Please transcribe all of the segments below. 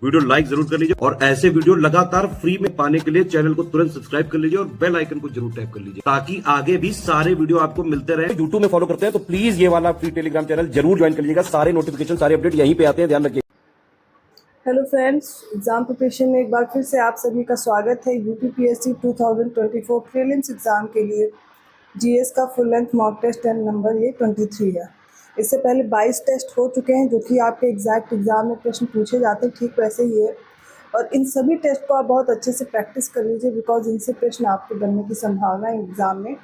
Video like जरूर कर लीजिए और ऐसे वीडियो लगातार फ्री में पाने के लिए चैनल को तुरंत सब्सक्राइब कर लीजिए और बेल आइकन को जरूर टैप कर लीजिए ताकि आगे भी सारे वीडियो आपको मिलते रहे। यूट्यूब में फॉलो करते हैं तो प्लीज ये वाला फ्री टेलीग्राम चैनल जरूर ज्वाइन कर लीजिएगा। सारे नोटिफिकेशन सारे अपडेट यहीं पे आते हैं, ध्यान रखिए। हेलो फ्रेंड्स, एग्ज़ाम प्रिपरेशन में एक बार फिर से आप सभी का स्वागत है। यूपीपीएससी 2024 प्रीलिम्स एग्ज़ाम के लिए जीएस का full length mock test and number ये 23 है। इससे पहले 22 टेस्ट हो चुके हैं जो कि आपके एग्जैक्ट एग्ज़ाम में प्रश्न पूछे जाते हैं, ठीक वैसे ही है। और इन सभी टेस्ट को आप बहुत अच्छे से प्रैक्टिस कर लीजिए बिकॉज इनसे प्रश्न आपके बनने की संभावना है एग्ज़ाम में।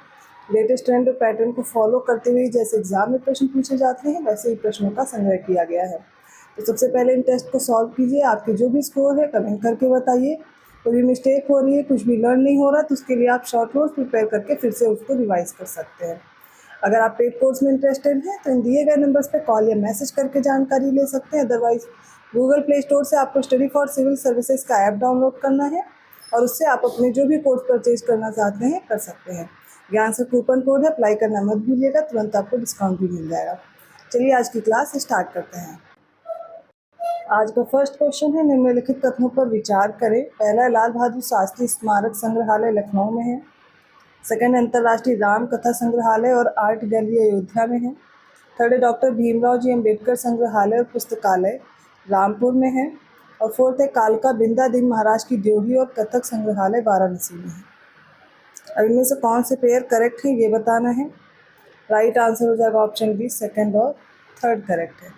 लेटेस्ट ट्रेंड और पैटर्न को फॉलो करते हुए जैसे एग्ज़ाम में प्रश्न पूछे जाते हैं वैसे ही प्रश्नों का संग्रह किया गया है। तो सबसे पहले इन टेस्ट को सॉल्व कीजिए। आपके जो भी स्कोर है कमेंट करके बताइए। कोई भी मिस्टेक हो रही है, कुछ भी लर्न नहीं हो रहा तो उसके लिए आप शॉर्ट नोट्स प्रिपेयर करके फिर से उसको रिवाइज कर सकते हैं। अगर आप पेड कोर्स में इंटरेस्टेड हैं तो इन दिए गए नंबर्स पे कॉल या मैसेज करके जानकारी ले सकते हैं। अदरवाइज गूगल प्ले स्टोर से आपको स्टडी फॉर सिविल सर्विसेज का ऐप डाउनलोड करना है और उससे आप अपने जो भी कोर्स परचेज करना चाहते हैं कर सकते हैं। ज्ञान से कूपन कोड है, अप्लाई करना मत भूलिएगा, तुरंत आपको डिस्काउंट भी मिल जाएगा। चलिए आज की क्लास स्टार्ट करते हैं। आज का फर्स्ट क्वेश्चन है, निम्नलिखित कथनों पर विचार करें। पहला, लाल बहादुर शास्त्री स्मारक संग्रहालय लखनऊ में है। सेकंड, अंतर्राष्ट्रीय राम कथा संग्रहालय और आर्ट गैलरी अयोध्या में है। थर्ड, डॉक्टर भीमराव जी अम्बेडकर संग्रहालय और पुस्तकालय रामपुर में है। और फोर्थ है, कालका बिंदादिन महाराज की ड्योढ़ी और कथक संग्रहालय वाराणसी में है। अब इनमें से कौन से पेयर करेक्ट है ये बताना है। राइट आंसर हो जाएगा ऑप्शन बी, सेकंड और थर्ड करेक्ट है।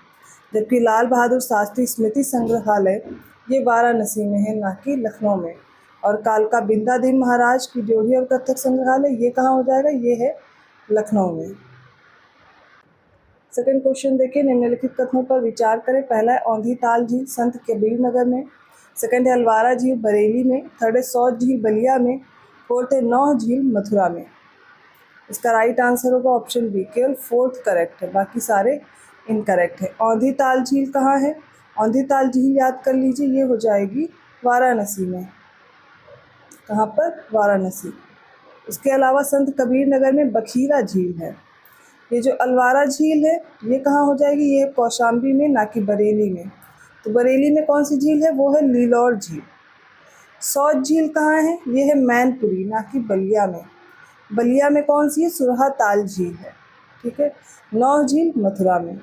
जबकि लाल बहादुर शास्त्री स्मृति संग्रहालय ये वाराणसी में है, ना कि लखनऊ में। और कालका बिंदादिन महाराज की ड्योढ़ी और कथक संग्रहालय ये कहाँ हो जाएगा, ये है लखनऊ में। सेकंड क्वेश्चन देखिए, निम्नलिखित कथनों पर विचार करें। पहला है, औंधी ताल झील संत कबीर नगर में। सेकंड है, अलवारा झील बरेली में। थर्ड है, सौज झील बलिया में। फोर्थ है, नौह झील मथुरा में। इसका राइट आंसर होगा ऑप्शन बी, केवल फोर्थ करेक्ट है, बाकी सारे इनकरेक्ट है। औंधी ताल झील कहाँ है? औंधी ताल झील याद कर लीजिए, ये हो जाएगी वाराणसी में। कहाँ पर? वाराणसी। इसके अलावा संत कबीर नगर में बखीरा झील है। ये जो अलवारा झील है ये कहाँ हो जाएगी, ये कौशाम्बी में, ना कि बरेली में। तो बरेली में कौन सी झील है, वो है लीलौर झील। सौज झील कहाँ है, ये है मैनपुरी, ना कि बलिया में। बलिया में कौन सी है, सुरहा ताल झील है, ठीक है। नौह झील मथुरा में।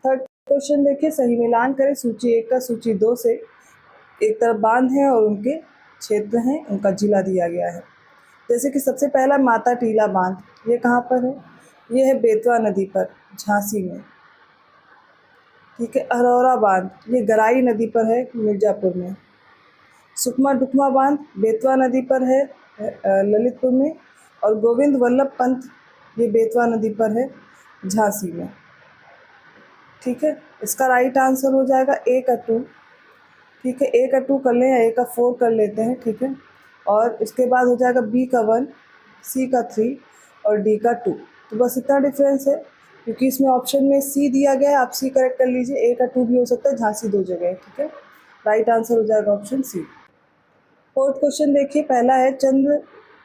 थर्ड क्वेश्चन देखिए, सही मिलान करें सूची 1 का सूची 2 से। एक तरफ बांध है और उनके क्षेत्र हैं, उनका जिला दिया गया है। जैसे कि सबसे पहला माता टीला बांध, ये कहाँ पर है, ये है बेतवा नदी पर, झांसी में, ठीक है। अरौरा बांध ये गराई नदी पर है, मिर्ज़ापुर में। सुकमा डुकमा बांध बेतवा नदी पर है, ललितपुर में। और गोविंद वल्लभ पंत ये बेतवा नदी पर है, झांसी में, ठीक है। इसका राइट आंसर हो जाएगा ए का 2, ठीक है। ए का 2 कर लें या ए का 4 कर लेते हैं, ठीक है। और इसके बाद हो जाएगा बी का 1, सी का 3 और डी का 2। तो बस इतना डिफरेंस है क्योंकि इसमें ऑप्शन में सी दिया गया है, आप सी करेक्ट कर लीजिए। ए का 2 भी हो सकता है, झांसी 2 जगह है, ठीक है। राइट आंसर हो जाएगा ऑप्शन सी। फोर्थ क्वेश्चन देखिए, पहला है चंद्र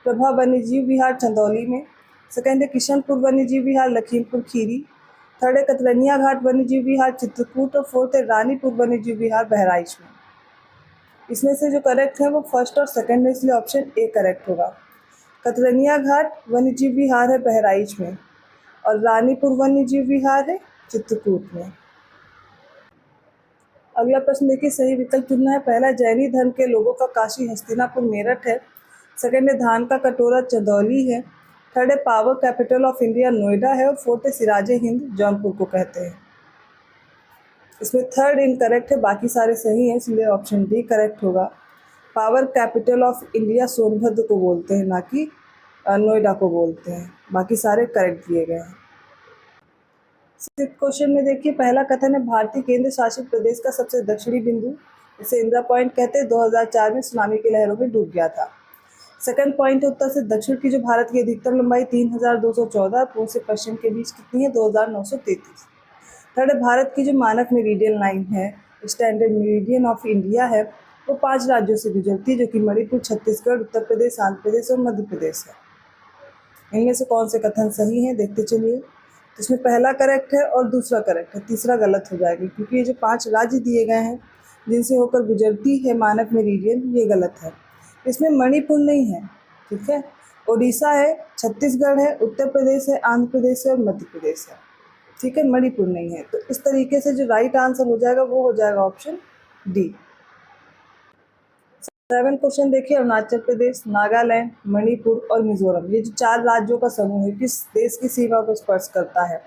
प्रभा वन्यजीव विहार चंदौली में। सेकंड है किशनपुर वन्यजीव विहार लखीमपुर खीरी। थर्ड है कतरनिया घाट वन्यजीव विहार चित्रकूट। और फोर्थ है रानीपुर वन्यजीव विहार बहराइच में। इसमें से जो करेक्ट है वो फर्स्ट और सेकंड है, इसलिए ऑप्शन ए करेक्ट होगा। कतरनिया घाट वन्यजीव विहार है बहराइच में और रानीपुर वन्यजीव विहार है चित्रकूट में। अगला प्रश्न देखिए, सही विकल्प चुनना है। पहला, जैनी धर्म के लोगों का काशी हस्तिनापुर मेरठ है। सेकंड है, धान का कटोरा चंदौली है। थर्ड है, power capital of India Noida है। और फोर्थ है, सिराजे हिंद जौनपुर को कहते हैं। इसमें थर्ड इनकरेक्ट है, बाकी सारे सही हैं, इसलिए ऑप्शन डी करेक्ट होगा। Power capital of India Sonbhadra को बोलते हैं, ना कि नोएडा को बोलते हैं। बाकी सारे करेक्ट दिए गए हैं। सिक्स्थ क्वेश्चन में देखिए, पहला कथन है, भारतीय केंद्र शासित प्रदेश का सबसे दक्षिणी बिंदु, इसे इंदिरा पॉइंट कहते हैं, 2004 में सुनामी की लहरों में डूब गया था। सेकंड पॉइंट है, उत्तर से दक्षिण की जो भारत की अधिकतम लंबाई 3214, पूर्व से पश्चिम के बीच कितनी है, 2933। थर्ड, भारत की जो मानक मेरिडियन लाइन है, स्टैंडर्ड मेरिडियन ऑफ इंडिया है, वो 5 राज्यों से गुजरती है, जो कि मणिपुर, छत्तीसगढ़, उत्तर प्रदेश, आंध्र प्रदेश और मध्य प्रदेश है। इनमें से कौन से कथन सही हैं देखते चलिए। तो इसमें पहला करेक्ट है और दूसरा करेक्ट है, तीसरा गलत हो जाएगा क्योंकि ये जो 5 राज्य दिए गए हैं जिनसे होकर गुजरती है मानक मेरिडियन, ये गलत है। इसमें मणिपुर नहीं है, ठीक है। उड़ीसा है, छत्तीसगढ़ है, उत्तर प्रदेश है, आंध्र प्रदेश है और मध्य प्रदेश है, ठीक है। मणिपुर नहीं है। तो इस तरीके से जो राइट आंसर हो जाएगा वो हो जाएगा ऑप्शन डी। 7 क्वेश्चन देखिए, अरुणाचल प्रदेश, नागालैंड, मणिपुर और मिजोरम, ये जो 4 राज्यों का समूह है, किस देश की सीमा को स्पर्श करता है?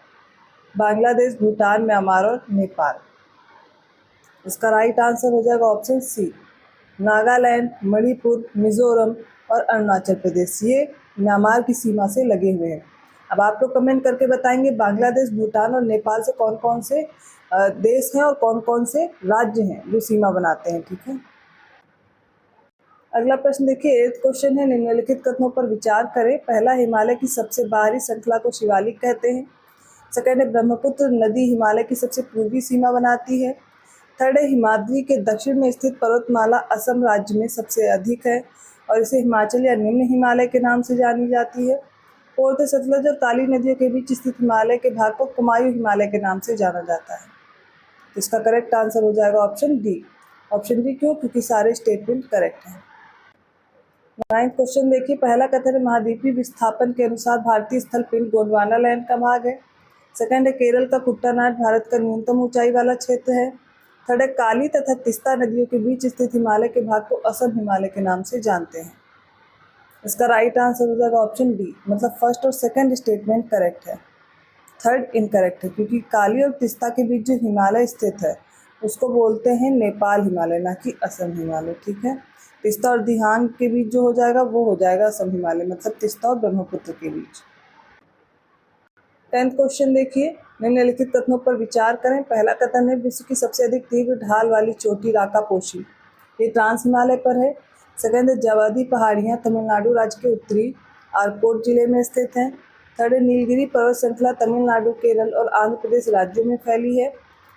बांग्लादेश, भूटान, म्यांमार और नेपाल। इसका राइट आंसर हो जाएगा ऑप्शन सी, नागालैंड, मणिपुर, मिजोरम और अरुणाचल प्रदेश, ये म्यांमार की सीमा से लगे हुए हैं। अब आप लोग कमेंट करके बताएंगे बांग्लादेश, भूटान और नेपाल से कौन कौन से देश हैं और कौन कौन से राज्य हैं जो सीमा बनाते हैं, ठीक है। अगला प्रश्न देखिए, 8th क्वेश्चन है, निम्नलिखित कथनों पर विचार करें। पहला, हिमालय की सबसे बाहरी श्रृंखला को शिवालिक कहते हैं। सेकंड है, ब्रह्मपुत्र नदी हिमालय की सबसे पूर्वी सीमा बनाती है। थर्ड है, हिमाद्री के दक्षिण में स्थित पर्वतमाला असम राज्य में सबसे अधिक है और इसे हिमाचल या निम्न हिमालय के नाम से जानी जाती है। फोर्थ है, सतलज और काली नदियों के बीच स्थित हिमालय के भाग को कुमायूं हिमालय के नाम से जाना जाता है। इसका करेक्ट आंसर हो जाएगा ऑप्शन डी। ऑप्शन डी क्यों? क्योंकि सारे स्टेटमेंट करेक्ट हैं। 9th क्वेश्चन देखिए, पहला कथन है, महाद्वीपीय विस्थापन के अनुसार भारतीय स्थल पिंड गोंडवाना लैंड का भाग है। सेकंड है, केरल का कुट्टानाड भारत का न्यूनतम ऊंचाई वाला क्षेत्र है। थर्ड है, काली तथा तिस्ता नदियों के बीच स्थित हिमालय के भाग को असम हिमालय के नाम से जानते हैं। इसका राइट आंसर हो जाएगा ऑप्शन डी, मतलब फर्स्ट और सेकंड स्टेटमेंट करेक्ट है, थर्ड इनकरेक्ट है, क्योंकि काली और तिस्ता के बीच जो हिमालय स्थित है उसको बोलते हैं नेपाल हिमालय, ना कि असम हिमालय, ठीक है। तिस्ता और दिहांग के बीच जो हो जाएगा वो हो जाएगा असम हिमालय, मतलब तिस्ता और ब्रह्मपुत्र के बीच। 10th क्वेश्चन देखिए, निम्नलिखित कथनों पर विचार करें। पहला कथन है, विश्व की सबसे अधिक तीव्र ढाल वाली चोटी राकापोशी, ये ट्रांस हिमालय पर है। सेकंड है, जवादी पहाड़ियाँ तमिलनाडु राज्य के उत्तरी आरकोट जिले में स्थित हैं। थर्ड है, नीलगिरी पर्वत श्रृंखला तमिलनाडु, केरल और आंध्र प्रदेश राज्यों में फैली है।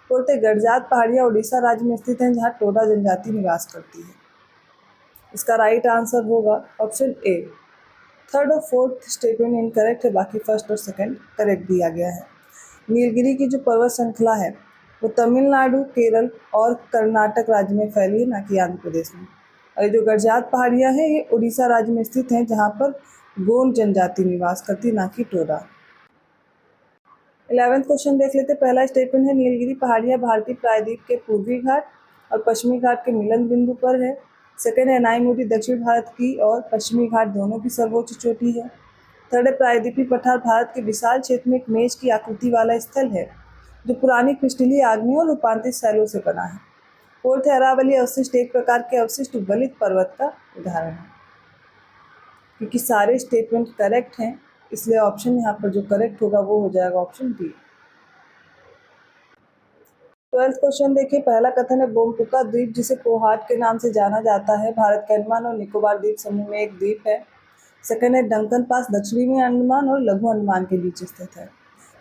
फोर्थ है, गडजात पहाड़ियाँ उड़ीसा राज्य में स्थित हैं, जहाँ टोडा जनजाति निवास करती है। इसका राइट आंसर होगा ऑप्शन ए। थर्ड और फोर्थ स्टेटमेंट इनकरेक्ट है, बाकी फर्स्ट और सेकंड करेक्ट दिया गया है। नीलगिरी की जो पर्वत श्रृंखला है वो तमिलनाडु, केरल और कर्नाटक राज्य में फैली है, ना कि आंध्र प्रदेश में। और जो गडजात पहाड़ियाँ हैं ये उड़ीसा राज्य में स्थित हैं, जहाँ पर गोंड जनजाति निवास करती, ना कि टोडा। 11th क्वेश्चन देख लेते। पहला स्टेटमेंट है, नीलगिरी पहाड़ियाँ भारतीय प्रायद्वीप के पूर्वी घाट और पश्चिमी घाट के मिलन बिंदु पर है। सेकंड है, नाईमुडी दक्षिण भारत की और पश्चिमी घाट दोनों की सर्वोच्च चोटी है। थर्ड है, प्रायद्वीपीय पठार भारत के विशाल क्षेत्र में एक मेज की आकृति वाला स्थल है जो पुरानी क्रिस्टलीय आग्नेय और रूपांतरित शैलों से बना है। फोर्थ है, अरावली अवशिष्ट एक प्रकार के अवशिष्ट गलित पर्वत का उदाहरण है। क्योंकि सारे स्टेटमेंट करेक्ट हैं इसलिए ऑप्शन यहाँ पर जो करेक्ट होगा वो हो जाएगा ऑप्शन डी। 12th क्वेश्चन देखिए, पहला कथन है, बोमपुका द्वीप जिसे पोहाट के नाम से जाना जाता है भारत के अंडमान और निकोबार द्वीप समूह में एक द्वीप है। सेकंड है, डंकन पास दक्षिणी में अंडमान और लघु अंडमान के बीच स्थित है।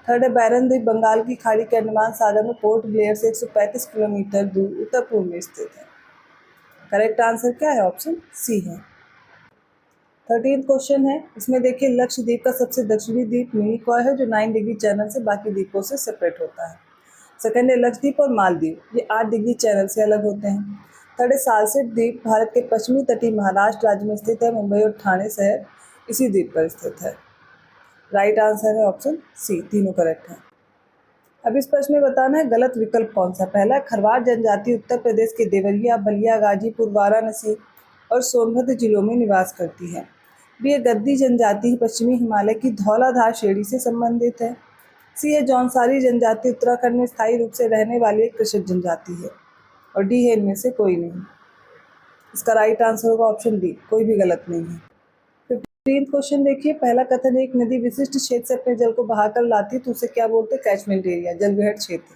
थर्ड है, बैरन द्वीप बंगाल की खाड़ी के अंडमान सागर में पोर्ट ब्लेयर से 135 किलोमीटर दूर उत्तर पूर्व में स्थित है। करेक्ट आंसर क्या है? ऑप्शन सी है। 13th क्वेश्चन है, इसमें देखिए लक्षद्वीप का सबसे दक्षिणी द्वीप मिनिकॉय है जो 9 डिग्री चैनल से बाकी द्वीपों से सेपरेट होता है। सेकंड है, लक्षद्वीप और मालदीव, ये 8 डिग्री चैनल से अलग होते हैं। थर्ड है, सालसेट द्वीप भारत के पश्चिमी तटीय महाराष्ट्र राज्य में स्थित है, मुंबई और ठाणे शहर इसी द्वीप पर स्थित है। राइट आंसर है ऑप्शन सी, तीनों करेक्ट है। अब इस प्रश्न में बताना है गलत विकल्प कौन सा। पहला, खरवार जनजाति उत्तर प्रदेश के देवरिया, बलिया, गाजीपुर, वाराणसी और सोनभद्र जिलों में निवास करती है। बी, गद्दी जनजाति पश्चिमी हिमालय की धौलाधार श्रेणी से संबंधित है। सी है, जौनसारी जनजाति उत्तराखंड में स्थायी रूप से रहने वाली एक कृषक जनजाति है। और डी है, इनमें से कोई नहीं। इसका राइट आंसर होगा ऑप्शन डी, कोई भी गलत नहीं है। 15th क्वेश्चन देखिए, पहला कथन, एक नदी विशिष्ट क्षेत्र से अपने जल को बहाकर लाती है तो उसे क्या बोलते हैं? कैचमेंट एरिया, जलविहट क्षेत्र।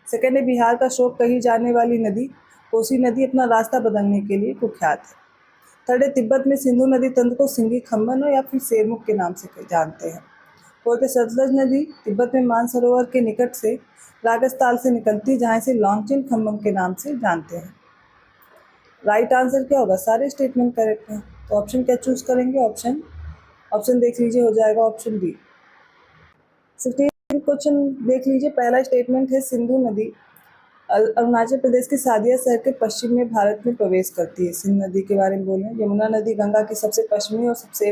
सेकंड है, बिहार का शोक कही जाने वाली नदी कोसी नदी अपना रास्ता बदलने के लिए कुख्यात है। थर्ड है, तिब्बत में सिंधु नदी तंत्र को सिंगी खम्बन या फिर सेरमुख के नाम से जानते हैं। फोर्थ है, सतलज नदी तिब्बत में मानसरोवर के निकट से रागस्ताल से निकलती है, जहाँ से लॉन्गचिन खम्बम के नाम से जानते हैं। राइट आंसर क्या होगा? सारे स्टेटमेंट करेक्ट हैं, तो ऑप्शन क्या चूज करेंगे? ऑप्शन देख लीजिए, हो जाएगा ऑप्शन डी। 16th क्वेश्चन देख लीजिए, पहला स्टेटमेंट है, सिंधु नदी अरुणाचल प्रदेश के सादिया शहर के पश्चिम में भारत में प्रवेश करती है। सिंध नदी के बारे में बोलें, यमुना नदी गंगा की सबसे पश्चिमी और सबसे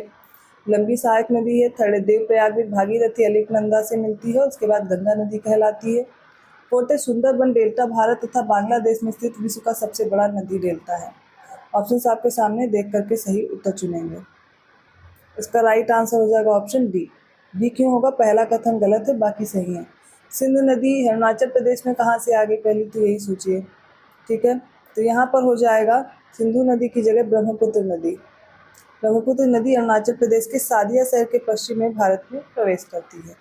लंबी सहायक नदी है। थर्ड देवप्रयाग में भागीरथी अलकनंदा से मिलती है, उसके बाद गंगा नदी कहलाती है। फोर्थ सुंदरबन डेल्टा भारत तथा बांग्लादेश में स्थित विश्व का सबसे बड़ा नदी डेल्टा है। ऑप्शन आपके सामने देख करके सही उत्तर चुनेंगे। इसका राइट आंसर हो जाएगा ऑप्शन डी। डी क्यों होगा? पहला कथन गलत है, बाकी सही है। सिंध नदी अरुणाचल प्रदेश में कहाँ से आ गई, पहले तो यही सोचिए। ठीक है, तो यहाँ पर हो जाएगा सिंधु नदी की जगह ब्रह्मपुत्र नदी। ब्रह्मपुत्र नदी अरुणाचल प्रदेश के सादिया शहर के पश्चिम में भारत में प्रवेश करती है।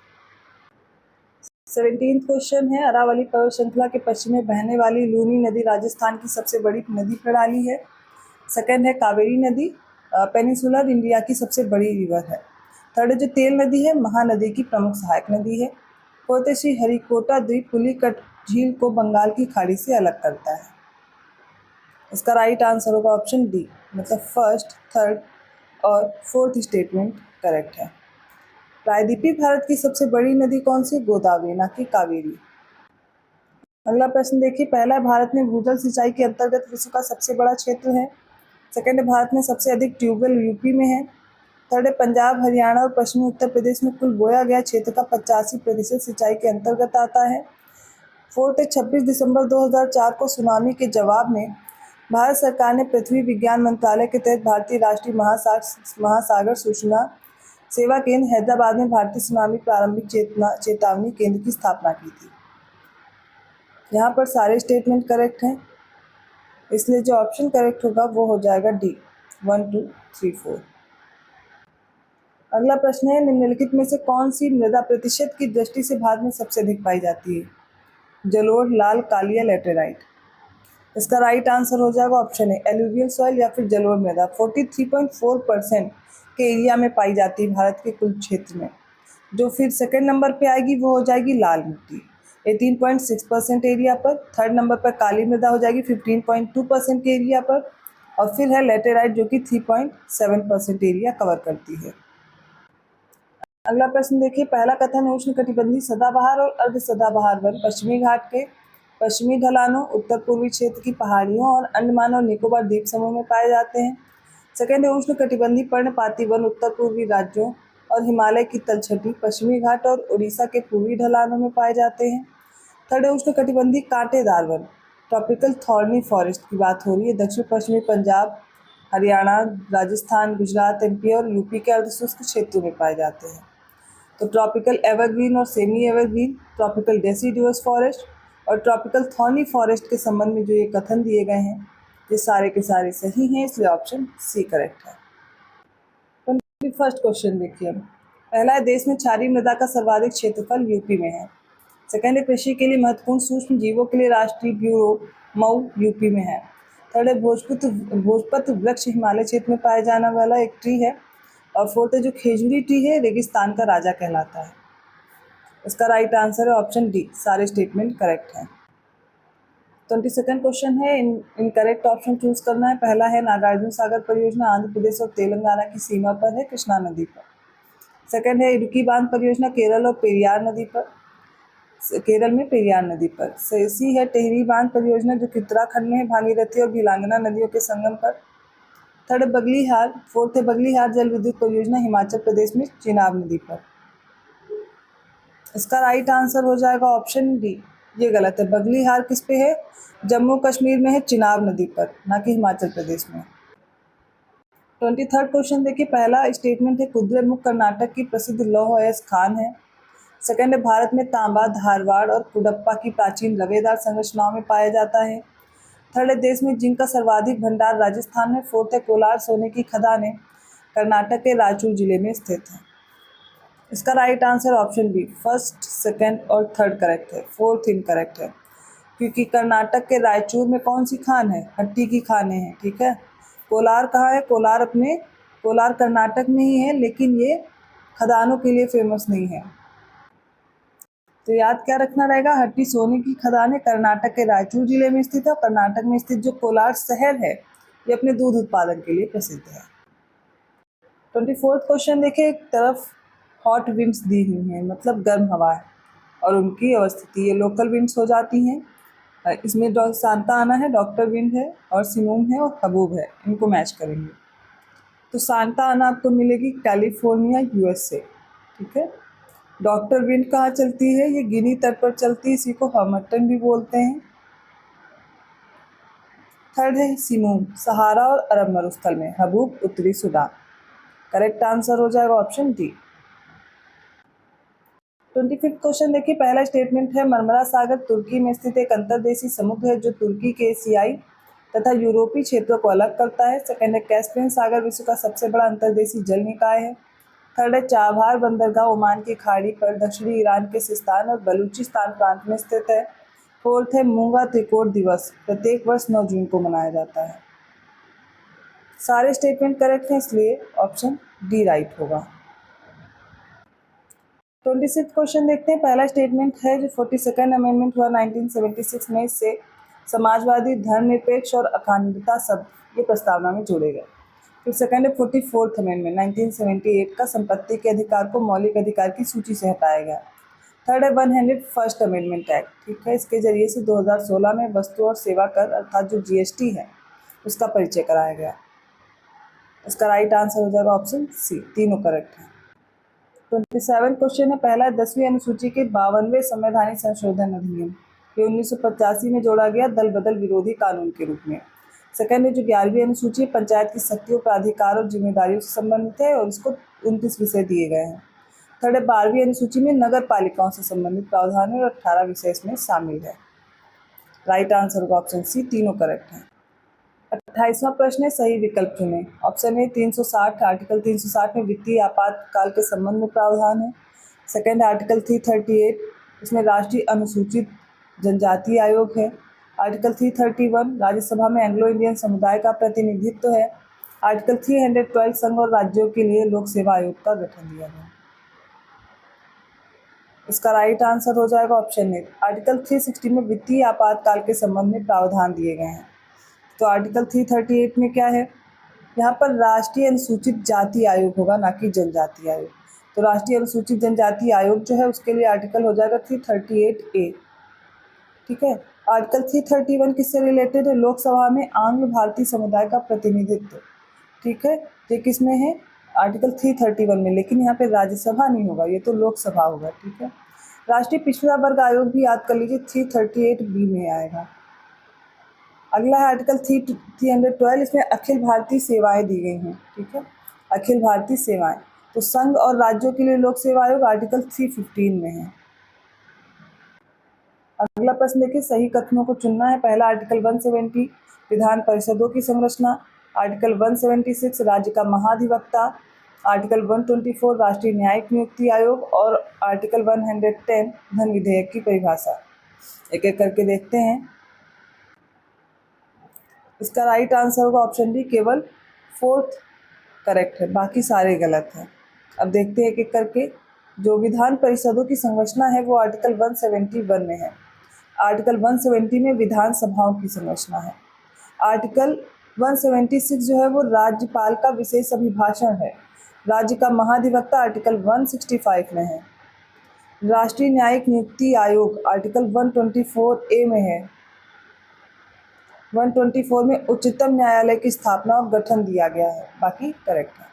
17th क्वेश्चन है, अरावली पर्वत श्रृंखला के पश्चिम में बहने वाली लूनी नदी राजस्थान की सबसे बड़ी नदी प्रणाली है। सेकंड है कावेरी नदी पेनिसुलर इंडिया की सबसे बड़ी रिवर है। थर्ड जो तेल नदी है महानदी की प्रमुख सहायक नदी है। फोर्थ श्री हरिकोटा द्वीप पुलिकट झील को बंगाल की खाड़ी से अलग करता है। इसका राइट आंसर होगा ऑप्शन डी, मतलब फर्स्ट, थर्ड और फोर्थ स्टेटमेंट करेक्ट है। प्रायद्वीपीय भारत की सबसे बड़ी नदी कौन सी? गोदावरी, ना कि कावेरी। अगला प्रश्न देखिए, पहला भारत में भूजल सिंचाई के अंतर्गत विश्व का सबसे बड़ा क्षेत्र है। सेकंड है भारत में सबसे अधिक ट्यूबवेल यूपी में है। थर्ड है पंजाब, हरियाणा और पश्चिमी उत्तर प्रदेश में कुल बोया गया क्षेत्र का 85% सिंचाई के अंतर्गत आता है। फोर्थ है 26 दिसंबर 2004 को सुनामी के जवाब में भारत सरकार ने पृथ्वी विज्ञान मंत्रालय के तहत भारतीय राष्ट्रीय महासागर सूचना सेवा केंद्र हैदराबाद में भारतीय सुनामी प्रारंभिक चेतावनी केंद्र की स्थापना की थी। यहाँ पर सारे स्टेटमेंट करेक्ट हैं, इसलिए जो ऑप्शन करेक्ट होगा वो हो जाएगा डी, 1, 2, 3, 4। अगला प्रश्न है, निम्नलिखित में से कौन सी मृदा प्रतिशत की दृष्टि से भारत में सबसे अधिक पाई जाती है? जलोढ़, लाल, काली या लेटेराइट। इसका राइट आंसर हो जाएगा ऑप्शन है एलुवियल सॉइल या फिर जलोढ़ मृदा। 43.4% के एरिया में पाई जाती है भारत के कुल क्षेत्र में। जो फिर सेकंड नंबर पे आएगी वो हो जाएगी लाल मिट्टी 18.6% एरिया पर। थर्ड नंबर पर काली मृदा हो जाएगी 15.2% के एरिया पर, और फिर है लेटेराइट जो कि 3.7% एरिया कवर करती है। अगला प्रश्न देखिए, पहला कथन है उष्णकटिबंधीय सदाबहार और अर्ध सदाबहार वन पश्चिमी घाट के पश्चिमी ढलानों, उत्तर पूर्वी क्षेत्र की पहाड़ियों और अंडमान और निकोबार द्वीप समूह में पाए जाते हैं। सेकंड है उष्णकटिबंधीय पर्णपाती वन उत्तर पूर्वी राज्यों और हिमालय की तलछटी, पश्चिमी घाट और उड़ीसा के पूर्वी ढलानों में पाए जाते हैं। थर्ड है उष्णकटिबंधीय कांटेदार वन, ट्रॉपिकल थॉर्नी फॉरेस्ट की बात हो रही है, दक्षिण पश्चिमी पंजाब, हरियाणा, राजस्थान, गुजरात, एमपी और यूपी के अर्धशुष्क क्षेत्रों में पाए जाते हैं। तो ट्रॉपिकल एवरग्रीन और semi evergreen, tropical deciduous forest और ट्रॉपिकल थॉर्नी फॉरेस्ट के संबंध में जो ये कथन दिए गए हैं ये सारे के सारे सही हैं, इसलिए ऑप्शन सी करेक्ट है। 21st क्वेश्चन देखिए, पहला है देश में क्षारीय मृदा का सर्वाधिक क्षेत्रफल यूपी में है। सेकंड है कृषि के लिए महत्वपूर्ण सूक्ष्म जीवों के लिए राष्ट्रीय ब्यूरो मऊ यूपी में है। थर्ड है भोजपत्र वृक्ष हिमालय क्षेत्र में पाया जाने वाला एक ट्री है। और फोर्थ है जो खेजूरी ट्री है रेगिस्तान का राजा कहलाता है। इसका राइट आंसर है ऑप्शन डी, सारे स्टेटमेंट करेक्ट हैं। 22nd क्वेश्चन है, इनकरेक्ट ऑप्शन चूज करना है। पहला है नागार्जुन सागर परियोजना आंध्र प्रदेश और तेलंगाना की सीमा पर है, कृष्णा नदी पर। सेकंड है इडुक्की बांध परियोजना केरल और पेरियार नदी पर, केरल में पेरियार नदी पर। सी है टेहरी बांध परियोजना जो कि उत्तराखंड में है, भागीरथी और भिलांगना नदियों के संगम पर। थर्ड है बगलीहार, फोर्थ है बगलीहार जल विद्युत परियोजना हिमाचल प्रदेश में चिनाब नदी पर। इसका राइट आंसर हो जाएगा ऑप्शन डी, ये गलत है। बगलीहार किस पे है? जम्मू कश्मीर में है, चिनाब नदी पर, ना कि हिमाचल प्रदेश में। 23rd क्वेश्चन देखिए, पहला स्टेटमेंट है कुद्रेमुख कर्नाटक की प्रसिद्ध लौह अयस्क खान है। सेकंड है भारत में तांबा, धारवाड़ और कुडप्पा की प्राचीन लवेदार संरचनाओं में पाया जाता है। थर्ड है देश में जिंक का सर्वाधिक भंडार राजस्थान में। फोर्थ है कोलार सोने की खदानें कर्नाटक के रायचूर जिले में स्थित है। इसका right answer option B, first, second और थर्ड करेक्ट है, फोर्थ इनकरेक्ट है, क्योंकि कर्नाटक के रायचूर में कौन सी खान है? हट्टी की खानें हैं। ठीक है, कोलार कहाँ है? कोलार कर्नाटक में ही है, लेकिन ये खदानों के लिए फेमस नहीं है। तो याद क्या रखना रहेगा? हट्टी सोने की खदानें कर्नाटक के रायचूर जिले में स्थित है। कर्नाटक में स्थित जो कोलार शहर है ये अपने दूध उत्पादन के लिए प्रसिद्ध है। 24th क्वेश्चन देखिए, एक तरफ हॉट विंड्स दी हुई हैं, मतलब गर्म हवा है और उनकी अवस्थिति ये लोकल विंड्स हो जाती हैं। इसमें सांता आना है, डॉक्टर विंड है और सिमोन है और हबूब है, इनको मैच करेंगे। तो सांता आना आपको मिलेगी कैलिफोर्निया यूएसए, ठीक है। डॉक्टर विंड कहाँ चलती है? ये गिनी तट पर चलती है, इसी को हर्मटन भी बोलते हैं। थर्ड है सिमोन, सहारा और अरब मरुस्थल में, हबूब उत्तरी सूडान। करेक्ट आंसर हो जाएगा ऑप्शन डी। 25th क्वेश्चन देखिए, पहला स्टेटमेंट है मरमरा सागर तुर्की में स्थित एक अंतर्देशीय समुद्र है जो तुर्की के एशियाई तथा यूरोपीय क्षेत्रों को अलग करता है। सेकंड है कैस्पियन सागर विश्व का सबसे बड़ा अंतर्देशीय जल निकाय है। थर्ड है चाबहार बंदरगाह ओमान की खाड़ी पर दक्षिणी ईरान के सिस्तान और बलूचिस्तान प्रांत में स्थित है। फोर्थ है मूंगा त्रिकोण दिवस प्रत्येक वर्ष 9 जून को मनाया जाता है। सारे स्टेटमेंट करेक्ट हैं, इसलिए ऑप्शन डी राइट होगा। 26th क्वेश्चन देखते हैं, पहला स्टेटमेंट है जो 42nd अमेंडमेंट हुआ 1976 में, इससे समाजवादी, धर्मनिरपेक्ष और अखंडता शब्द ये प्रस्तावना में जोड़े गए। फिर सेकंड है 44th अमेंडमेंट 1978 का संपत्ति के अधिकार को मौलिक अधिकार की सूची से हटाया गया। थर्ड है 101st अमेंडमेंट एक्ट, ठीक है, इसके जरिए से 2016 में वस्तु और सेवा कर अर्थात जो जीएसटी है उसका परिचय कराया गया। इसका राइट आंसर हो जाएगा ऑप्शन सी, तीनों करेक्ट है। 27 क्वेश्चन है, पहला 10वीं अनुसूची के 52वें संवैधानिक संशोधन अधिनियम, ये 1985 में जोड़ा गया दल बदल विरोधी कानून के रूप में। सेकंड है जो 11वीं अनुसूची पंचायत की शक्तियों पर अधिकार और जिम्मेदारियों से संबंधित है और इसको 29 विषय दिए गए हैं। थर्ड है 12वीं अनुसूची में नगर पालिकाओं से संबंधित प्रावधान है और 18 विषय इसमें शामिल है। राइट आंसर होगा ऑप्शन सी, तीनों करेक्ट है। 28वां प्रश्न है, सही विकल्प चुनें। ऑप्शन ए 360, आर्टिकल 360 में वित्तीय आपातकाल के संबंध में प्रावधान है। सेकंड आर्टिकल 338, इसमें राष्ट्रीय अनुसूचित जनजाति आयोग है। आर्टिकल 331 राज्यसभा में एंग्लो इंडियन समुदाय का प्रतिनिधित्व है। आर्टिकल 312 संघ और राज्यों के लिए लोक सेवा आयोग का गठन दिया गया। इसका राइट आंसर हो जाएगा ऑप्शन ए, आर्टिकल 360 में वित्तीय आपातकाल के संबंध में प्रावधान दिए गए हैं। तो आर्टिकल 338 में क्या है, यहाँ पर राष्ट्रीय अनुसूचित जाति आयोग होगा, ना कि जनजाति आयोग। तो राष्ट्रीय अनुसूचित जनजाति आयोग जो है उसके लिए आर्टिकल हो जाएगा 338A, ठीक है। आर्टिकल 331 किससे रिलेटेड है? लोकसभा में आंग्ल भारतीय समुदाय का प्रतिनिधित्व, ठीक है, ये किस में है? आर्टिकल 331 में, लेकिन यहाँ पे राज्यसभा नहीं होगा, ये तो लोकसभा होगा, ठीक है। राष्ट्रीय पिछड़ा वर्ग आयोग भी याद कर लीजिए 338B में आएगा। अगला है आर्टिकल 312, इसमें अखिल भारतीय सेवाएं दी गई हैं, ठीक है, अखिल भारतीय सेवाएं। तो संघ और राज्यों के लिए लोक सेवा आयोग आर्टिकल 315 में है। अगला प्रश्न देखिए, सही कथनों को चुनना है। पहला आर्टिकल 170 विधान परिषदों की संरचना, आर्टिकल 176 राज्य का महाधिवक्ता, आर्टिकल 124 राष्ट्रीय न्यायिक नियुक्ति आयोग और आर्टिकल 110 धन विधेयक की परिभाषा। एक एक करके देखते हैं। इसका राइट आंसर होगा ऑप्शन डी, केवल 4th करेक्ट है, बाकी सारे गलत हैं। अब देखते हैं एक एक करके। जो विधान परिषदों की संरचना है वो आर्टिकल 171 में है। आर्टिकल 170 में विधानसभाओं की संरचना है। आर्टिकल 176 जो है वो राज्यपाल का विशेष अभिभाषण है। राज्य का महाधिवक्ता आर्टिकल 165 में है। राष्ट्रीय न्यायिक नियुक्ति आयोग आर्टिकल 124A में है। 124 में उच्चतम न्यायालय की स्थापना और गठन दिया गया है, बाकी करेक्ट है।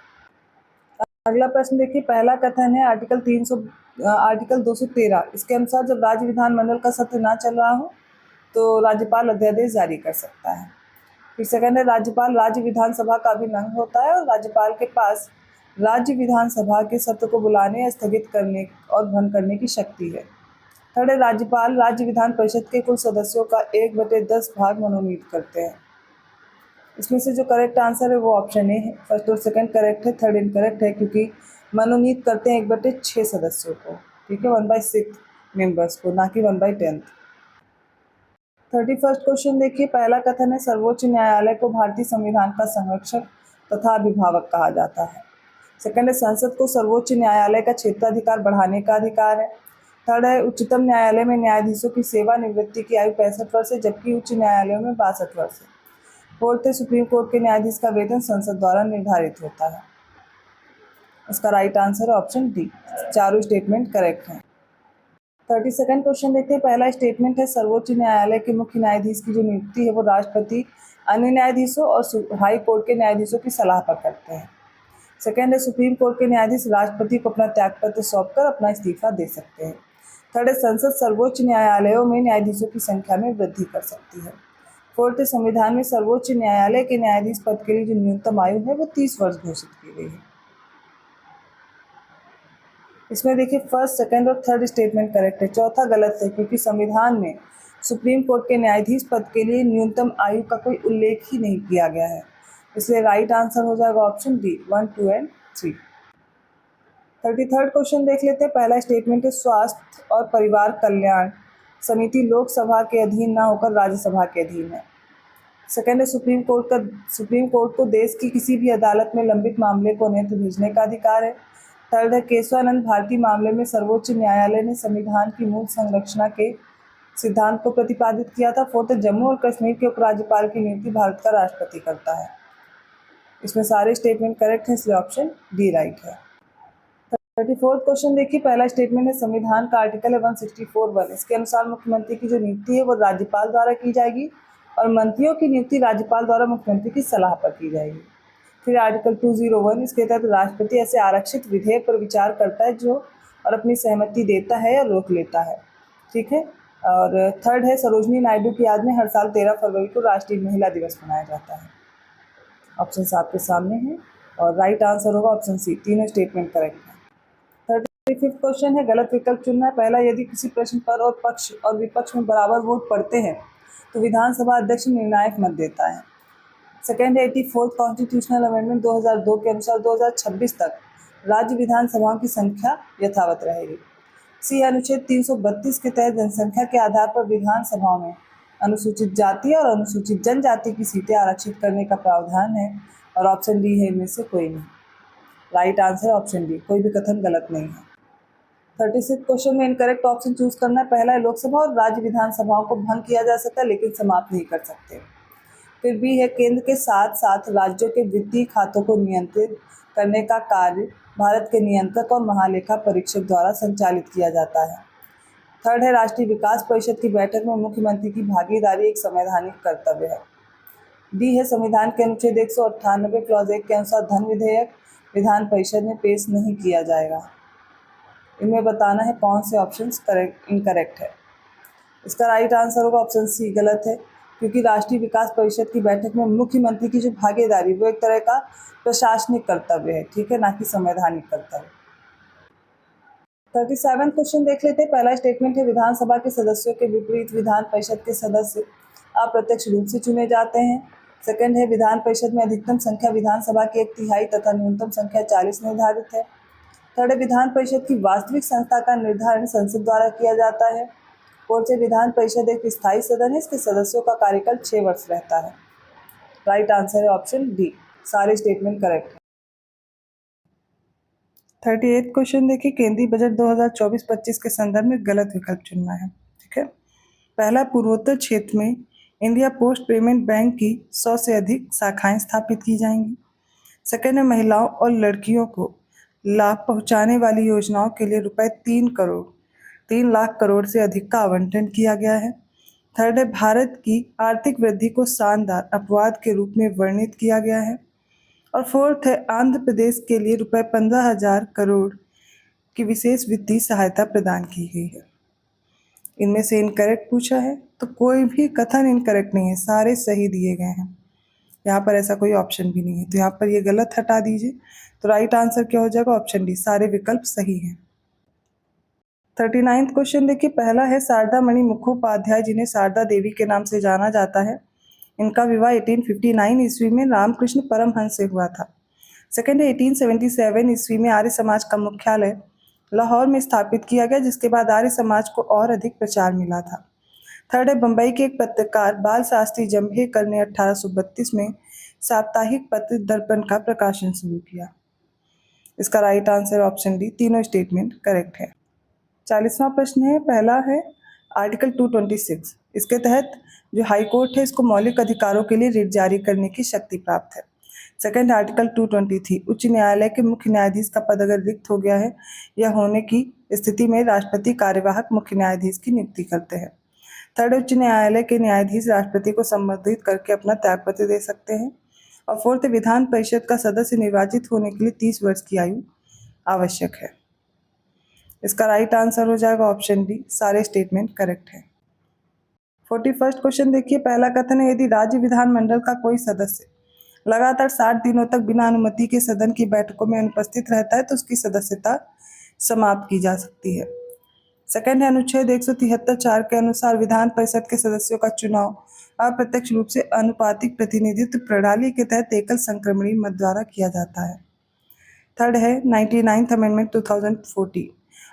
अगला प्रश्न देखिए, पहला कथन है आर्टिकल 213, इसके अनुसार जब राज्य विधानमंडल का सत्र ना चल रहा हो तो राज्यपाल अध्यादेश जारी कर सकता है। फिर सेकंड है राज्यपाल राज्य विधानसभा का अभिन्न अंग होता है और राज्यपाल के पास राज्य विधानसभा के सत्र को बुलाने या स्थगित करने और भंग करने की शक्ति है। थर्ड है राज्यपाल राज्य विधान परिषद के कुल सदस्यों का 1/10 भाग मनोनीत करते हैं। इसमें से जो करेक्ट आंसर है वो ऑप्शन ए है। फर्स्ट और सेकंड करेक्ट है, थर्ड इनकरेक्ट है, क्योंकि मनोनीत करते हैं 1/6 सदस्यों को, ठीक है, 1/6 मेंबर्स को, ना कि 1/10। 31st क्वेश्चन देखिए, पहला कथन है सर्वोच्च न्यायालय को भारतीय संविधान का संरक्षक तथा अभिभावक कहा जाता है। सेकंड है संसद को सर्वोच्च न्यायालय का क्षेत्राधिकार बढ़ाने का अधिकार है। थर्ड है उच्चतम न्यायालय में न्यायाधीशों की सेवानिवृत्ति की आयु 65 वर्ष है, जबकि उच्च न्यायालयों में 62 वर्ष है। फोर्थ है सुप्रीम कोर्ट के न्यायाधीश का वेतन संसद द्वारा निर्धारित होता है। इसका राइट आंसर है ऑप्शन डी, चारों स्टेटमेंट करेक्ट हैं। 32nd क्वेश्चन देखते हैं। पहला स्टेटमेंट है सर्वोच्च न्यायालय के मुख्य न्यायाधीश की जो नियुक्ति है वो राष्ट्रपति अन्य न्यायाधीशों और हाई कोर्ट के न्यायाधीशों की सलाह पर करते हैं। सेकेंड है सुप्रीम कोर्ट के न्यायाधीश राष्ट्रपति को अपना त्यागपत्र सौंपकर अपना इस्तीफा दे सकते हैं। थर्ड है संसद सर्वोच्च न्यायालयों में न्यायाधीशों की संख्या में वृद्धि कर सकती है। फोर्थ है संविधान में सर्वोच्च न्यायालय के न्यायाधीश पद के लिए जो न्यूनतम आयु है वो 30 वर्ष घोषित की गई है। इसमें देखिए फर्स्ट, सेकंड और थर्ड स्टेटमेंट करेक्ट है। चौथा गलत है क्योंकि संविधान में सुप्रीम कोर्ट के न्यायाधीश पद के लिए न्यूनतम आयु का कोई उल्लेख ही नहीं किया गया है, इसलिए राइट आंसर हो जाएगा option D 1, 2 and 3। 33rd question देख लेते हैं। पहला स्टेटमेंट है स्वास्थ्य और परिवार कल्याण समिति लोकसभा के अधीन न होकर राज्यसभा के अधीन है। सेकेंड है सुप्रीम कोर्ट को देश की किसी भी अदालत में लंबित मामले को अन्यत्र भेजने का अधिकार है। थर्ड है केशवानंद भारती मामले में सर्वोच्च न्यायालय ने संविधान की मूल संरचना के सिद्धांत को प्रतिपादित किया था। फोर्थ है जम्मू और कश्मीर के उपराज्यपाल की नियुक्ति भारत का राष्ट्रपति करता है। इसमें सारे स्टेटमेंट करेक्ट हैं, इसलिए ऑप्शन डी राइट है। 34th क्वेश्चन देखिए। पहला स्टेटमेंट है संविधान का आर्टिकल है 164(1), इसके अनुसार मुख्यमंत्री की जो नियुक्ति है वो राज्यपाल द्वारा की जाएगी और मंत्रियों की नियुक्ति राज्यपाल द्वारा मुख्यमंत्री की सलाह पर की जाएगी। फिर आर्टिकल 201, इसके तहत राष्ट्रपति ऐसे आरक्षित विधेयक पर विचार करता है जो और अपनी सहमति देता है या रोक लेता है, ठीक है। और थर्ड है सरोजनी नायडू की याद में हर साल 13 फरवरी को राष्ट्रीय महिला दिवस मनाया जाता है। ऑप्शन आपके सामने है और राइट आंसर होगा ऑप्शन सी, तीनों स्टेटमेंट करेक्ट है। 35th क्वेश्चन है गलत विकल्प चुनना है। पहला, यदि किसी प्रश्न पर और पक्ष और विपक्ष में बराबर वोट पड़ते हैं तो विधानसभा अध्यक्ष निर्णायक मत देता है। सेकेंड है 84th कॉन्स्टिट्यूशनल अमेंडमेंट 2002 के अनुसार 2026 तक राज्य विधानसभाओं की संख्या यथावत रहेगी। सी, अनुच्छेद 332 के तहत जनसंख्या के आधार पर विधानसभाओं में अनुसूचित जाति और अनुसूचित जनजाति की सीटें आरक्षित करने का प्रावधान है और ऑप्शन डी है इनमें से कोई नहीं। राइट आंसर है ऑप्शन डी, कोई भी कथन गलत नहीं है। 36 क्वेश्चन में इनकरेक्ट ऑप्शन चूज करना है। पहला है लोकसभा और राज्य विधानसभाओं को भंग किया जा सकता है लेकिन समाप्त नहीं कर सकते। फिर बी है केंद्र के साथ साथ राज्यों के वित्तीय खातों को नियंत्रित करने का कार्य भारत के नियंत्रक और महालेखा परीक्षक द्वारा संचालित किया जाता है। थर्ड है राष्ट्रीय विकास परिषद की बैठक में मुख्यमंत्री की भागीदारी एक संवैधानिक कर्तव्य है। डी है संविधान के अनुच्छेद 198 क्लॉज 1 के अनुसार धन विधेयक विधान परिषद में पेश नहीं किया जाएगा। इनमें बताना है कौन से ऑप्शंस करेक्ट इनकरेक्ट है। इसका राइट आंसर होगा ऑप्शन सी, गलत है क्योंकि राष्ट्रीय विकास परिषद की बैठक में मुख्यमंत्री की जो भागीदारी वो एक तरह का प्रशासनिक कर्तव्य है, ठीक है, ना कि संवैधानिक कर्तव्य। 37 क्वेश्चन देख लेते हैं। पहला स्टेटमेंट है विधानसभा के सदस्यों के विपरीत विधान परिषद के सदस्य अप्रत्यक्ष रूप से चुने जाते हैं। सेकंड है विधान परिषद में अधिकतम संख्या विधानसभा की 1/3 तथा न्यूनतम संख्या 40 निर्धारित है। थर्ड है विधान परिषद की वास्तविक संख्या का निर्धारण संसद द्वारा किया जाता है। फोर्थ है विधान परिषद एक स्थायी सदन है, इसके सदस्यों का कार्यकाल 6 वर्ष रहता है। राइट आंसर है ऑप्शन डी, सारे स्टेटमेंट करेक्ट है। 38 क्वेश्चन देखिए। केंद्रीय बजट 2024-25 के संदर्भ में गलत विकल्प चुनना है, ठीक है। पहला, पूर्वोत्तर क्षेत्र में इंडिया पोस्ट पेमेंट बैंक की 100 से अधिक शाखाएं स्थापित की जाएंगी। सेकेंड है महिलाओं और लड़कियों को लाभ पहुंचाने वाली योजनाओं के लिए रुपए 3 लाख करोड़ से अधिक का आवंटन किया गया है। थर्ड है भारत की आर्थिक वृद्धि को शानदार अपवाद के रूप में वर्णित किया गया है। और फोर्थ है आंध्र प्रदेश के लिए रुपए 15,000 करोड़ की विशेष वित्तीय सहायता प्रदान की गई है। इनमें से इनकरेक्ट पूछा है तो कोई भी कथन इनकरेक्ट नहीं है, सारे सही दिए गए हैं। यहाँ पर ऐसा कोई ऑप्शन भी नहीं है तो यहाँ पर ये गलत हटा दीजिए। तो राइट आंसर क्या हो जाएगा ऑप्शन डी, सारे विकल्प सही हैं। 39th क्वेश्चन देखिए। पहला है शारदा मणि मुखोपाध्याय जिन्हें शारदा देवी के नाम से जाना जाता है, इनका विवाह 1859 ईस्वी में रामकृष्ण परमहंस से हुआ था। सेकेंड है 1877 ईस्वी में आर्य समाज का मुख्यालय लाहौर में स्थापित किया गया जिसके बाद आर्य समाज को और अधिक प्रचार मिला था। थर्ड है बम्बई के एक पत्रकार बाल शास्त्री जंभेकर ने 1832 में साप्ताहिक पत्र दर्पण का प्रकाशन शुरू किया। इसका राइट आंसर ऑप्शन डी, तीनों स्टेटमेंट करेक्ट है। 40वां प्रश्न है। पहला है आर्टिकल 226, इसके तहत जो हाई कोर्ट है इसको मौलिक अधिकारों के लिए रिट जारी करने की शक्ति प्राप्त है। सेकंड है आर्टिकल 223, उच्च न्यायालय के मुख्य न्यायाधीश का पद अगर रिक्त हो गया है या होने की स्थिति में राष्ट्रपति कार्यवाहक मुख्य न्यायाधीश की नियुक्ति करते हैं। थर्ड, उच्च न्यायालय के न्यायाधीश राष्ट्रपति को संबोधित करके अपना त्यागपत्र दे सकते हैं। और फोर्थ, विधान परिषद का सदस्य निर्वाचित होने के लिए 30 वर्ष की आयु आवश्यक है। इसका राइट आंसर हो जाएगा ऑप्शन डी, सारे स्टेटमेंट करेक्ट है। 41 क्वेश्चन देखिए, पहला कथन है यदि राज्य विधानमंडल का कोई सदस्य लगातार 60 दिनों तक बिना अनुमति के सदन की बैठकों में अनुपस्थित रहता है तो उसकी सदस्यता समाप्त की जा सकती है। सेकंड है अनुच्छेद 173(4) के अनुसार विधान परिषद के सदस्यों का चुनाव अप्रत्यक्ष रूप से अनुपातिक प्रतिनिधित्व प्रणाली के तहत एकल संक्रमणीय मत द्वारा किया जाता है। थर्ड है 99th अमेंडमेंट 2014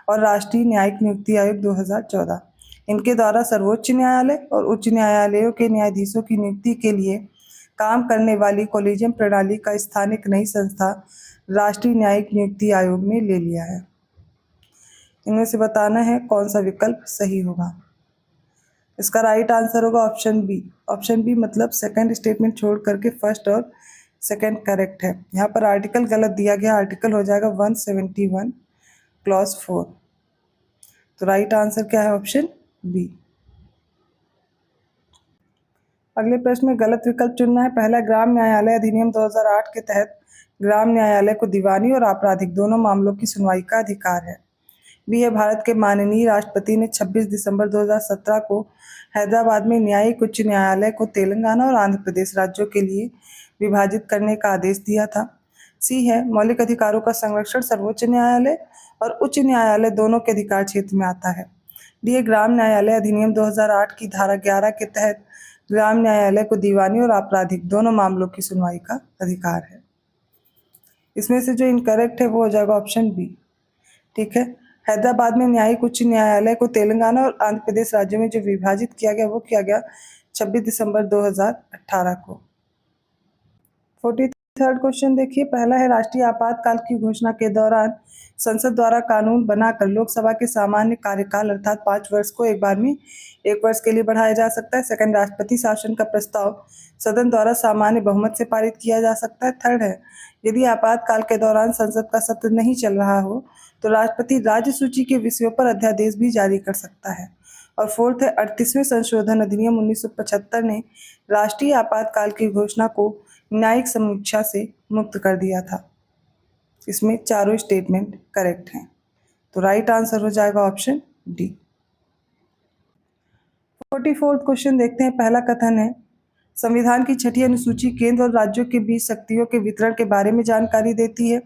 और राष्ट्रीय न्यायिक नियुक्ति आयोग 2014, इनके द्वारा सर्वोच्च न्यायालय और उच्च न्यायालयों के न्यायाधीशों की नियुक्ति के लिए काम करने वाली कॉलेजियम प्रणाली का स्थान एक नई संस्था राष्ट्रीय न्यायिक नियुक्ति आयोग ने ले लिया है। इनमें से बताना है कौन सा विकल्प सही होगा। इसका राइट आंसर होगा ऑप्शन बी। ऑप्शन बी मतलब सेकंड स्टेटमेंट छोड़ करके फर्स्ट और सेकंड करेक्ट है। यहाँ पर आर्टिकल गलत दिया गया, आर्टिकल हो जाएगा 171 क्लॉज 4। तो राइट आंसर क्या है? Option B. अगले प्रश्न में गलत विकल्प चुनना है। पहला, ग्राम न्यायालय अधिनियम 2008 के तहत ग्राम न्यायालय को दीवानी और आपराधिक दोनों मामलों की सुनवाई का अधिकार है। बी है, भारत के माननीय राष्ट्रपति ने 26 दिसंबर 2017 को हैदराबाद में न्यायिक उच्च न्यायालय को तेलंगाना और आंध्र प्रदेश राज्यों के लिए विभाजित करने का आदेश दिया था। सी है, मौलिक अधिकारों का संरक्षण सर्वोच्च न्यायालय और उच्च न्यायालय दोनों के अधिकार क्षेत्र में आता है। डी है, ग्राम न्यायालय अधिनियम 2008 की धारा 11 के तहत ग्राम न्यायालय को दीवानी और आपराधिक दोनों मामलों की सुनवाई का अधिकार है। इसमें से जो इनकरेक्ट है वो हो जाएगा ऑप्शन बी। ठीक है, हैदराबाद में न्यायिक उच्च न्यायालय को तेलंगाना और आंध्र प्रदेश राज्यों में जो विभाजित किया गया वो किया गया 26 दिसंबर 2018 को। 43rd क्वेश्चन देखिए, पहला है राष्ट्रीय आपातकाल की घोषणा के दौरान संसद द्वारा कानून बनाकर लोकसभा के सामान्य कार्यकाल अर्थात 5 वर्ष को एक बार में 1 वर्ष के लिए बढ़ाया जा सकता है। सेकंड, राष्ट्रपति शासन का प्रस्ताव सदन द्वारा सामान्य बहुमत से पारित किया जा सकता है। थर्ड है, यदि आपातकाल के दौरान संसद का सत्र नहीं चल रहा हो तो राष्ट्रपति राज्य सूची के विषयों पर अध्यादेश भी जारी कर सकता है। और फोर्थ है, 38वें संशोधन अधिनियम 1975 ने राष्ट्रीय आपातकाल की घोषणा को न्यायिक समीक्षा से मुक्त कर दिया था। इसमें चारों स्टेटमेंट करेक्ट हैं, तो राइट आंसर हो जाएगा ऑप्शन डी। 44th क्वेश्चन देखते हैं। पहला कथन है, संविधान की 6ठी अनुसूची केंद्र और राज्यों के बीच शक्तियों के वितरण के बारे में जानकारी देती है।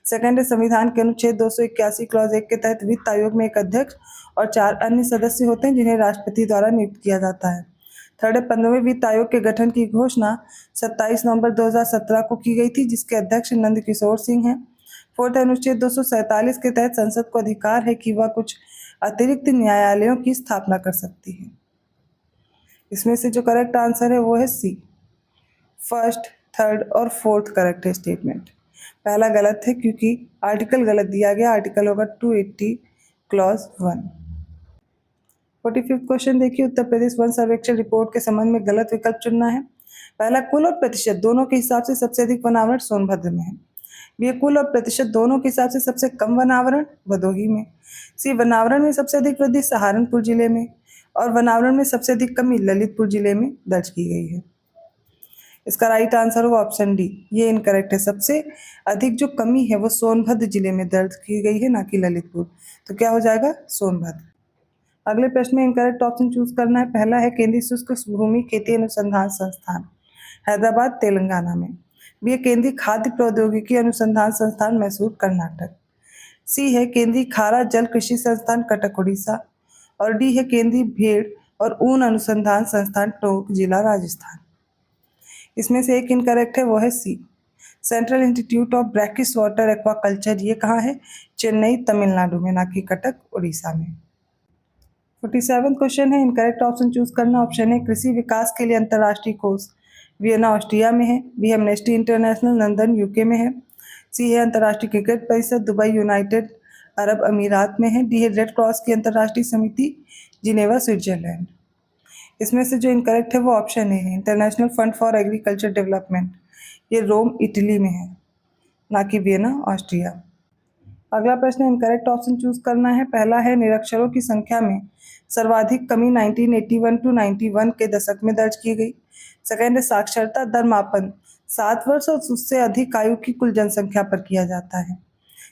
सेकंड है, संविधान के अनुच्छेद 281 क्लॉज 1 के तहत वित्त आयोग में एक अध्यक्ष और 4 अन्य सदस्य होते हैं जिन्हें राष्ट्रपति द्वारा नियुक्त किया जाता है। थर्ड है, 15वें वित्त आयोग के गठन की घोषणा 27 नवंबर 2017 को की गई थी जिसके अध्यक्ष नंद किशोर सिंह हैं। फोर्थ है, अनुच्छेद 247 के तहत संसद को अधिकार है कि वह कुछ अतिरिक्त न्यायालयों की स्थापना कर सकती है। इसमें से जो करेक्ट आंसर है वो है सी। फर्स्ट, थर्ड और फोर्थ करेक्ट है स्टेटमेंट। पहला गलत है क्योंकि आर्टिकल गलत दिया गया, आर्टिकल होगा 280 क्लॉज 1। 45th क्वेश्चन देखिए, उत्तर प्रदेश वन सर्वेक्षण रिपोर्ट के संबंध में गलत विकल्प चुनना है। पहला, कुल और प्रतिशत दोनों के हिसाब से सबसे अधिक वनावरण सोनभद्र में है। बी, कुल और प्रतिशत दोनों के हिसाब से सबसे कम वनावरण भदोही में। सी, वनावरण में सबसे अधिक वृद्धि सहारनपुर जिले में और वनावरण में सबसे अधिक कमी ललितपुर जिले में दर्ज की गई है। इसका राइट आंसर होगा ऑप्शन डी। ये इनकरेक्ट है, सबसे अधिक जो कमी है वो सोनभद्र जिले में दर्ज की गई है, ना कि ललितपुर। तो क्या हो जाएगा? सोनभद्र। अगले प्रश्न में इनकरेक्ट ऑप्शन चूज करना है। पहला है, केंद्रीय शुष्क भूमि खेती अनुसंधान संस्थान हैदराबाद तेलंगाना में। बी है, केंद्रीय खाद्य प्रौद्योगिकी अनुसंधान संस्थान मैसूर कर्नाटक। सी है, केंद्रीय खारा जल कृषि संस्थान कटक उड़ीसा। और डी है, केंद्रीय भेड़ और ऊन अनुसंधान संस्थान टोंक जिला राजस्थान। इसमें से एक इनकरेक्ट है, वो है C, central institute of brackish water aquaculture. ये कहाँ है? चेन्नई तमिलनाडु में, ना कि कटक उड़ीसा में। 47th क्वेश्चन है, इनकरेक्ट ऑप्शन चूज करना। ऑप्शन है, कृषि विकास के लिए अंतर्राष्ट्रीय कोष वियना ऑस्ट्रिया में है। B, Amnesty International London UK में है। सी है, अंतर्राष्ट्रीय क्रिकेट परिषद दुबई यूनाइटेड अरब अमीरात में है। डी है, रेड क्रॉस की अंतर्राष्ट्रीय समिति जिनेवा स्विट्जरलैंड। इसमें से जो इनकरेक्ट है वो ऑप्शन ए है, international fund for agriculture development. ये रोम इटली में है, ना कि वियना ऑस्ट्रिया। अगला प्रश्न इनकरेक्ट ऑप्शन चूज करना है। पहला है निरक्षरों की संख्या में सर्वाधिक कमी 1981 टू 91 के दशक में दर्ज की गई। सेकेंड है साक्षरता दर मापन 7 वर्ष और उससे अधिक आयु की कुल जनसंख्या पर किया जाता है।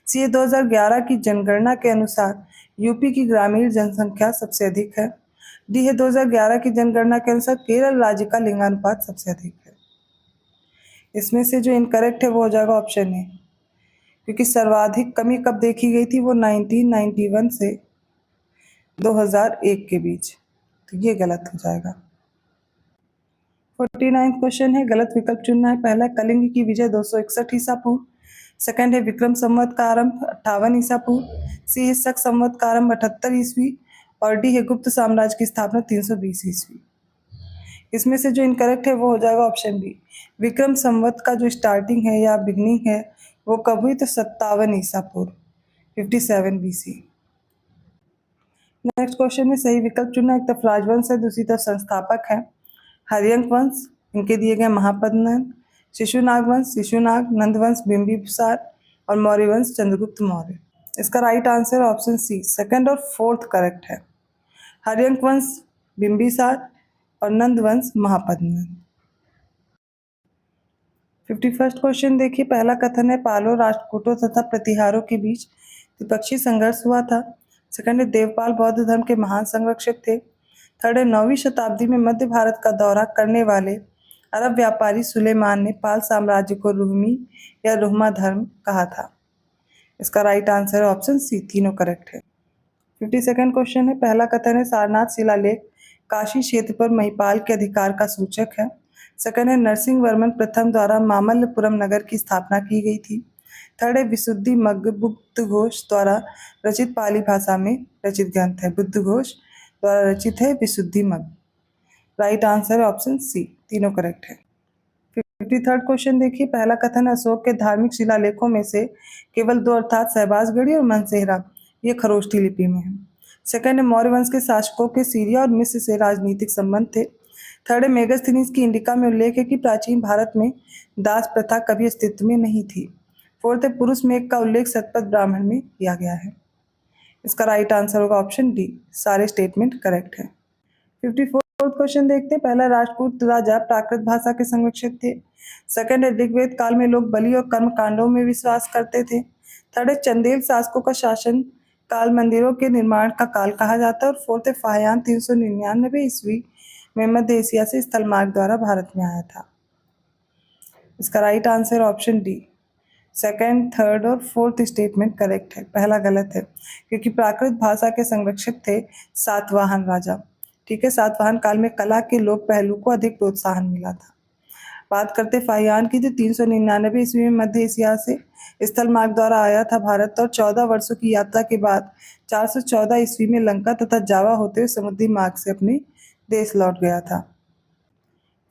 सी है 2011 की जनगणना के अनुसार यूपी की ग्रामीण जनसंख्या सबसे अधिक है। डी है 2011 की जनगणना के अनुसार केरल राज्य का लिंगानुपात सबसे अधिक है। इसमें से जो इनकरेक्ट है वो हो जाएगा ऑप्शन ए, क्योंकि सर्वाधिक कमी कब देखी गई थी, वो 1991 से 2001 के बीच, तो ये गलत हो जाएगा। 49 क्वेश्चन है, गलत विकल्प चुनना है। पहला कलिंग की विजय 261 ईसा पूर्व। सेकंड है विक्रम संवत का आरंभ 58 ईसा पूर्व। सी है शक संवत का आरंभ 78 ईस्वी और डी है गुप्त साम्राज्य की स्थापना 320 ईस्वी। इसमें से जो इनकरेक्ट है वो हो जाएगा ऑप्शन बी, विक्रम संवत का जो स्टार्टिंग है या बिगनिंग है वो कब हुई, तो 57 ईसा पूर्व 57 BC। नेक्स्ट क्वेश्चन में सही विकल्प चुनना। एक तरफ राजवंश है, दूसरी तरफ संस्थापक है। हरियंक वंश, इनके दिए गए महापद्मनंद, शिशुनाग वंश शिशुनाग, नंद वंश बिंबिसार और मौर्य वंश चंद्रगुप्त मौर्य। इसका right answer option C, second और फोर्थ करेक्ट है। हरियंक वंश बिंबिसार और नंद वंश महापद्मनंद। 51st क्वेश्चन देखिए, पहला कथन है पालो राष्ट्रकूटों तथा प्रतिहारों के बीच द्विपक्षीय संघर्ष हुआ था। सेकंड है देवपाल बौद्ध धर्म के महान संरक्षक थे। थर्ड है 9वीं शताब्दी में मध्य भारत का दौरा करने वाले अरब व्यापारी सुलेमान ने पाल साम्राज्य को रुहमी या रुहमा धर्म कहा था। इसका राइट आंसर है ऑप्शन सी, तीनों करेक्ट है। 52nd क्वेश्चन है, पहला कथन है सारनाथ शिलालेख काशी क्षेत्र पर महिपाल के अधिकार का सूचक है। सेकंड है नरसिंह वर्मन प्रथम द्वारा मामल्लपुरम नगर की स्थापना की गई थी। थर्ड है विशुद्धि मग्ग बुद्ध घोष द्वारा रचित पाली भाषा में रचित ग्रंथ है। बुद्ध घोष द्वारा रचित है विशुद्धि मग्ग। राइट आंसर है ऑप्शन सी, तीनों करेक्ट है। 53rd क्वेश्चन देखिए, पहला कथन अशोक के धार्मिक शिलालेखों में से केवल 2 अर्थात सहबाजगढ़ी और मनसेहरा ये खरोष्ठी लिपि में है। सेकंड है मौर्य वंश के शासकों के सीरिया और मिस्र से राजनीतिक संबंध थे। थर्ड है मेगास्थनीज की इंडिका में उल्लेख है कि प्राचीन भारत में दास प्रथा कभी अस्तित्व में नहीं थी। फोर्थ है पुरुष मेघ का उल्लेख सतपथ ब्राह्मण में किया गया है। इसका राइट आंसर होगा ऑप्शन डी, सारे स्टेटमेंट करेक्ट है। 54th क्वेश्चन देखते हैं, पहला राजपूत राजा प्राकृत भाषा के संरक्षक थे। सेकंड है ऋग्वेद काल में लोग बलि और कर्म कांडों में विश्वास करते थे। थर्ड है चंदेल शासकों का शासन काल मंदिरों के निर्माण का काल कहा जाता है। और फोर्थ है फाहियान 399 ईस्वी में मध्य एशिया से स्थल मार्ग द्वारा भारत में आया था। इसका right answer option D, second, third और फोर्थ स्टेटमेंट करेक्ट है। पहला गलत है, क्योंकि प्राकृत भाषा के संरक्षक थे सातवाहन राजा। ठीक है, सातवाहन काल में कला के लोक पहलू को अधिक प्रोत्साहन मिला था। बात करते फाहियान की, जो 399 ईस्वी में मध्य एशिया से स्थल मार्ग द्वारा आया था भारत और 14 वर्षों की यात्रा के बाद 414 ईस्वी में लंका तथा जावा होते हुए समुद्री मार्ग से अपने देश लौट गया था।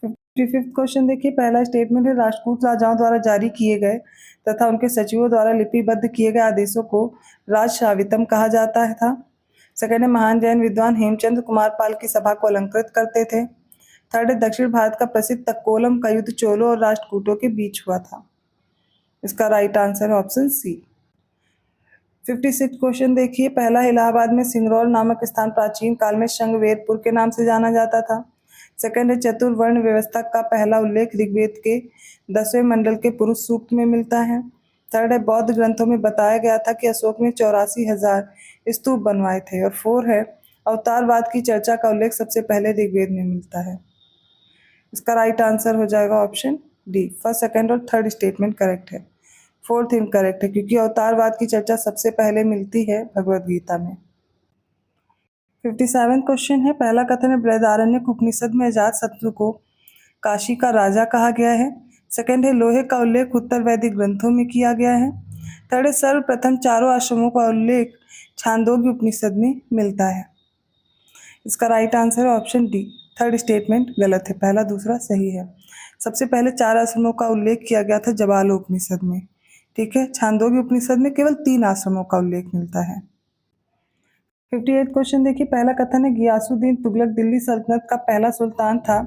55th क्वेश्चन देखिए, पहला स्टेटमेंट है राजपूत राजाओं द्वारा जारी किए गए तथा उनके सचिवों द्वारा लिपिबद्ध किए गए आदेशों को राजशावितम कहा जाता था। सेकंड है महान जैन विद्वान हेमचंद्र कुमार पाल की सभा को अलंकृत करते थे। थर्ड है दक्षिण भारत का प्रसिद्ध तक्कोलम का युद्ध चोलों और राष्ट्रकूटों के बीच हुआ था। इसका राइट आंसर है ऑप्शन सी। 56th क्वेश्चन देखिए, पहला इलाहाबाद में सिंगरौर नामक स्थान प्राचीन काल में शंगवेरपुर के नाम से जाना जाता था। सेकंड है चतुर्वर्ण व्यवस्था का पहला उल्लेख ऋग्वेद के 10वें मंडल के पुरुष सूक्त में मिलता है। थर्ड है बौद्ध ग्रंथों में बताया गया था कि अशोक ने 84,000 स्तूप बनवाए थे। और फोर है अवतारवाद की चर्चा का उल्लेख सबसे पहले ऋग्वेद में मिलता है। इसका राइट आंसर हो जाएगा ऑप्शन डी, फर्स्ट, सेकंड और थर्ड स्टेटमेंट करेक्ट है। फोर्थ इनकरेक्ट है, क्योंकि अवतारवाद की चर्चा सबसे पहले मिलती है भगवद गीता में। 57 क्वेश्चन है, पहला कथन है बृहदारण्यक उपनिषद में अजातशत्रु को काशी का राजा कहा गया है। सेकंड है लोहे का उल्लेख उत्तर वैदिक ग्रंथों में किया गया है। थर्ड है सर्वप्रथम चारों आश्रमों का उल्लेख छांदोग्य उपनिषद में मिलता है। इसका राइट आंसर है ऑप्शन डी, थर्ड स्टेटमेंट गलत है, पहला दूसरा सही है। सबसे पहले 4 आश्रमों का उल्लेख किया गया था जबालो उपनिषद में। ठीक है, छांदोग्य उपनिषद में केवल 3 आश्रमों का उल्लेख मिलता है। 58 क्वेश्चन देखिए, पहला कथन है गियासुद्दीन तुगलक दिल्ली सल्तनत का पहला सुल्तान था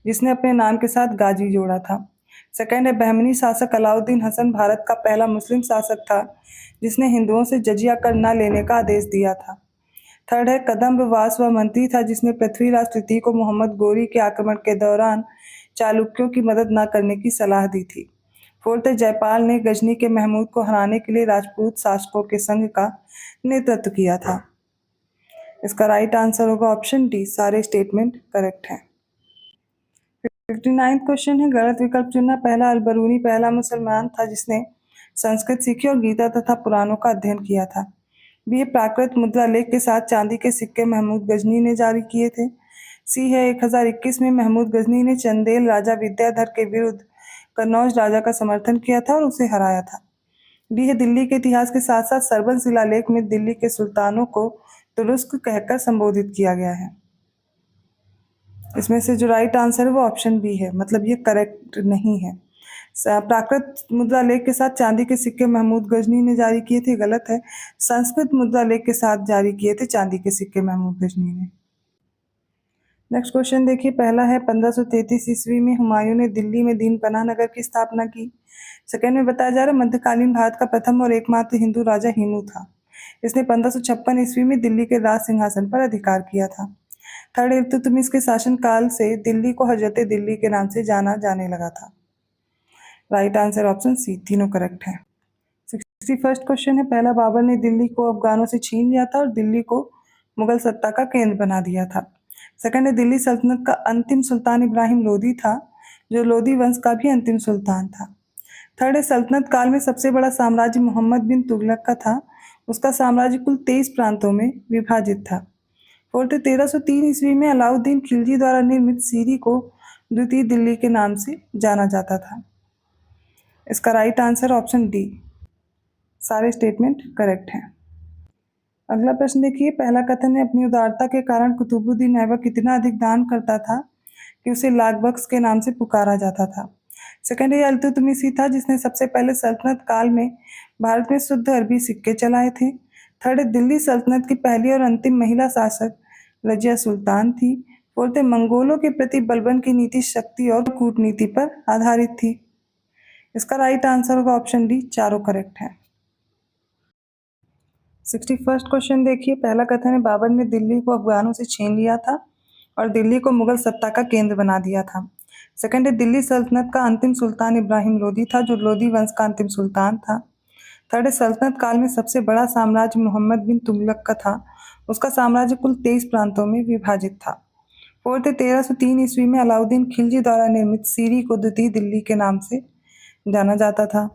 जिसने अपने नाम के साथ गाजी जोड़ा था। सेकंड है बहमनी शासक अलाउद्दीन हसन भारत का पहला मुस्लिम शासक था जिसने हिंदुओं से जजिया कर न लेने का आदेश दिया था। थर्ड है कदम्ब वास व मंत्री था जिसने पृथ्वीराज तृतीय को मोहम्मद गोरी के आक्रमण के दौरान चालुक्यों की मदद न करने की सलाह दी थी। फोर्थ है जयपाल ने गजनी के महमूद को हराने के लिए राजपूत शासकों के संघ का नेतृत्व किया था। इसका राइट आंसर होगा ऑप्शन डी, सारे स्टेटमेंट करेक्ट हैं। 59 क्वेश्चन है गलत विकल्प चुनना। पहला अलबरूनी पहला मुसलमान था जिसने संस्कृत सीखी और गीता तथा पुराणों का अध्ययन किया था। बी प्राकृत मुद्रा लेख के साथ चांदी के सिक्के महमूद गजनी ने जारी किए थे। सी है 1021 में महमूद गजनी ने चंदेल राजा विद्याधर के विरुद्ध कन्नौज राजा का समर्थन किया था और उसे हराया था। डी है दिल्ली के इतिहास के साथ साथ सरबन शिलालेख में दिल्ली के सुल्तानों को तुरुस्क कहकर संबोधित किया गया है। इसमें से जो राइट आंसर है वो ऑप्शन बी है, मतलब ये करेक्ट नहीं है। प्राकृत मुद्रा लेख के साथ चांदी के सिक्के महमूद गजनी ने जारी किए थे, गलत है। संस्कृत मुद्रा लेख के साथ जारी किए थे चांदी के सिक्के महमूद गजनी ने। नेक्स्ट क्वेश्चन देखिए, पहला है 1533 ईस्वी में हुमायूं ने दिल्ली में दीन पनाह नगर की स्थापना की। सेकंड में बताया जा रहा है मध्यकालीन भारत का प्रथम और एकमात्र हिंदू राजा हिमू था। इसने 1556 ईस्वी में दिल्ली के राज सिंहासन पर अधिकार किया था। थर्ड इल्तुतमिश के शासनकाल से दिल्ली को हजरत दिल्ली के नाम से जाना जाने लगा था। राइट आंसर ऑप्शन सी, तीनों करेक्ट है। 61st क्वेश्चन है पहला बाबर ने दिल्ली को अफगानों से छीन लिया था और दिल्ली को मुगल सत्ता का केंद्र बना दिया था। सेकंड है दिल्ली सल्तनत का अंतिम सुल्तान इब्राहिम लोदी था जो लोदी वंश का भी अंतिम सुल्तान था। थर्ड है सल्तनत काल में सबसे बड़ा साम्राज्य मोहम्मद बिन तुगलक का था। उसका साम्राज्य कुल 23 प्रांतों में विभाजित था। फोर्थ 1303 ईस्वी में अलाउद्दीन खिलजी द्वारा निर्मित सीरी को द्वितीय दिल्ली के नाम से जाना जाता था। इसका राइट आंसर ऑप्शन डी, सारे स्टेटमेंट करेक्ट हैं। अगला प्रश्न देखिए, पहला कथन है अपनी उदारता के कारण कुतुबुद्दीन ऐबक इतना अधिक दान करता था कि उसे लाख बख्श के नाम से पुकारा जाता था। सेकंड है इल्तुतमिश था जिसने सबसे पहले सल्तनत काल में भारत में शुद्ध अरबी सिक्के चलाए थे। थर्ड है दिल्ली सल्तनत की पहली और अंतिम महिला शासक रजिया सुल्तान थी। फोर्थ है मंगोलों के प्रति बलबन की नीति शक्ति और कूटनीति पर आधारित थी। इसका राइट आंसर होगा ऑप्शन डी, चारों करेक्ट है। 61st क्वेश्चन देखिए, पहला कथन है बाबर ने दिल्ली को अफगानों से छीन लिया था और दिल्ली को मुगल सत्ता का केंद्र बना दिया था। सेकंड है दिल्ली सल्तनत का अंतिम सुल्तान इब्राहिम लोदी था जो लोदी वंश का अंतिम सुल्तान था। थर्ड है सल्तनत काल में सबसे बड़ा साम्राज्य मोहम्मद बिन तुगलक का था। उसका साम्राज्य कुल 23 प्रांतों में विभाजित था। फोर्थ है 1303 ईस्वी में अलाउद्दीन खिलजी द्वारा निर्मित सीरी को द्वितीय दिल्ली के नाम से जाना जाता था।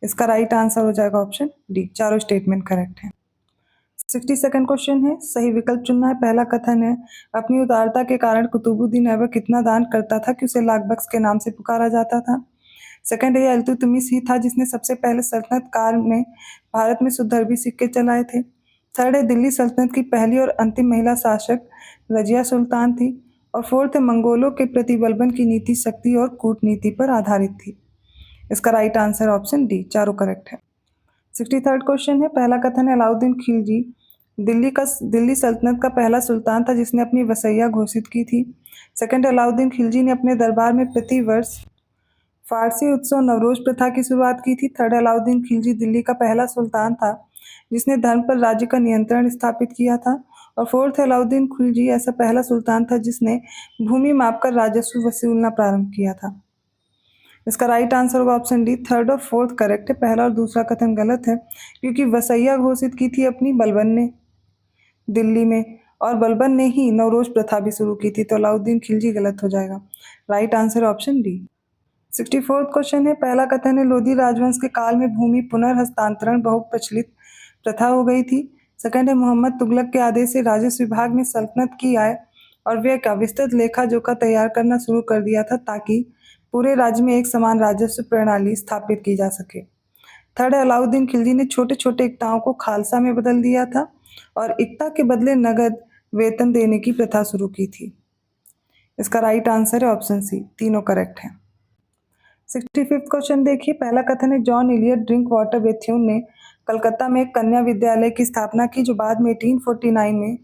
इसका राइट आंसर हो जाएगा ऑप्शन डी, चारों स्टेटमेंट करेक्ट है। 62nd क्वेश्चन है सही विकल्प चुनना है। पहला कथन है अपनी उदारता के कारण कुतुबुद्दीन ऐबक कितना दान करता था कि उसे लाख बख्श के नाम से पुकारा जाता था। सेकंड है इल्तुतमिश ही था जिसने सबसे पहले सल्तनत काल में भारत में शुद्ध अरबी सिक्के चलाए थे। थर्ड है दिल्ली सल्तनत की पहली और अंतिम महिला शासक रजिया सुल्तान थी। और फोर्थ है मंगोलों के प्रति बलबन की नीति शक्ति और कूटनीति पर आधारित थी। इसका राइट आंसर ऑप्शन डी, चारों करेक्ट है। 63rd क्वेश्चन है पहला कथन है अलाउद्दीन खिलजी दिल्ली सल्तनत का पहला सुल्तान था जिसने अपनी वसैया घोषित की थी। सेकंड अलाउद्दीन खिलजी ने अपने दरबार में प्रति वर्ष फारसी उत्सव नवरोज प्रथा की शुरुआत की थी। थर्ड अलाउद्दीन खिलजी दिल्ली का पहला सुल्तान था जिसने धर्म पर राज्य का नियंत्रण स्थापित किया था। और फोर्थ अलाउद्दीन खिलजी ऐसा पहला सुल्तान था जिसने भूमि मापकर राजस्व वसूलना प्रारंभ किया था। इसका राइट आंसर होगा ऑप्शन डी, थर्ड और फोर्थ करेक्ट है। पहला और दूसरा कथन गलत है क्योंकि वसैया घोषित की थी अपनी बलबन ने दिल्ली में और बलबन ने ही नवरोज प्रथा भी शुरू की थी, तो अलाउद्दीन खिलजी गलत हो जाएगा। Right answer option D. 64th question है पहला कथन है लोधी राजवंश के काल में भूमि पुनर्हस्तांतरण बहुत प्रचलित प्रथा हो गई थी। सेकंड है मोहम्मद तुगलक के आदेश से राजस्व विभाग ने सल्तनत की आय और व्यय का विस्तृत लेखा जोखा तैयार करना शुरू कर दिया था ताकि पूरे राज्य में एक समान राजस्व प्रणाली स्थापित की जा सके। थर्ड अलाउद्दीन खिलजी ने छोटे छोटे इक्ताओं को खालसा में बदल दिया था और इक्ता के बदले नगद वेतन देने की प्रथा शुरू की थी। इसका राइट आंसर है ऑप्शन सी, तीनों करेक्ट हैं। 65th क्वेश्चन देखिए, पहला कथन है John Elliot drink water Bethune ने कलकत्ता में एक कन्या विद्यालय की स्थापना की जो बाद में 1849 में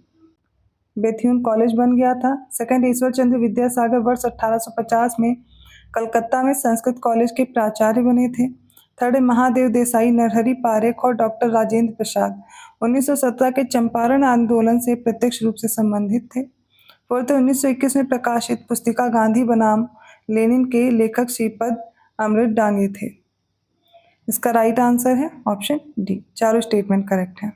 बेथ्यून कॉलेज बन गया था। सेकंड, ईश्वर चंद्र विद्यासागर वर्ष 1850 में कलकत्ता में संस्कृत कॉलेज के प्राचार्य बने थे। थर्ड, महादेव देसाई, नरहरि पारेख और डॉक्टर राजेंद्र प्रसाद 1917 के चंपारण आंदोलन से प्रत्यक्ष रूप से संबंधित थे। फोर्थ, 1921 में प्रकाशित पुस्तिका गांधी बनाम लेनिन के लेखक श्रीपद अमृत डांगे थे। इसका राइट आंसर है ऑप्शन डी, चारों स्टेटमेंट करेक्ट है।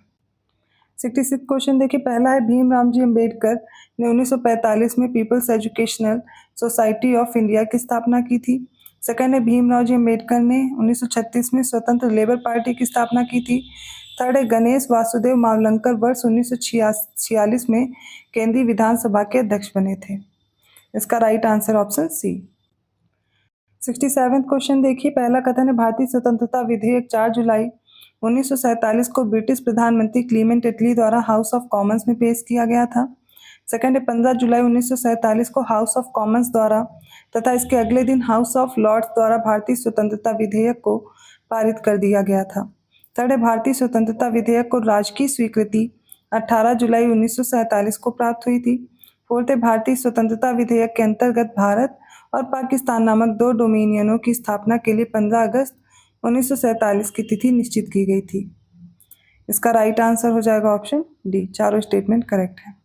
66 क्वेश्चन देखिए, पहला है भीमराव जी अंबेडकर ने 1945 में People's Educational Society of India की स्थापना की थी। सेकंड है भीमराव जी अंबेडकर ने 1936 में स्वतंत्र लेबर पार्टी की स्थापना की थी। थर्ड है गणेश वासुदेव मावलंकर वर्ष 1946 में केंद्रीय विधानसभा के अध्यक्ष बने थे। इसका right answer option C. 67 question देखिए, पहला कथन है भारतीय स्वतंत्रता विधेयक 4 जुलाई 1947 को ब्रिटिश प्रधानमंत्री क्लीमेंट एटली द्वारा हाउस ऑफ कॉमन्स में पेश किया गया था। सेकंड है 15 जुलाई 1947 को हाउस ऑफ कॉमन्स द्वारा तथा इसके अगले दिन हाउस ऑफ लॉर्ड्स द्वारा भारतीय स्वतंत्रता विधेयक को पारित कर दिया गया था। थर्ड है भारतीय स्वतंत्रता विधेयक को राजकीय स्वीकृति 18 जुलाई 1947 को प्राप्त हुई थी। फोर्थ है भारतीय स्वतंत्रता विधेयक के अंतर्गत भारत और पाकिस्तान नामक दो डोमिनियनों की स्थापना के लिए 15 अगस्त 1947 की तिथि निश्चित की गई थी। इसका राइट आंसर हो जाएगा ऑप्शन डी, चारों स्टेटमेंट करेक्ट है।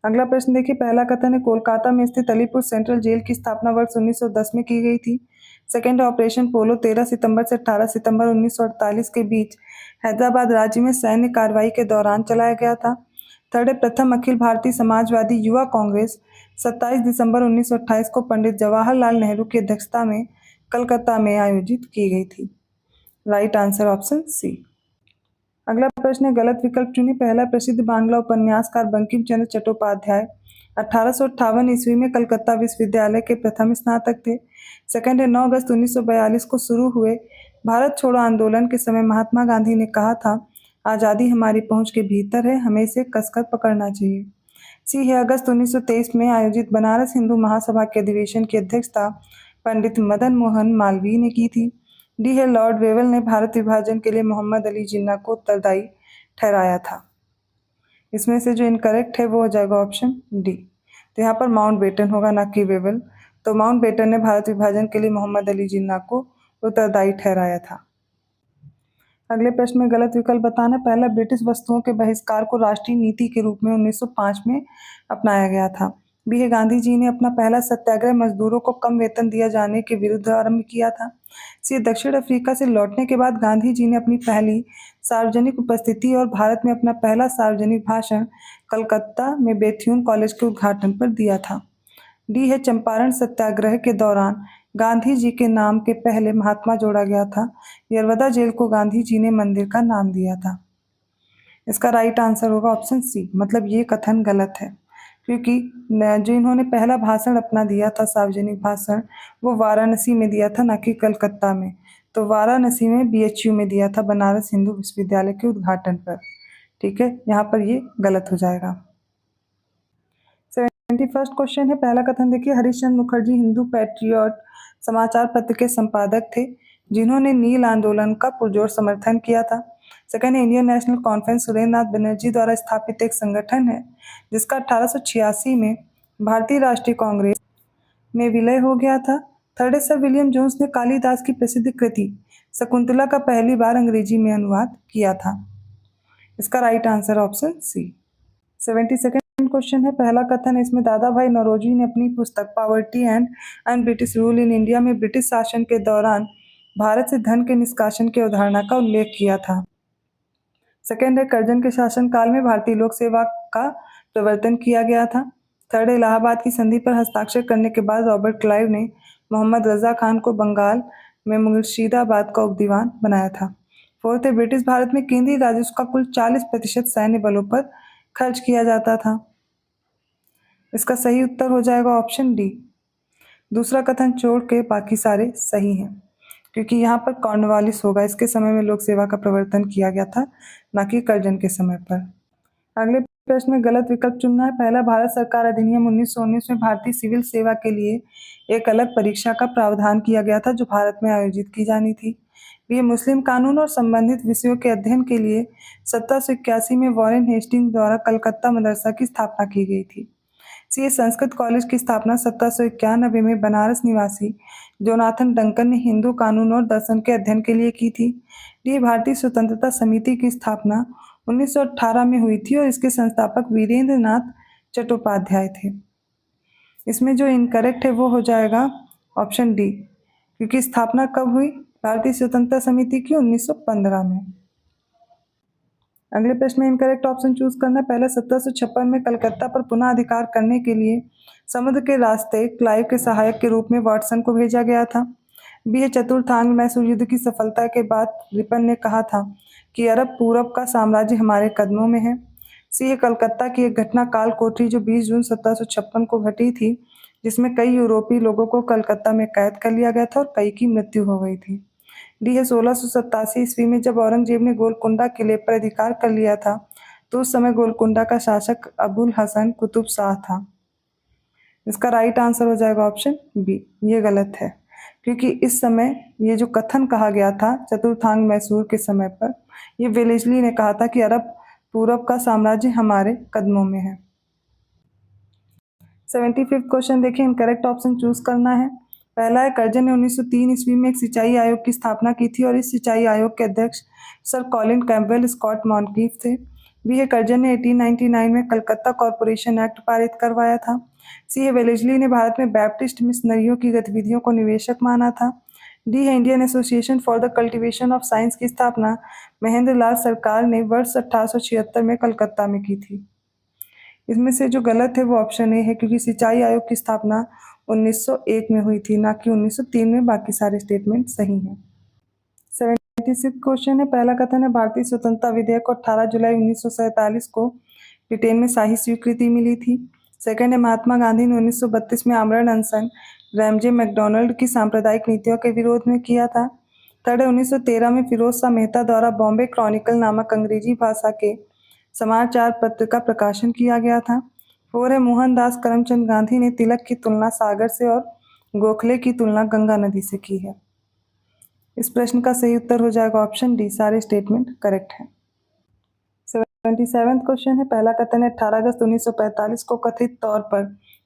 अगला प्रश्न देखिए, पहला कथन है कोलकाता में स्थित अलीपुर सेंट्रल जेल की स्थापना वर्ष 1910 में की गई थी। सेकंड है ऑपरेशन पोलो 13 सितंबर से 18 सितंबर 1948 के बीच हैदराबाद राज्य में सैन्य कार्रवाई के दौरान चलाया गया था। थर्ड है प्रथम अखिल भारतीय समाजवादी युवा कांग्रेस 27 दिसंबर 1928 को पंडित जवाहरलाल नेहरू की अध्यक्षता में कलकत्ता में आयोजित की गई थी। Right answer option C. अगला प्रश्न है गलत विकल्प चुनिए। पहला, प्रसिद्ध बांग्ला उपन्यासकार बंकिम चंद्र चट्टोपाध्याय 1858 ईस्वी में कलकत्ता विश्वविद्यालय के प्रथम स्नातक थे। सेकंड है 9 अगस्त 1942 को शुरू हुए भारत छोड़ो आंदोलन के समय महात्मा गांधी ने कहा था, आज़ादी हमारी पहुंच के भीतर है, हमें इसे कसकर पकड़ना चाहिए। सी है अगस्त 1923 में आयोजित बनारस हिंदू महासभा के अधिवेशन की अध्यक्षता पंडित मदन मोहन मालवीय ने की थी। डी है लॉर्ड वेवल ने भारत विभाजन के लिए मोहम्मद अली जिन्ना को उत्तरदायी ठहराया था। इसमें से जो इनकरेक्ट है वो हो जाएगा ऑप्शन डी। तो यहाँ पर माउंट बेटन होगा ना कि वेवल। तो माउंट बेटन ने भारत विभाजन के लिए मोहम्मद अली जिन्ना को उत्तरदायी ठहराया था। अगले प्रश्न में गलत विकल्प बताना। पहला, ब्रिटिश वस्तुओं के बहिष्कार को राष्ट्रीय नीति के रूप में 1905 में अपनाया गया था। बी है गांधी जी ने अपना पहला सत्याग्रह मजदूरों को कम वेतन दिया जाने के विरुद्ध आरंभ किया था। सी, दक्षिण अफ्रीका से लौटने के बाद गांधी जी ने अपनी पहली सार्वजनिक उपस्थिति और भारत में अपना पहला सार्वजनिक भाषण कलकत्ता में बेथ्यून कॉलेज के उद्घाटन पर दिया था। डी है चंपारण सत्याग्रह के दौरान गांधी जी के नाम के पहले महात्मा जोड़ा गया था। यरवदा जेल को गांधी जी ने मंदिर का नाम दिया था। इसका राइट आंसर होगा ऑप्शन सी, मतलब ये कथन गलत है क्योंकि जो इन्होंने पहला भाषण अपना दिया था सार्वजनिक भाषण वो वाराणसी में दिया था, ना कि कलकत्ता में। तो वाराणसी में BHU में दिया था, बनारस हिंदू विश्वविद्यालय के उद्घाटन पर। ठीक है, यहाँ पर ये गलत हो जाएगा। 71 क्वेश्चन है, पहला कथन देखिए, हरिश्चंद्र मुखर्जी हिंदू पैट्रियट समाचार पत्र के संपादक थे जिन्होंने नील आंदोलन का पुरजोर समर्थन किया था। सेकंड है इंडियन नेशनल कॉन्फ्रेंस सुरेंद्र नाथ बनर्जी द्वारा स्थापित एक संगठन है जिसका 1886 में भारतीय राष्ट्रीय कांग्रेस में विलय हो गया था। थर्ड है सर विलियम जोन्स ने कालिदास की प्रसिद्ध कृति शकुंतला का पहली बार अंग्रेजी में अनुवाद किया था। इसका right answer option C. 72 question है, पहला कथन है इसमें दादा भाई नौरोजी ने अपनी पुस्तक poverty and British rule in India में ब्रिटिश शासन के दौरान भारत से धन के निष्कासन की अवधारणा का उल्लेख किया था। सेकेंड है कर्जन के शासनकाल में भारतीय लोक सेवा का प्रवर्तन किया गया था। थर्ड है इलाहाबाद की संधि पर हस्ताक्षर करने के बाद रॉबर्ट क्लाइव ने मोहम्मद रजा खान को बंगाल में मुर्शिदाबाद का उपदीवान बनाया था। फोर्थ है ब्रिटिश भारत में केंद्रीय राजस्व का कुल 40% सैन्य बलों पर खर्च किया जाता था। इसका सही उत्तर हो जाएगा ऑप्शन डी। दूसरा कथन छोड़ के बाकी सारे सही हैं क्योंकि यहाँ पर कॉर्नवालिस होगा, इसके समय में लोक सेवा का प्रवर्तन किया गया था, ना कि कर्जन के समय पर। अगले प्रश्न में गलत विकल्प चुनना है। पहला, भारत सरकार अधिनियम 1919 में भारतीय सिविल सेवा के लिए एक अलग परीक्षा का प्रावधान किया गया था जो भारत में आयोजित की जानी थी। ये मुस्लिम कानून और संबंधित विषयों के अध्ययन के लिए 1781 में वॉरेन हेस्टिंग्स द्वारा कलकत्ता मदरसा की स्थापना की गई थी। सी संस्कृत कॉलेज की स्थापना 1791 में बनारस निवासी जोनाथन डंकन ने हिंदू कानून और दर्शन के अध्ययन के लिए की थी। डी भारतीय स्वतंत्रता समिति की स्थापना 1918 में हुई थी और इसके संस्थापक वीरेंद्र नाथ चट्टोपाध्याय थे। इसमें जो इनकरेक्ट है वो हो जाएगा ऑप्शन डी, क्योंकि स्थापना कब हुई भारतीय स्वतंत्रता समिति की? 1915 में। अगले प्रश्न में इनकरेक्ट ऑप्शन चूज करना। पहले 1756 में कलकत्ता पर पुनः अधिकार करने के लिए समुद्र के रास्ते क्लाइव के सहायक के रूप में वाटसन को भेजा गया था। बी है चतुर्थ आंग्ल मैसूर युद्ध की सफलता के बाद रिपन ने कहा था कि अरब पूरब का साम्राज्य हमारे कदमों में है। सी है कलकत्ता की एक घटना काल कोठरी जो 20 जून 1756 को घटी थी, जिसमें कई यूरोपीय लोगों को कलकत्ता में कैद कर लिया गया था और कई की मृत्यु हो गई थी। डी है 1687 ईस्वी में जब औरंगजेब ने गोलकुंडा किले पर अधिकार कर लिया था तो उस समय गोलकुंडा का शासक अबुल हसन कुतुब शाह था। इसका राइट आंसर हो जाएगा ऑप्शन बी। ये गलत है, क्योंकि इस समय ये जो कथन कहा गया था चतुर्थांग मैसूर के समय पर, ये वेलेस्ली ने कहा था कि अरब पूरब का साम्राज्य हमारे कदमों में है। 75वां क्वेश्चन देखिए, इनकरेक्ट ऑप्शन चूज करना है। पहला है कर्जन ने 1903 ईस्वी में एक सिंचाई आयोग की स्थापना की थी और इस सिंचाई आयोग के अध्यक्ष सर कॉलिन कैम्पबेल स्कॉट मॉनक्रीफ थे। बी है कर्जन ने 1899 में कलकत्ता कॉरपोरेशन एक्ट पारित करवाया था। सी है वेलेस्ली ने भारत में बैप्टिस्ट मिशनरियों की गतिविधियों को निवेशक माना था। डी है Indian association for the cultivation of science की स्थापना महेंद्र लाल सरकार ने वर्ष 1876 में कलकत्ता में की थी। इसमें से जो गलत है वो ऑप्शन ए है, क्योंकि सिंचाई आयोग की स्थापना 1901 में हुई थी, ना कि 1903 में। बाकी सारे स्टेटमेंट सही हैं। 76 क्वेश्चन है। पहला कथन है भारतीय स्वतंत्रता विधेयक को 18 जुलाई 1947 को ब्रिटेन में शाही स्वीकृति मिली थी। सेकंड है महात्मा गांधी ने 1932 में आमरण अनशन रैमजे मैकडोनल्ड की सांप्रदायिक नीतियों के विरोध में किया था। थर्ड है 1913 में फिरोज शाह मेहता द्वारा बॉम्बे क्रॉनिकल नामक अंग्रेजी भाषा के समाचार पत्र का प्रकाशन किया गया था। फोर है मोहनदास करमचंद गांधी ने तिलक की तुलना सागर से और गोखले की तुलना गंगा नदी से की है। इस प्रश्न का सही उत्तर हो जाएगा ऑप्शन डी, सारे स्टेटमेंट करेक्ट है। 77वां क्वेश्चन है। पहला कथन है 18 अगस्त 1945 को कथित तौर पर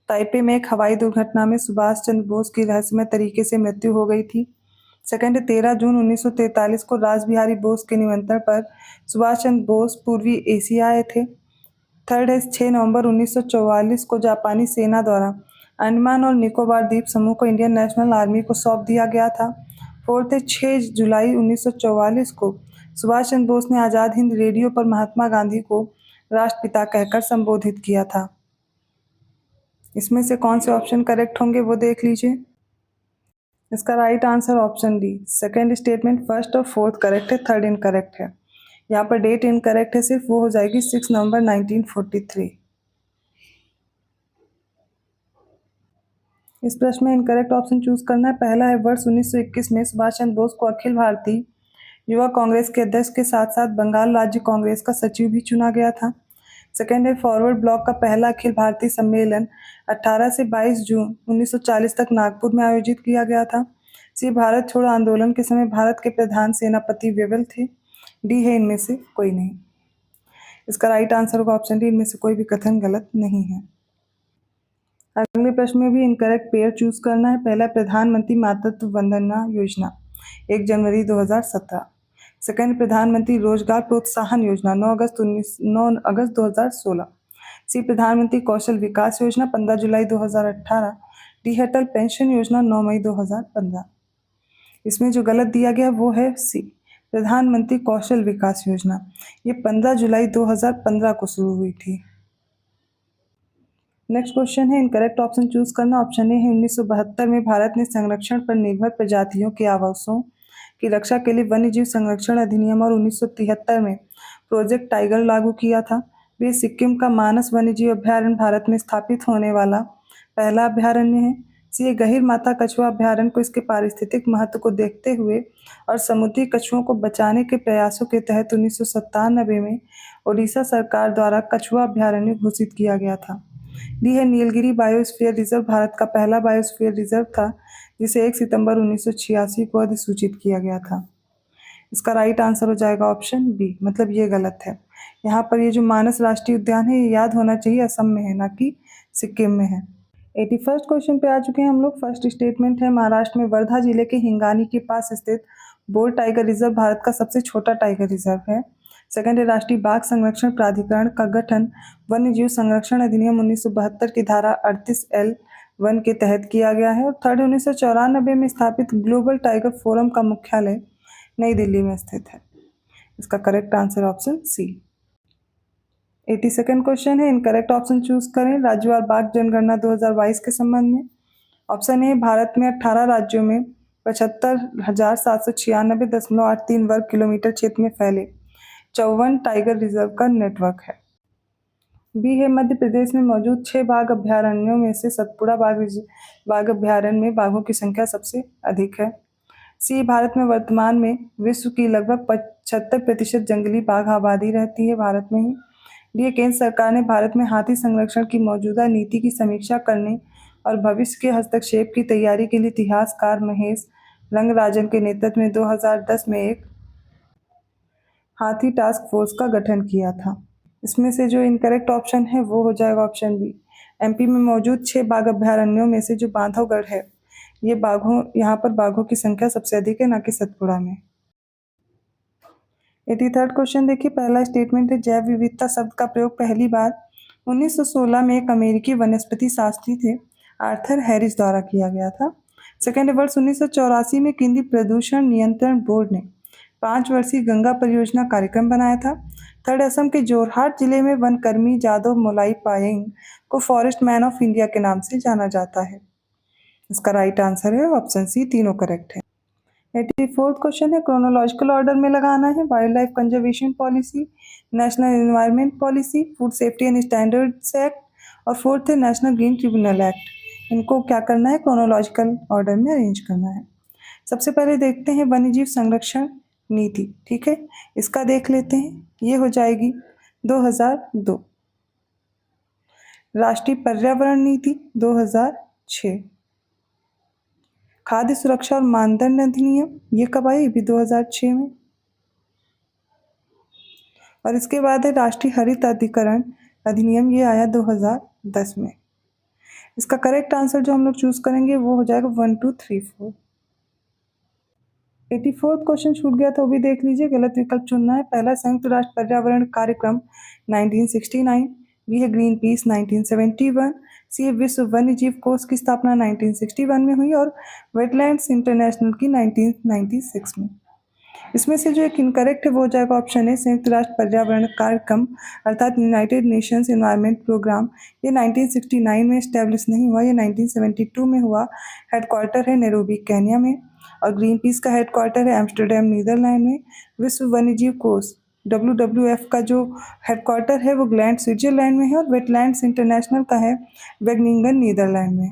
ताइपे में एक हवाई दुर्घटना में सुभाष चंद्र बोस की रहस्यमय तरीके से मृत्यु हो गई थी। सेकंड है 13 जून 1943 को राज बिहारी बोस के निमंत्रण पर सुभाष चंद्र बोस पूर्वी एशिया आए थे। थर्ड है 6 नवंबर 1944 को जापानी सेना द्वारा अंडमान और निकोबार द्वीप समूह को इंडियन नेशनल आर्मी को सौंप दिया गया था। फोर्थ है 6 जुलाई 1944 को सुभाष चंद्र बोस ने आज़ाद हिंद रेडियो पर महात्मा गांधी को राष्ट्रपिता कहकर संबोधित किया था। इसमें से कौन से ऑप्शन करेक्ट होंगे वो देख लीजिए। इसका right answer option D, second statement first और फोर्थ करेक्ट है, थर्ड इनकरेक्ट है। यहाँ पर डेट इनकरेक्ट है, सिर्फ वो हो जाएगी 6 नवंबर 1943। इस प्रश्न में इनकरेक्ट ऑप्शन चूज करना है। पहला है वर्ष 1921 में सुभाष चंद्र बोस को अखिल भारतीय युवा कांग्रेस के अध्यक्ष के साथ साथ बंगाल राज्य कांग्रेस का सचिव भी चुना गया था। सेकेंड है फॉरवर्ड ब्लॉक का पहला अखिल भारतीय सम्मेलन 18 से 22 जून 1940 तक नागपुर में आयोजित किया गया था। सी भारत छोड़ो आंदोलन के समय भारत के प्रधान सेनापति वेवल थे। डी है इनमें से कोई नहीं। इसका राइट आंसर होगा ऑप्शन डी, इनमें से कोई भी कथन गलत नहीं है। अगले प्रश्न में भी इनकरेक्ट पेयर चूज करना है। पहला प्रधानमंत्री मातृत्व वंदना योजना 1 जनवरी 2017। सेकंड प्रधानमंत्री रोजगार प्रोत्साहन योजना 9 अगस्त 2016। सी प्रधानमंत्री कौशल विकास योजना 15 जुलाई 2018। डी अटल पेंशन योजना 9 मई 2015। इसमें जो गलत दिया गया वो है सी प्रधानमंत्री कौशल विकास योजना, ये 15 जुलाई 2015 को शुरू हुई थी। नेक्स्ट क्वेश्चन है इनकरेक्ट ऑप्शन चूज करना। ऑप्शन ए है 1972 में भारत ने संरक्षण पर निर्भर प्रजातियों के आवासों की रक्षा के लिए वन्य जीव संरक्षण अधिनियम और 1973 में प्रोजेक्ट टाइगर लागू किया था। वे सिक्किम का मानस वन्य जीव अभ्यारण्य भारत में स्थापित होने वाला पहला अभ्यारण्य है। सी गहीर माथा कछुआ अभ्यारण्य को इसके पारिस्थितिक महत्व को देखते हुए और समुद्री कछुओं को बचाने के प्रयासों के तहत 1997 में ओडिशा सरकार द्वारा कछुआ अभ्यारण्य घोषित किया गया था। डी है नीलगिरी बायोस्फीयर रिजर्व भारत का पहला बायोस्फीयर रिजर्व था जिसे 1 सितंबर 1986 को अधिसूचित किया गया था। इसका राइट आंसर हो जाएगा ऑप्शन बी, मतलब ये गलत है। यहाँ पर ये जो मानस राष्ट्रीय उद्यान है ये याद होना चाहिए असम में है, ना कि सिक्किम में है। 81st क्वेश्चन पे आ चुके हैं हम लोग। फर्स्ट स्टेटमेंट है, महाराष्ट्र में वर्धा जिले के हिंगानी के पास स्थित बोर टाइगर रिजर्व भारत का सबसे छोटा टाइगर रिजर्व है। सेकंड है, राष्ट्रीय बाघ संरक्षण प्राधिकरण का गठन वन्य जीव संरक्षण अधिनियम 1972 की धारा 38L(1) के तहत किया गया है। और थर्ड, 1994 में स्थापित ग्लोबल टाइगर फोरम का मुख्यालय नई दिल्ली में स्थित है। इसका correct answer option C. 82nd question है, इनकरेक्ट ऑप्शन चूज करें राज्यवार बाघ जनगणना 2022 के संबंध में। ऑप्शन ए, भारत में 18 राज्यों में 75,796.83 वर्ग किलोमीटर क्षेत्र में फैले 54 टाइगर रिजर्व का नेटवर्क है। बी है, मध्य प्रदेश में मौजूद 6 बाघ अभ्यारण्यों में से सतपुड़ा बाघ अभ्यारण्य में बाघों की संख्या सबसे अधिक है। सी, भारत में वर्तमान में विश्व की लगभग 75% जंगली बाघ आबादी रहती है भारत में ही। डी, केंद्र सरकार ने भारत में हाथी संरक्षण की मौजूदा नीति की समीक्षा करने और भविष्य के हस्तक्षेप की तैयारी के लिए इतिहासकार महेश रंगराजन के नेतृत्व में 2010 में एक हाथी टास्क फोर्स का गठन किया था। इसमें से जो इनकरेक्ट ऑप्शन है वो हो जाएगा ऑप्शन बी। एमपी में मौजूद 6 बाघ अभ्यारण्यों में से जो बांधवगढ़ है, ये यहाँ पर बाघों की संख्या सबसे अधिक है, ना कि सतपुड़ा में। 83rd क्वेश्चन देखिए, पहला स्टेटमेंट है, जैव विविधता शब्द का प्रयोग पहली बार 1916 में एक अमेरिकी वनस्पति शास्त्री थे आर्थर हैरिस द्वारा किया गया था। सेकेंड, वर्ष 1984 में केंद्रीय प्रदूषण नियंत्रण बोर्ड ने 5 वर्षीय गंगा परियोजना कार्यक्रम बनाया था। थर्ड, असम के जोरहाट जिले में वनकर्मी जादव मोलाई पायेंग को फॉरेस्ट मैन ऑफ इंडिया के नाम से जाना जाता है। इसका राइट आंसर है ऑप्शन सी, तीनों करेक्ट है। 84th क्वेश्चन है, क्रोनोलॉजिकल ऑर्डर में लगाना है wild life conservation policy, national environment policy, food safety and standards act और फोर्थ है नेशनल ग्रीन ट्रिब्यूनल एक्ट। इनको क्या करना है, क्रोनोलॉजिकल ऑर्डर में अरेंज करना है। सबसे पहले देखते हैं वन्यजीव संरक्षण नीति, ठीक है, इसका देख लेते हैं। ये हो जाएगी 2002। राष्ट्रीय पर्यावरण नीति 2006। खाद्य सुरक्षा और मानदंड अधिनियम ये कब आई, भी 2006 में। और इसके बाद है राष्ट्रीय हरित अधिकरण अधिनियम, ये आया 2010 में। इसका करेक्ट आंसर जो हम लोग चूज करेंगे वो हो जाएगा 1, 2, 3, 4। 84th क्वेश्चन छूट गया था, वो भी देख लीजिए, गलत विकल्प चुनना है। पहला, संयुक्त राष्ट्र पर्यावरण कार्यक्रम 1969। बी है, ग्रीन पीस 1971। सी है, विश्व वन्य जीव कोष की स्थापना 1961 में हुई और वेटलैंड्स इंटरनेशनल की 1996 में। इसमें से जो एक इनकरेक्ट है वो हो जाएगा ऑप्शन है, संयुक्त राष्ट्र पर्यावरण कार्यक्रम अर्थात यूनाइटेड नेशंस एनवायरनमेंट प्रोग्राम, ये 1969 में स्टैब्लिश नहीं हुआ, ये 1972 में हुआ। हेडक्वार्टर है नैरोबी केन्या में और ग्रीन पीस का हेडक्वार्टर है एम्स्टर्डम नीदरलैंड में। विश्व वन्यजीव कोष WWF का जो हेडक्वार्टर है वो ग्लैंड स्विट्जरलैंड में है और वेटलैंड्स इंटरनेशनल का है वेगनिंगन नीदरलैंड में।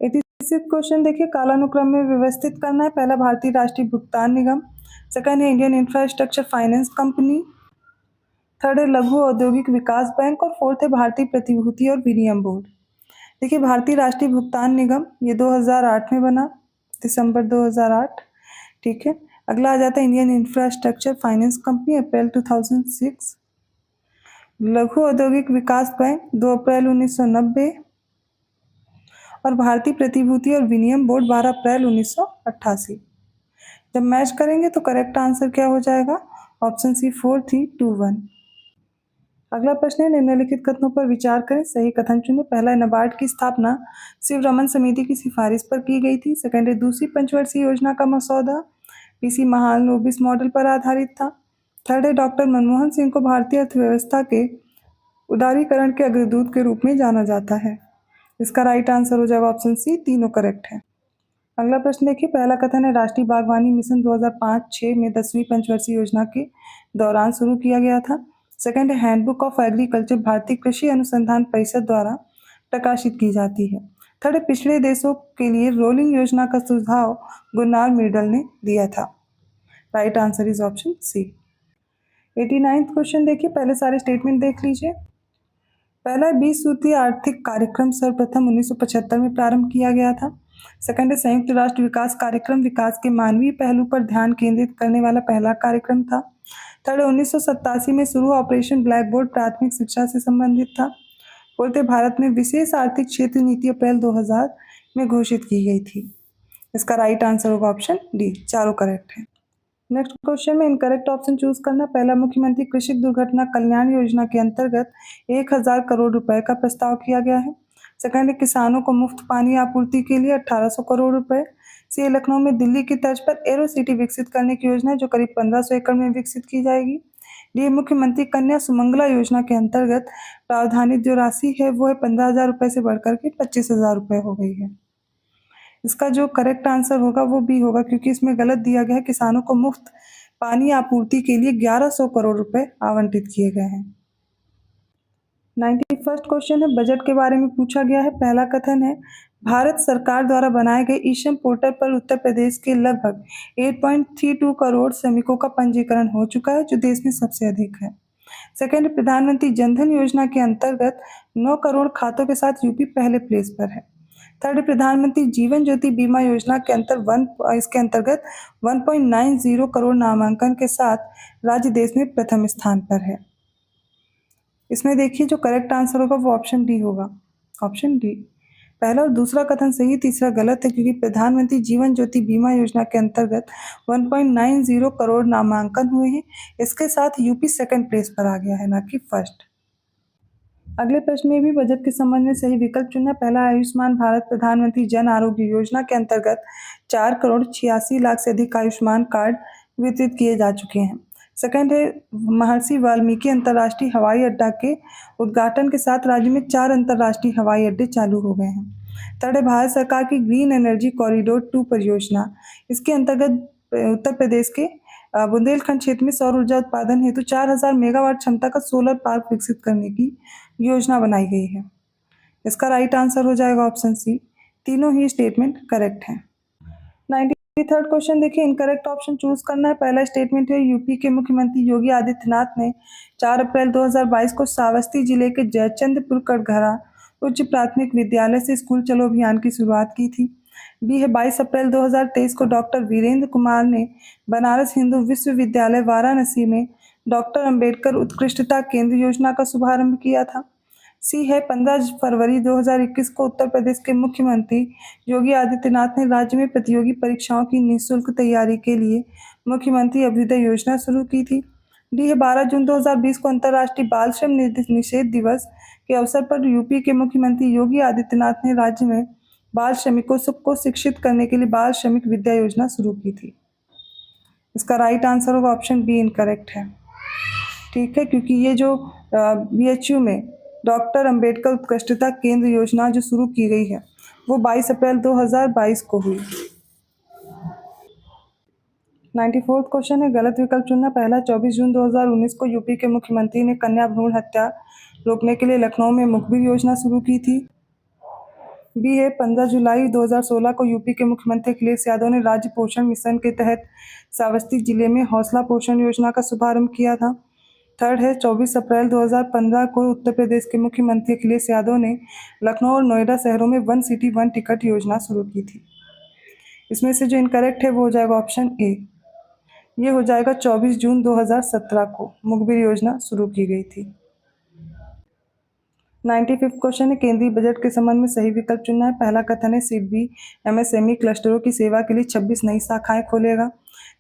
86 क्वेश्चन देखिए, कालानुक्रम में व्यवस्थित करना है। पहला, भारतीय राष्ट्रीय भुगतान निगम। सेकंड है, Indian infrastructure finance company. Third है, लघु औद्योगिक विकास बैंक और फोर्थ है, भारतीय प्रतिभूति और विनिमय बोर्ड। देखिए, भारतीय राष्ट्रीय भुगतान निगम ये 2008 में बना, दिसंबर 2008, ठीक है। अगला आ जाता है इंडियन इंफ्रास्ट्रक्चर फाइनेंस कंपनी, अप्रैल 2006। लघु औद्योगिक विकास बैंक 2 अप्रैल 1990 और भारतीय प्रतिभूति और विनिमय बोर्ड 12 अप्रैल 1988। जब मैच करेंगे तो करेक्ट आंसर क्या हो जाएगा, ऑप्शन सी 4, 3, 2, 1। अगला प्रश्न है, निम्नलिखित कथनों पर विचार करें, सही कथन चुनें। पहला, नाबार्ड की स्थापना शिवरमन समिति की सिफारिश पर की गई थी। सेकंड है, दूसरी पंचवर्षीय योजना का मसौदा पीसी महालनोबिस मॉडल पर आधारित था। थर्ड है, डॉक्टर मनमोहन सिंह को भारतीय अर्थव्यवस्था के उदारीकरण के अग्रदूत के रूप में जाना जाता है। इसका राइट आंसर हो जाएगा ऑप्शन सी, तीनों करेक्ट है। अगला प्रश्न देखिए, पहला कथन है, राष्ट्रीय बागवानी मिशन 2005-6 में 10वीं पंचवर्षीय योजना के दौरान शुरू किया गया था। सेकंड है, हैंडबुक ऑफ एग्रीकल्चर भारतीय कृषि अनुसंधान परिषद द्वारा प्रकाशित की जाती है। थर्ड, पिछड़े देशों के लिए रोलिंग योजना का सुझाव गुरनार मिर्डल ने दिया था। Right answer is option C. 89th question देखिए, पहले सारे स्टेटमेंट देख लीजिए। पहला, 20 सूत्रीय आर्थिक कार्यक्रम सर्वप्रथम 1975 में प्रारंभ किया गया था। सेकंड है संयुक्त राष्ट्र विकास कार्यक्रम विकास के मानवीय पहलू पर ध्यान केंद्रित करने वाला पहला कार्यक्रम था। थर्ड है 1987 में शुरू ऑपरेशन ब्लैक बोर्ड प्राथमिक शिक्षा से संबंधित था। फोर्थ है भारत में विशेष आर्थिक क्षेत्र नीति अप्रैल 2000 में घोषित की गई थी। इसका राइट आंसर होगा ऑप्शन डी, चारों करेक्ट है। नेक्स्ट क्वेश्चन में इनकरेक्ट ऑप्शन चूज करना। पहला, मुख्यमंत्री कृषि दुर्घटना कल्याण योजना के अंतर्गत 1000 करोड़ रुपए का प्रस्ताव किया गया है। सेकंड है किसानों को मुफ्त पानी आपूर्ति के लिए 1800 करोड़ रुपए। सी, लखनऊ में दिल्ली की तर्ज पर एरो सिटी विकसित करने की योजना है जो करीब 1500 एकड़ में विकसित की जाएगी। डी, मुख्यमंत्री कन्या सुमंगला योजना के अंतर्गत प्रावधानित जो राशि है वो है 15,000 रुपए से बढ़कर के 25,000 रुपए हो गई है। इसका जो करेक्ट आंसर होगा वो बी होगा, क्योंकि इसमें गलत दिया गया है। किसानों को मुफ्त पानी आपूर्ति के लिए 1100 करोड़ रुपए आवंटित किए गए हैं। 91st क्वेश्चन है बजट के बारे में पूछा गया है। पहला कथन है भारत सरकार द्वारा बनाए गए ई-श्रम पोर्टल पर उत्तर प्रदेश के लगभग 8.32 करोड़ श्रमिकों का पंजीकरण हो चुका है जो देश में सबसे अधिक है। सेकंड, प्रधानमंत्री जनधन योजना के अंतर्गत 9 करोड़ खातों के साथ यूपी पहले प्लेस पर है। थर्ड, प्रधानमंत्री जीवन ज्योति बीमा योजना के इसके अंतर्गत 1.90 करोड़ नामांकन के साथ राज्य देश में प्रथम स्थान पर है। इसमें देखिए जो करेक्ट आंसर होगा वो ऑप्शन डी होगा, ऑप्शन डी। पहला और दूसरा कथन सही, तीसरा गलत है, क्योंकि प्रधानमंत्री जीवन ज्योति बीमा योजना के अंतर्गत 1.90 करोड़ नामांकन हुए हैं। इसके साथ यूपी सेकंड प्लेस पर आ गया है, ना कि फर्स्ट। अगले प्रश्न में भी बजट के संबंध में सही विकल्प चुनना। पहला, आयुष्मान भारत प्रधानमंत्री जन आरोग्य योजना के अंतर्गत 4 करोड़ 86 लाख से अधिक आयुष्मान कार्ड वितरित किए जा चुके हैं। सेकंड है महर्षि वाल्मीकि अंतर्राष्ट्रीय हवाई अड्डा के उद्घाटन के साथ राज्य में 4 अंतर्राष्ट्रीय हवाई अड्डे चालू हो गए हैं। थर्ड है भारत सरकार की ग्रीन एनर्जी कॉरिडोर 2 परियोजना, इसके अंतर्गत उत्तर प्रदेश के बुंदेलखंड क्षेत्र में सौर ऊर्जा उत्पादन हेतु 4000 मेगावाट क्षमता का सोलर पार्क विकसित करने की योजना बनाई गई है। इसका राइट आंसर हो जाएगा ऑप्शन सी, तीनों ही स्टेटमेंट करेक्ट हैं। 93rd क्वेश्चन देखिए, इनकरेक्ट ऑप्शन चूज करना है। पहला स्टेटमेंट है यूपी के मुख्यमंत्री योगी आदित्यनाथ ने 4 अप्रैल 2022 को श्रावस्ती जिले के जयचंदपुर कटघरा उच्च प्राथमिक विद्यालय से स्कूल चलो अभियान की शुरुआत की थी। बी है 22 अप्रैल 2023 को डॉक्टर वीरेंद्र कुमार ने बनारस हिंदू विश्वविद्यालय वाराणसी में डॉक्टर अंबेडकर उत्कृष्टता केंद्र योजना का शुभारंभ किया था। सी है 15 फरवरी 2021 को उत्तर प्रदेश के मुख्यमंत्री योगी आदित्यनाथ ने राज्य में प्रतियोगी परीक्षाओं की निःशुल्क तैयारी के लिए मुख्यमंत्री अभ्युदय योजना शुरू की थी। डी है 12 जून 2020 को अंतर्राष्ट्रीय बाल श्रम निषेध दिवस के अवसर पर यूपी के मुख्यमंत्री योगी आदित्यनाथ ने राज्य में बाल श्रमिकों को शिक्षित करने के लिए बाल श्रमिक विद्या योजना शुरू की थी। इसका राइट आंसर होगा ऑप्शन बी, इनकरेक्ट है। ठीक है, क्योंकि ये जो बीएचयू में डॉक्टर अंबेडकर उत्कृष्टता केंद्र योजना जो शुरू की गई है वो 22 अप्रैल 2022 को हुई। 94th क्वेश्चन है गलत विकल्प चुनना। पहला, 24 जून 2019 को यूपी के मुख्यमंत्री ने कन्या भ्रूण हत्या रोकने के लिए लखनऊ में मुखबिर योजना शुरू की थी। बी है 15 जुलाई 2016 को यूपी के मुख्यमंत्री अखिलेश यादव ने राज्य पोषण मिशन के तहत श्रावस्ती जिले में हौसला पोषण योजना का शुभारंभ किया था। थर्ड है 24 अप्रैल 2015 को उत्तर प्रदेश के मुख्यमंत्री अखिलेश यादव ने लखनऊ और नोएडा शहरों में 1 सिटी 1 टिकट योजना शुरू की थी। इसमें से जो इनकरेक्ट है वो हो जाएगा ऑप्शन ए, ये हो जाएगा 24 जून 2017 को मुखबिर योजना शुरू की गई थी। 95th क्वेश्चन है केंद्रीय बजट के संबंध में सही विकल्प चुनना है। पहला कथन है सिडबी एमएसएमई क्लस्टरों की सेवा के लिए 26 नई शाखाएं खोलेगा।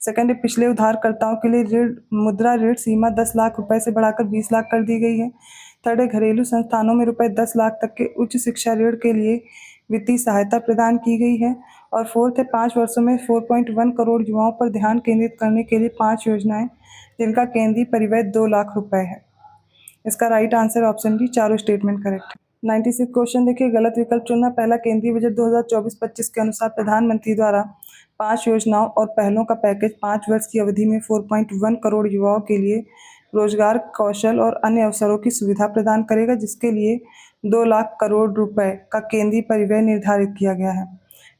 सेकंड है पिछले उधारकर्ताओं के लिए ऋण मुद्रा ऋण सीमा 10 लाख रुपए से बढ़ाकर 20 लाख कर दी गई है। थर्ड है घरेलू संस्थानों में रुपए 10 लाख तक के उच्च शिक्षा ऋण के लिए वित्तीय सहायता प्रदान की गई है। और फोर्थ है 5 वर्षों में 4.1 करोड़ युवाओं पर ध्यान केंद्रित करने के लिए 5 योजनाएं जिनका केंद्रीय परिव्यय 2 लाख रुपए है। इसका राइट आंसर ऑप्शन बी, चारों स्टेटमेंट करेक्ट है। 96 क्वेश्चन देखिए गलत विकल्प चुनना। पहला, केंद्रीय बजट 2024-25 के अनुसार प्रधानमंत्री द्वारा 5 योजनाओं और पहलों का पैकेज 5 वर्ष की अवधि में 4.1 करोड़ युवाओं के लिए रोजगार, कौशल और अन्य अवसरों की सुविधा प्रदान करेगा, जिसके लिए 2 लाख करोड़ रुपए का केंद्रीय परिव्यय निर्धारित किया गया है।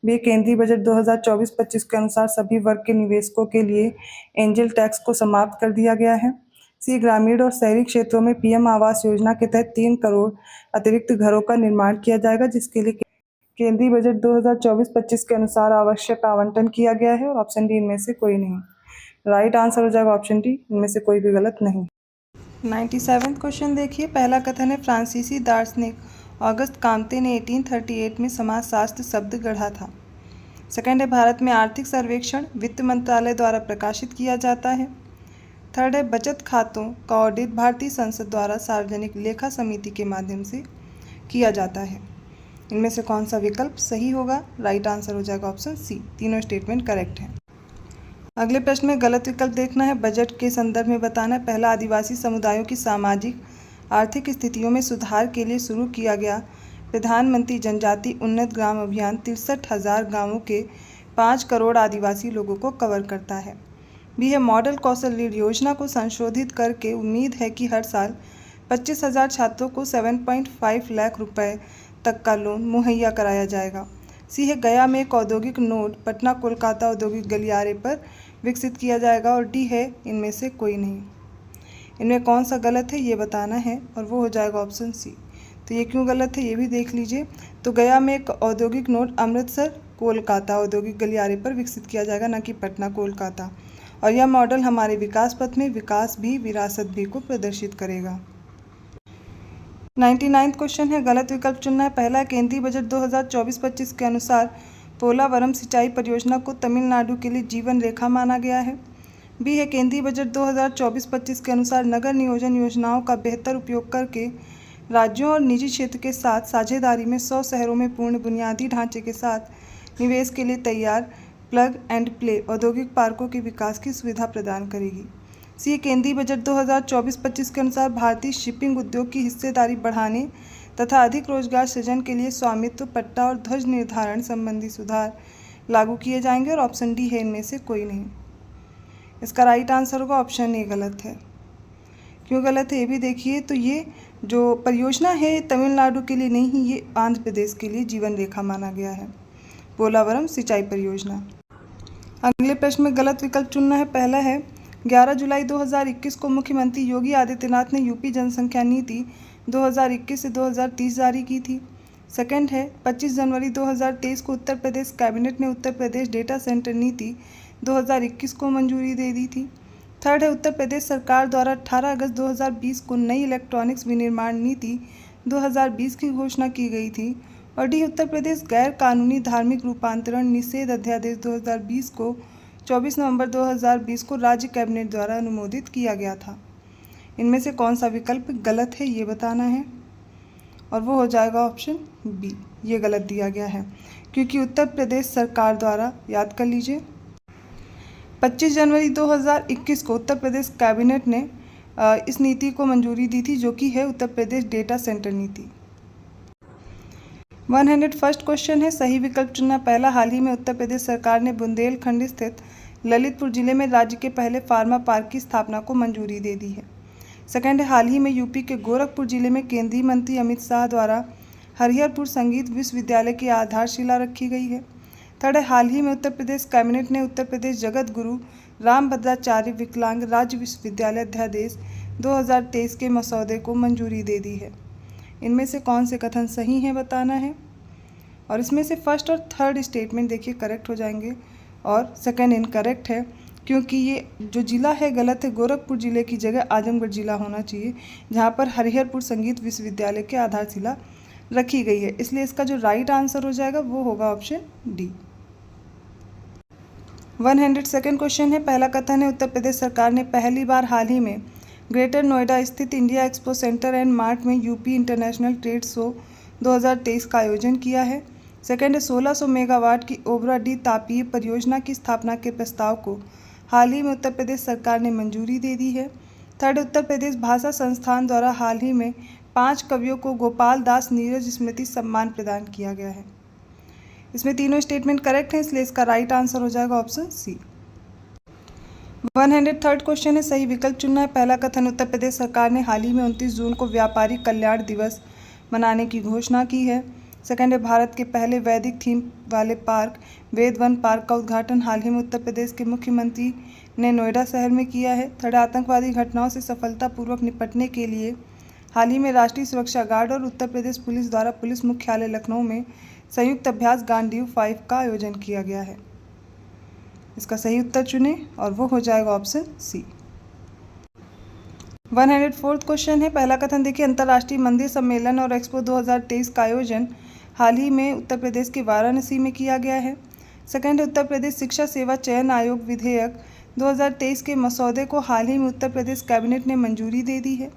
बी, केंद्रीय बजट 2024-25 के अनुसार सभी वर्ग के निवेशकों के लिए एंजल टैक्स को समाप्त कर दिया गया है। सी, ग्रामीण और शहरी क्षेत्रों में पीएम आवास योजना के तहत 3 करोड़ अतिरिक्त घरों का निर्माण किया जाएगा, जिसके लिए केंद्रीय बजट 2024-25 के अनुसार आवश्यक आवंटन किया गया है और ऑप्शन डी इनमें से कोई नहीं। राइट आंसर हो जाएगा ऑप्शन डी, इनमें से कोई भी गलत नहीं। 97वां क्वेश्चन देखिए। पहला कथन है फ्रांसीसी दार्शनिक ऑगस्ट काम्ते ने 1838 में समाजशास्त्र शब्द गढ़ा था। सेकंड है भारत में आर्थिक सर्वेक्षण वित्त मंत्रालय द्वारा प्रकाशित किया जाता है। थर्ड है बचत खातों का ऑडिट भारतीय संसद द्वारा सार्वजनिक लेखा समिति के माध्यम से किया जाता है। इनमें से कौन सा विकल्प सही होगा? राइट आंसर हो जाएगा ऑप्शन सी, तीनों स्टेटमेंट करेक्ट है। अगले प्रश्न में गलत विकल्प देखना है, बजट के संदर्भ में बताना है। पहला, आदिवासी समुदायों की सामाजिक आर्थिक स्थितियों में सुधार के लिए शुरू किया गया प्रधानमंत्री जनजाति उन्नत ग्राम अभियान 63,000 गाँवों के 5 करोड़ आदिवासी लोगों को कवर करता है। बी है मॉडल कौशल ऋण योजना को संशोधित करके उम्मीद है कि हर साल 25,000 छात्रों को 7.5 लाख रुपए तक का लोन मुहैया कराया जाएगा। सी है गया में एक औद्योगिक नोड पटना कोलकाता औद्योगिक गलियारे पर विकसित किया जाएगा। और डी है इनमें से कोई नहीं। इनमें कौन सा गलत है ये बताना है और वो हो जाएगा ऑप्शन सी। तो ये क्यों गलत है ये भी देख लीजिए। तो गया में एक औद्योगिक नोड अमृतसर कोलकाता औद्योगिक गलियारे पर विकसित किया जाएगा, न कि पटना कोलकाता। और यह मॉडल हमारे विकास पथ में विकास भी विरासत भी को प्रदर्शित करेगा। 99वां क्वेश्चन है, गलत विकल्प चुनना है। पहला, केंद्रीय बजट 2024-25 के अनुसार पोलावरम सिंचाई परियोजना को तमिलनाडु के लिए जीवन रेखा माना गया है। बी है केंद्रीय बजट 2024-25 के अनुसार नगर नियोजन योजनाओं का बेहतर उपयोग करके राज्यों और निजी क्षेत्र के साथ साझेदारी में 100 शहरों में पूर्ण बुनियादी ढांचे के साथ निवेश के लिए तैयार प्लग एंड प्ले औद्योगिक पार्कों के विकास की सुविधा प्रदान करेगी। सी केंद्रीय बजट 2024-25 के अनुसार भारतीय शिपिंग उद्योग की हिस्सेदारी बढ़ाने तथा अधिक रोजगार सृजन के लिए स्वामित्व पट्टा और ध्वज निर्धारण संबंधी सुधार लागू किए जाएंगे। और ऑप्शन डी है इनमें से कोई नहीं। इसका राइट आंसर होगा ऑप्शन ए गलत है। क्यों गलत है ये भी देखिए। तो ये जो परियोजना है तमिलनाडु के लिए नहीं, ये आंध्र प्रदेश के लिए जीवन रेखा माना गया है, पोलावरम सिंचाई परियोजना। अगले प्रश्न में गलत विकल्प चुनना है। पहला है 11 जुलाई 2021 को मुख्यमंत्री योगी आदित्यनाथ ने यूपी जनसंख्या नीति 2021 से 2030 जारी की थी। सेकंड है 25 जनवरी 2023 को उत्तर प्रदेश कैबिनेट ने उत्तर प्रदेश डेटा सेंटर नीति 2021 को मंजूरी दे दी थी। थर्ड है उत्तर प्रदेश सरकार द्वारा 18 अगस्त 2020 को नई इलेक्ट्रॉनिक्स विनिर्माण नीति 2020 की घोषणा की गई थी। और डी उत्तर प्रदेश गैर कानूनी धार्मिक रूपांतरण निषेध अध्यादेश 2020 को 24 नवंबर 2020 को राज्य कैबिनेट द्वारा अनुमोदित किया गया था। इनमें से कौन सा विकल्प गलत है ये बताना है और वो हो जाएगा ऑप्शन बी, ये गलत दिया गया है। क्योंकि उत्तर प्रदेश सरकार द्वारा, याद कर लीजिए, 25 जनवरी 2021 को उत्तर प्रदेश कैबिनेट ने इस नीति को मंजूरी दी थी, जो कि है उत्तर प्रदेश डेटा सेंटर नीति। 101st क्वेश्चन है, सही विकल्प चुनना। पहला, हाल ही में उत्तर प्रदेश सरकार ने बुंदेलखंड स्थित ललितपुर जिले में राज्य के पहले फार्मा पार्क की स्थापना को मंजूरी दे दी है। सेकंड है, हाल ही में यूपी के गोरखपुर जिले में केंद्रीय मंत्री अमित शाह द्वारा हरिहरपुर संगीत विश्वविद्यालय की आधारशिला रखी गई है। थर्ड है, हाल ही में उत्तर प्रदेश कैबिनेट ने उत्तर प्रदेश जगत गुरु रामभद्राचार्य विकलांग राज्य विश्वविद्यालय अध्यादेश 2023 के मसौदे को मंजूरी दे दी है। इनमें से कौन से कथन सही हैं बताना है। और इसमें से फर्स्ट और थर्ड स्टेटमेंट देखिए करेक्ट हो जाएंगे और सेकंड इनकरेक्ट है, क्योंकि ये जो ज़िला है गलत है। गोरखपुर ज़िले की जगह आजमगढ़ ज़िला होना चाहिए, जहाँ पर हरिहरपुर संगीत विश्वविद्यालय की आधारशिला रखी गई है। इसलिए इसका जो राइट आंसर हो जाएगा वो होगा ऑप्शन डी। 102nd क्वेश्चन है, पहला कथन है उत्तर प्रदेश सरकार ने पहली बार हाल ही में ग्रेटर नोएडा स्थित India expo centre and mart में यूपी इंटरनेशनल ट्रेड शो 2023 का आयोजन किया है। सेकंड है 1600 मेगावाट की ओबरा डी तापीय परियोजना की स्थापना के प्रस्ताव को हाल ही में उत्तर प्रदेश सरकार ने मंजूरी दे दी है। थर्ड, उत्तर प्रदेश भाषा संस्थान द्वारा हाल ही में 5 कवियों को गोपाल दास नीरज स्मृति सम्मान प्रदान किया गया है। इसमें तीनों स्टेटमेंट करेक्ट हैं, इसलिए इसका राइट आंसर हो जाएगा ऑप्शन सी। 103rd क्वेश्चन है, सही विकल्प चुनना है। पहला कथन उत्तर प्रदेश सरकार ने हाल ही में 29 जून को व्यापारी कल्याण दिवस मनाने की घोषणा की है। सेकंड है, भारत के पहले वैदिक थीम वाले पार्क वेद वन पार्क का उद्घाटन हाल ही में उत्तर प्रदेश के मुख्यमंत्री ने नोएडा शहर में किया है। थर्ड, आतंकवादी घटनाओं से सफलतापूर्वक निपटने के लिए हाल ही में राष्ट्रीय सुरक्षा गार्ड और उत्तर प्रदेश पुलिस द्वारा पुलिस मुख्यालय लखनऊ में संयुक्त अभ्यास गांडीव 5 का आयोजन किया गया है? इसका सही उत्तर चुनें और वो हो जाएगा ऑप्शन सी। 104 क्वेश्चन है। पहला कथन देखिए, अंतर्राष्ट्रीय मंदिर सम्मेलन और एक्सपो 2023 का आयोजन हाल ही में उत्तर प्रदेश के वाराणसी में किया गया है। सेकंड है, उत्तर प्रदेश शिक्षा सेवा चयन आयोग विधेयक 2023 के मसौदे को हाल ही में उत्तर प्रदेश कैबिनेट ने मंजूरी दे दी है।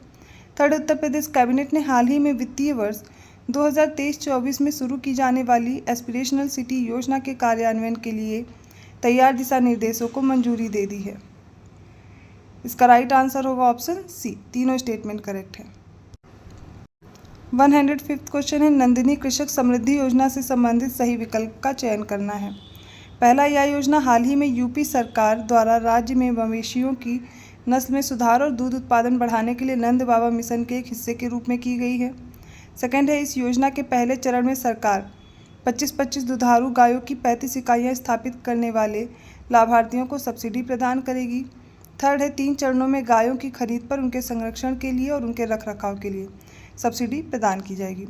थर्ड, उत्तर प्रदेश कैबिनेट ने हाल ही में वित्तीय वर्ष 2023-24 में शुरू की जाने वाली एस्पिरेशनल सिटी योजना के कार्यान्वयन के लिए तैयार दिशा निर्देशों को मंजूरी दे दी है। इसका राइट आंसर होगा ऑप्शन सी। तीनों स्टेटमेंट करेक्ट है। 105 क्वेश्चन है, नंदिनी कृषक समृद्धि योजना से संबंधित सही विकल्प का चयन करना है। पहला, यह योजना हाल ही में यूपी सरकार द्वारा राज्य में मवेशियों की नस्ल में सुधार और दूध उत्पादन बढ़ाने के लिए नंद बाबा मिशन के एक हिस्से के रूप में की गई है। सेकंड है, इस योजना के पहले चरण में सरकार 25-25 दुधारू गायों की 35 इकाइयाँ स्थापित करने वाले लाभार्थियों को सब्सिडी प्रदान करेगी। थर्ड है, 3 चरणों में गायों की खरीद पर उनके संरक्षण के लिए और उनके रखरखाव के लिए सब्सिडी प्रदान की जाएगी।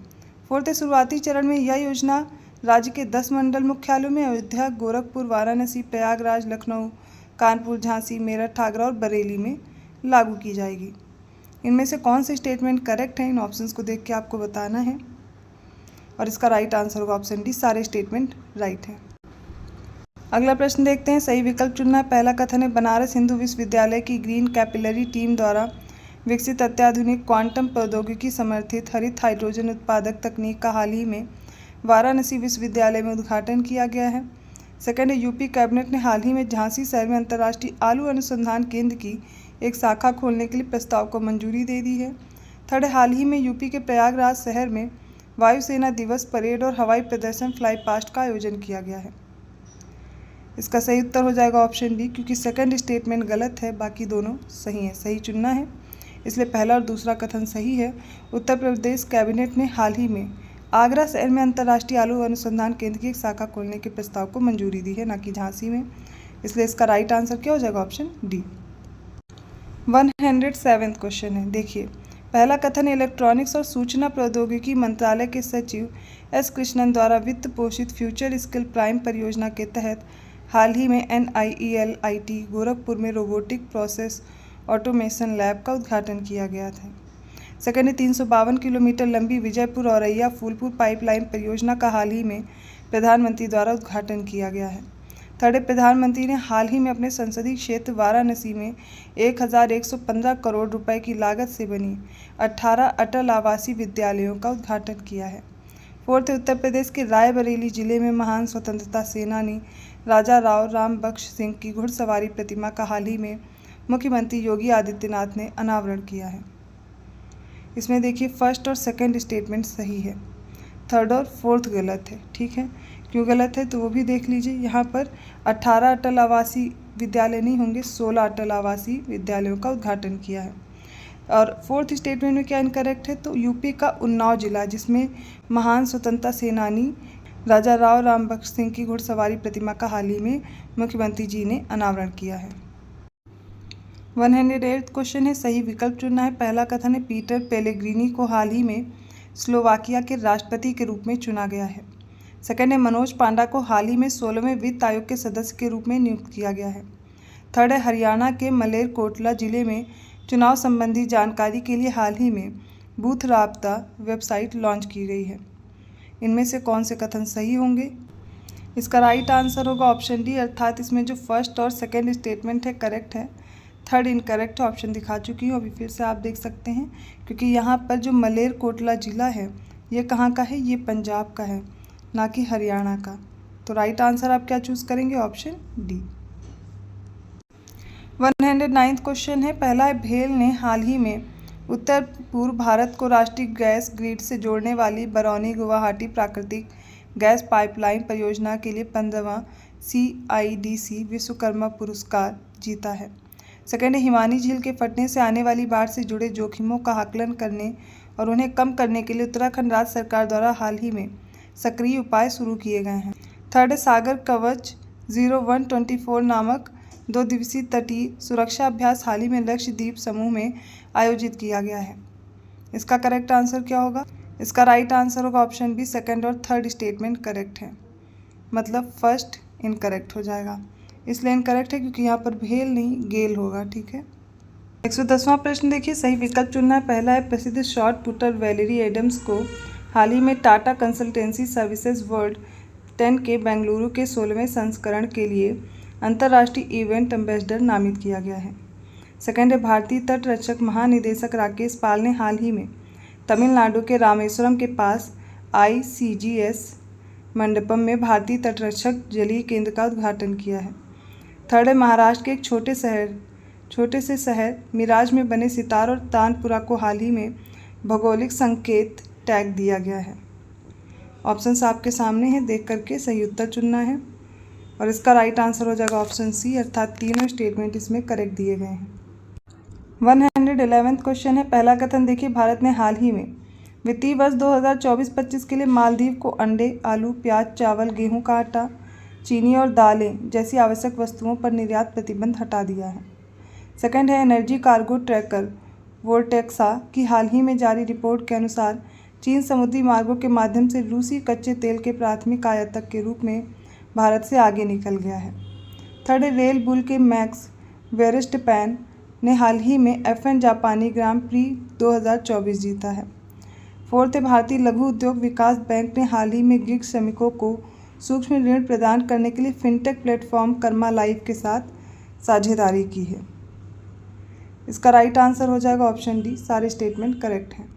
फोर्थ है, शुरुआती चरण में यह योजना राज्य के 10 मंडल मुख्यालयों में अयोध्या, गोरखपुर, वाराणसी, प्रयागराज, लखनऊ, कानपुर, झांसी, मेरठ, आगरा और बरेली में लागू की जाएगी। इनमें से कौन से स्टेटमेंट करेक्ट हैं, इन ऑप्शंस को देख के आपको बताना है और इसका राइट आंसर होगा ऑप्शन डी। सारे स्टेटमेंट राइट हैं। अगला प्रश्न देखते हैं, सही विकल्प चुनना है। पहला कथन है, बनारस हिंदू विश्वविद्यालय की ग्रीन कैपिलरी टीम द्वारा विकसित अत्याधुनिक क्वांटम प्रौद्योगिकी समर्थित हरित हाइड्रोजन उत्पादक तकनीक का हाल ही में वाराणसी विश्वविद्यालय में उद्घाटन किया गया है। सेकंड है, यूपी कैबिनेट ने हाल ही में झांसी शहर में अंतर्राष्ट्रीय आलू अनुसंधान केंद्र की एक शाखा खोलने के लिए प्रस्ताव को मंजूरी दे दी है। थर्ड है, हाल ही में यूपी के प्रयागराज शहर में वायुसेना दिवस परेड और हवाई प्रदर्शन फ्लाई पास्ट का आयोजन किया गया है। इसका सही उत्तर हो जाएगा ऑप्शन डी, क्योंकि सेकंड स्टेटमेंट गलत है, बाकी दोनों सही है। सही चुनना है, इसलिए पहला और दूसरा कथन सही है। उत्तर प्रदेश कैबिनेट ने हाल ही में आगरा शहर में अंतर्राष्ट्रीय आलू अनुसंधान केंद्र की एक शाखा खोलने के प्रस्ताव को मंजूरी दी है, न कि झांसी में। इसलिए इसका राइट आंसर क्या हो जाएगा ऑप्शन डी। 107 क्वेश्चन है। देखिए, पहला कथन, इलेक्ट्रॉनिक्स और सूचना प्रौद्योगिकी मंत्रालय के सचिव एस कृष्णन द्वारा वित्त पोषित फ्यूचर स्किल प्राइम परियोजना के तहत हाल ही में NIELIT गोरखपुर में रोबोटिक प्रोसेस ऑटोमेशन लैब का उद्घाटन किया गया था। सेकंड है, 352 किलोमीटर लंबी विजयपुर औरैया फूलपुर पाइपलाइन परियोजना का हाल ही में प्रधानमंत्री द्वारा उद्घाटन किया गया है। थर्ड है, प्रधानमंत्री ने हाल ही में अपने संसदीय क्षेत्र वाराणसी में 1115 करोड़ रुपए की लागत से बनी 18 अटल आवासीय विद्यालयों का उद्घाटन किया है। फोर्थ है, उत्तर प्रदेश के रायबरेली जिले में महान स्वतंत्रता सेनानी राजा राम बख्श सिंह की घुड़सवारी प्रतिमा का हाल ही में मुख्यमंत्री योगी आदित्यनाथ ने अनावरण किया है। इसमें देखिए, फर्स्ट और सेकंड स्टेटमेंट सही है, थर्ड और फोर्थ गलत है। ठीक है, क्यों गलत है तो वो भी देख लीजिए। यहाँ पर 18 अटल आवासीय विद्यालय नहीं होंगे, 16 अटल आवासीय विद्यालयों का उद्घाटन किया है। और फोर्थ स्टेटमेंट में क्या इनकरेक्ट है, तो यूपी का उन्नाव जिला जिसमें महान स्वतंत्रता सेनानी राजा राम बख्श सिंह की घुड़सवारी प्रतिमा का हाल ही में मुख्यमंत्री जी ने अनावरण किया है। 108 क्वेश्चन है, सही विकल्प चुनना है। पहला कथन है, पीटर पेलेग्रिनी को हाल ही में स्लोवाकिया के राष्ट्रपति के रूप में चुना गया है। सेकंड है, मनोज पांडा को हाल ही में 16वें वित्त आयोग के सदस्य के रूप में नियुक्त किया गया है। थर्ड है, हरियाणा के मलेरकोटला जिले में चुनाव संबंधी जानकारी के लिए हाल ही में बूथ राब्ता वेबसाइट लॉन्च की गई है। इनमें से कौन से कथन सही होंगे? इसका राइट आंसर होगा ऑप्शन डी, अर्थात इसमें जो फर्स्ट और सेकंड स्टेटमेंट है करेक्ट है, थर्ड इनकरेक्ट है। ऑप्शन दिखा चुकी हूँ, अभी फिर से आप देख सकते हैं, क्योंकि यहाँ पर जो मलेरकोटला ज़िला है ये कहाँ का है, ये पंजाब का है, ना कि हरियाणा का। तो राइट आंसर आप क्या चूज़ करेंगे? Option D. 109 क्वेश्चन है। पहला है, भेल ने हाल ही में उत्तर पूर्व भारत को राष्ट्रीय गैस ग्रिड से जोड़ने वाली बरौनी गुवाहाटी प्राकृतिक गैस पाइपलाइन परियोजना के लिए 15वां CIDC विश्वकर्मा पुरस्कार जीता है। सेकंड है, हिमानी झील के फटने से आने वाली बाढ़ से जुड़े जोखिमों का आकलन करने और उन्हें कम करने के लिए उत्तराखंड राज्य सरकार द्वारा हाल ही में सक्रिय उपाय शुरू किए गए हैं। थर्ड है, सागर कवच 0124 नामक 2 दिवसीय तटीय सुरक्षा अभ्यास हाल ही में लक्षद्वीप समूह में आयोजित किया गया है। इसका करेक्ट आंसर क्या होगा? इसका राइट आंसर होगा ऑप्शन बी, सेकंड और थर्ड स्टेटमेंट करेक्ट है, मतलब फर्स्ट इनकरेक्ट हो जाएगा। इसलिए इनकरेक्ट है क्योंकि यहाँ पर भेल नहीं गेल होगा। ठीक है, 110वां प्रश्न देखिए, सही विकल्प चुनना है। पहला है, प्रसिद्ध शॉट पुटर वैलेरी एडम्स को हाल ही में टाटा कंसल्टेंसी सर्विसेज वर्ल्ड 10 के बेंगलुरु के 16वें संस्करण के लिए अंतर्राष्ट्रीय इवेंट एम्बेसडर नामित किया गया है। सेकंड है, भारतीय तट रक्षक महानिदेशक राकेश पाल ने हाल ही में तमिलनाडु के रामेश्वरम के पास ICGS मंडपम में भारतीय तटरक्षक जलीय केंद्र का उद्घाटन किया है। थर्ड है, महाराष्ट्र के एक छोटे से शहर मिराज में बने सितार और तानपुरा को हाल ही में भौगोलिक संकेत टैग दिया गया है। ऑप्शंस आपके सामने हैं, देख करके सही उत्तर चुनना है और इसका राइट आंसर हो जाएगा ऑप्शन सी, अर्थात तीनों स्टेटमेंट इसमें करेक्ट दिए गए हैं। 111वां क्वेश्चन है, पहला कथन देखिए, भारत ने हाल ही में वित्तीय वर्ष 2024-25 के लिए मालदीव को अंडे, आलू, प्याज, चावल, गेहूं का आटा, चीनी और दालें जैसी आवश्यक वस्तुओं पर निर्यात प्रतिबंध हटा दिया है। सेकंड है, एनर्जी कार्गो ट्रैकर वोल्टेक्सा की हाल ही में जारी रिपोर्ट के अनुसार चीन समुद्री मार्गों के माध्यम से रूसी कच्चे तेल के प्राथमिक आयातक के रूप में भारत से आगे निकल गया है। थर्ड है, रेल बुल के मैक्स वेरस्टैपेन ने हाल ही में F1 जापानी ग्रां प्री 2024 जीता है। फोर्थ है, भारतीय लघु उद्योग विकास बैंक ने हाल ही में गिग श्रमिकों को सूक्ष्म ऋण प्रदान करने के लिए फिनटेक प्लेटफॉर्म कर्मा लाइफ के साथ साझेदारी की है। इसका राइट आंसर हो जाएगा ऑप्शन डी, सारे स्टेटमेंट करेक्ट हैं।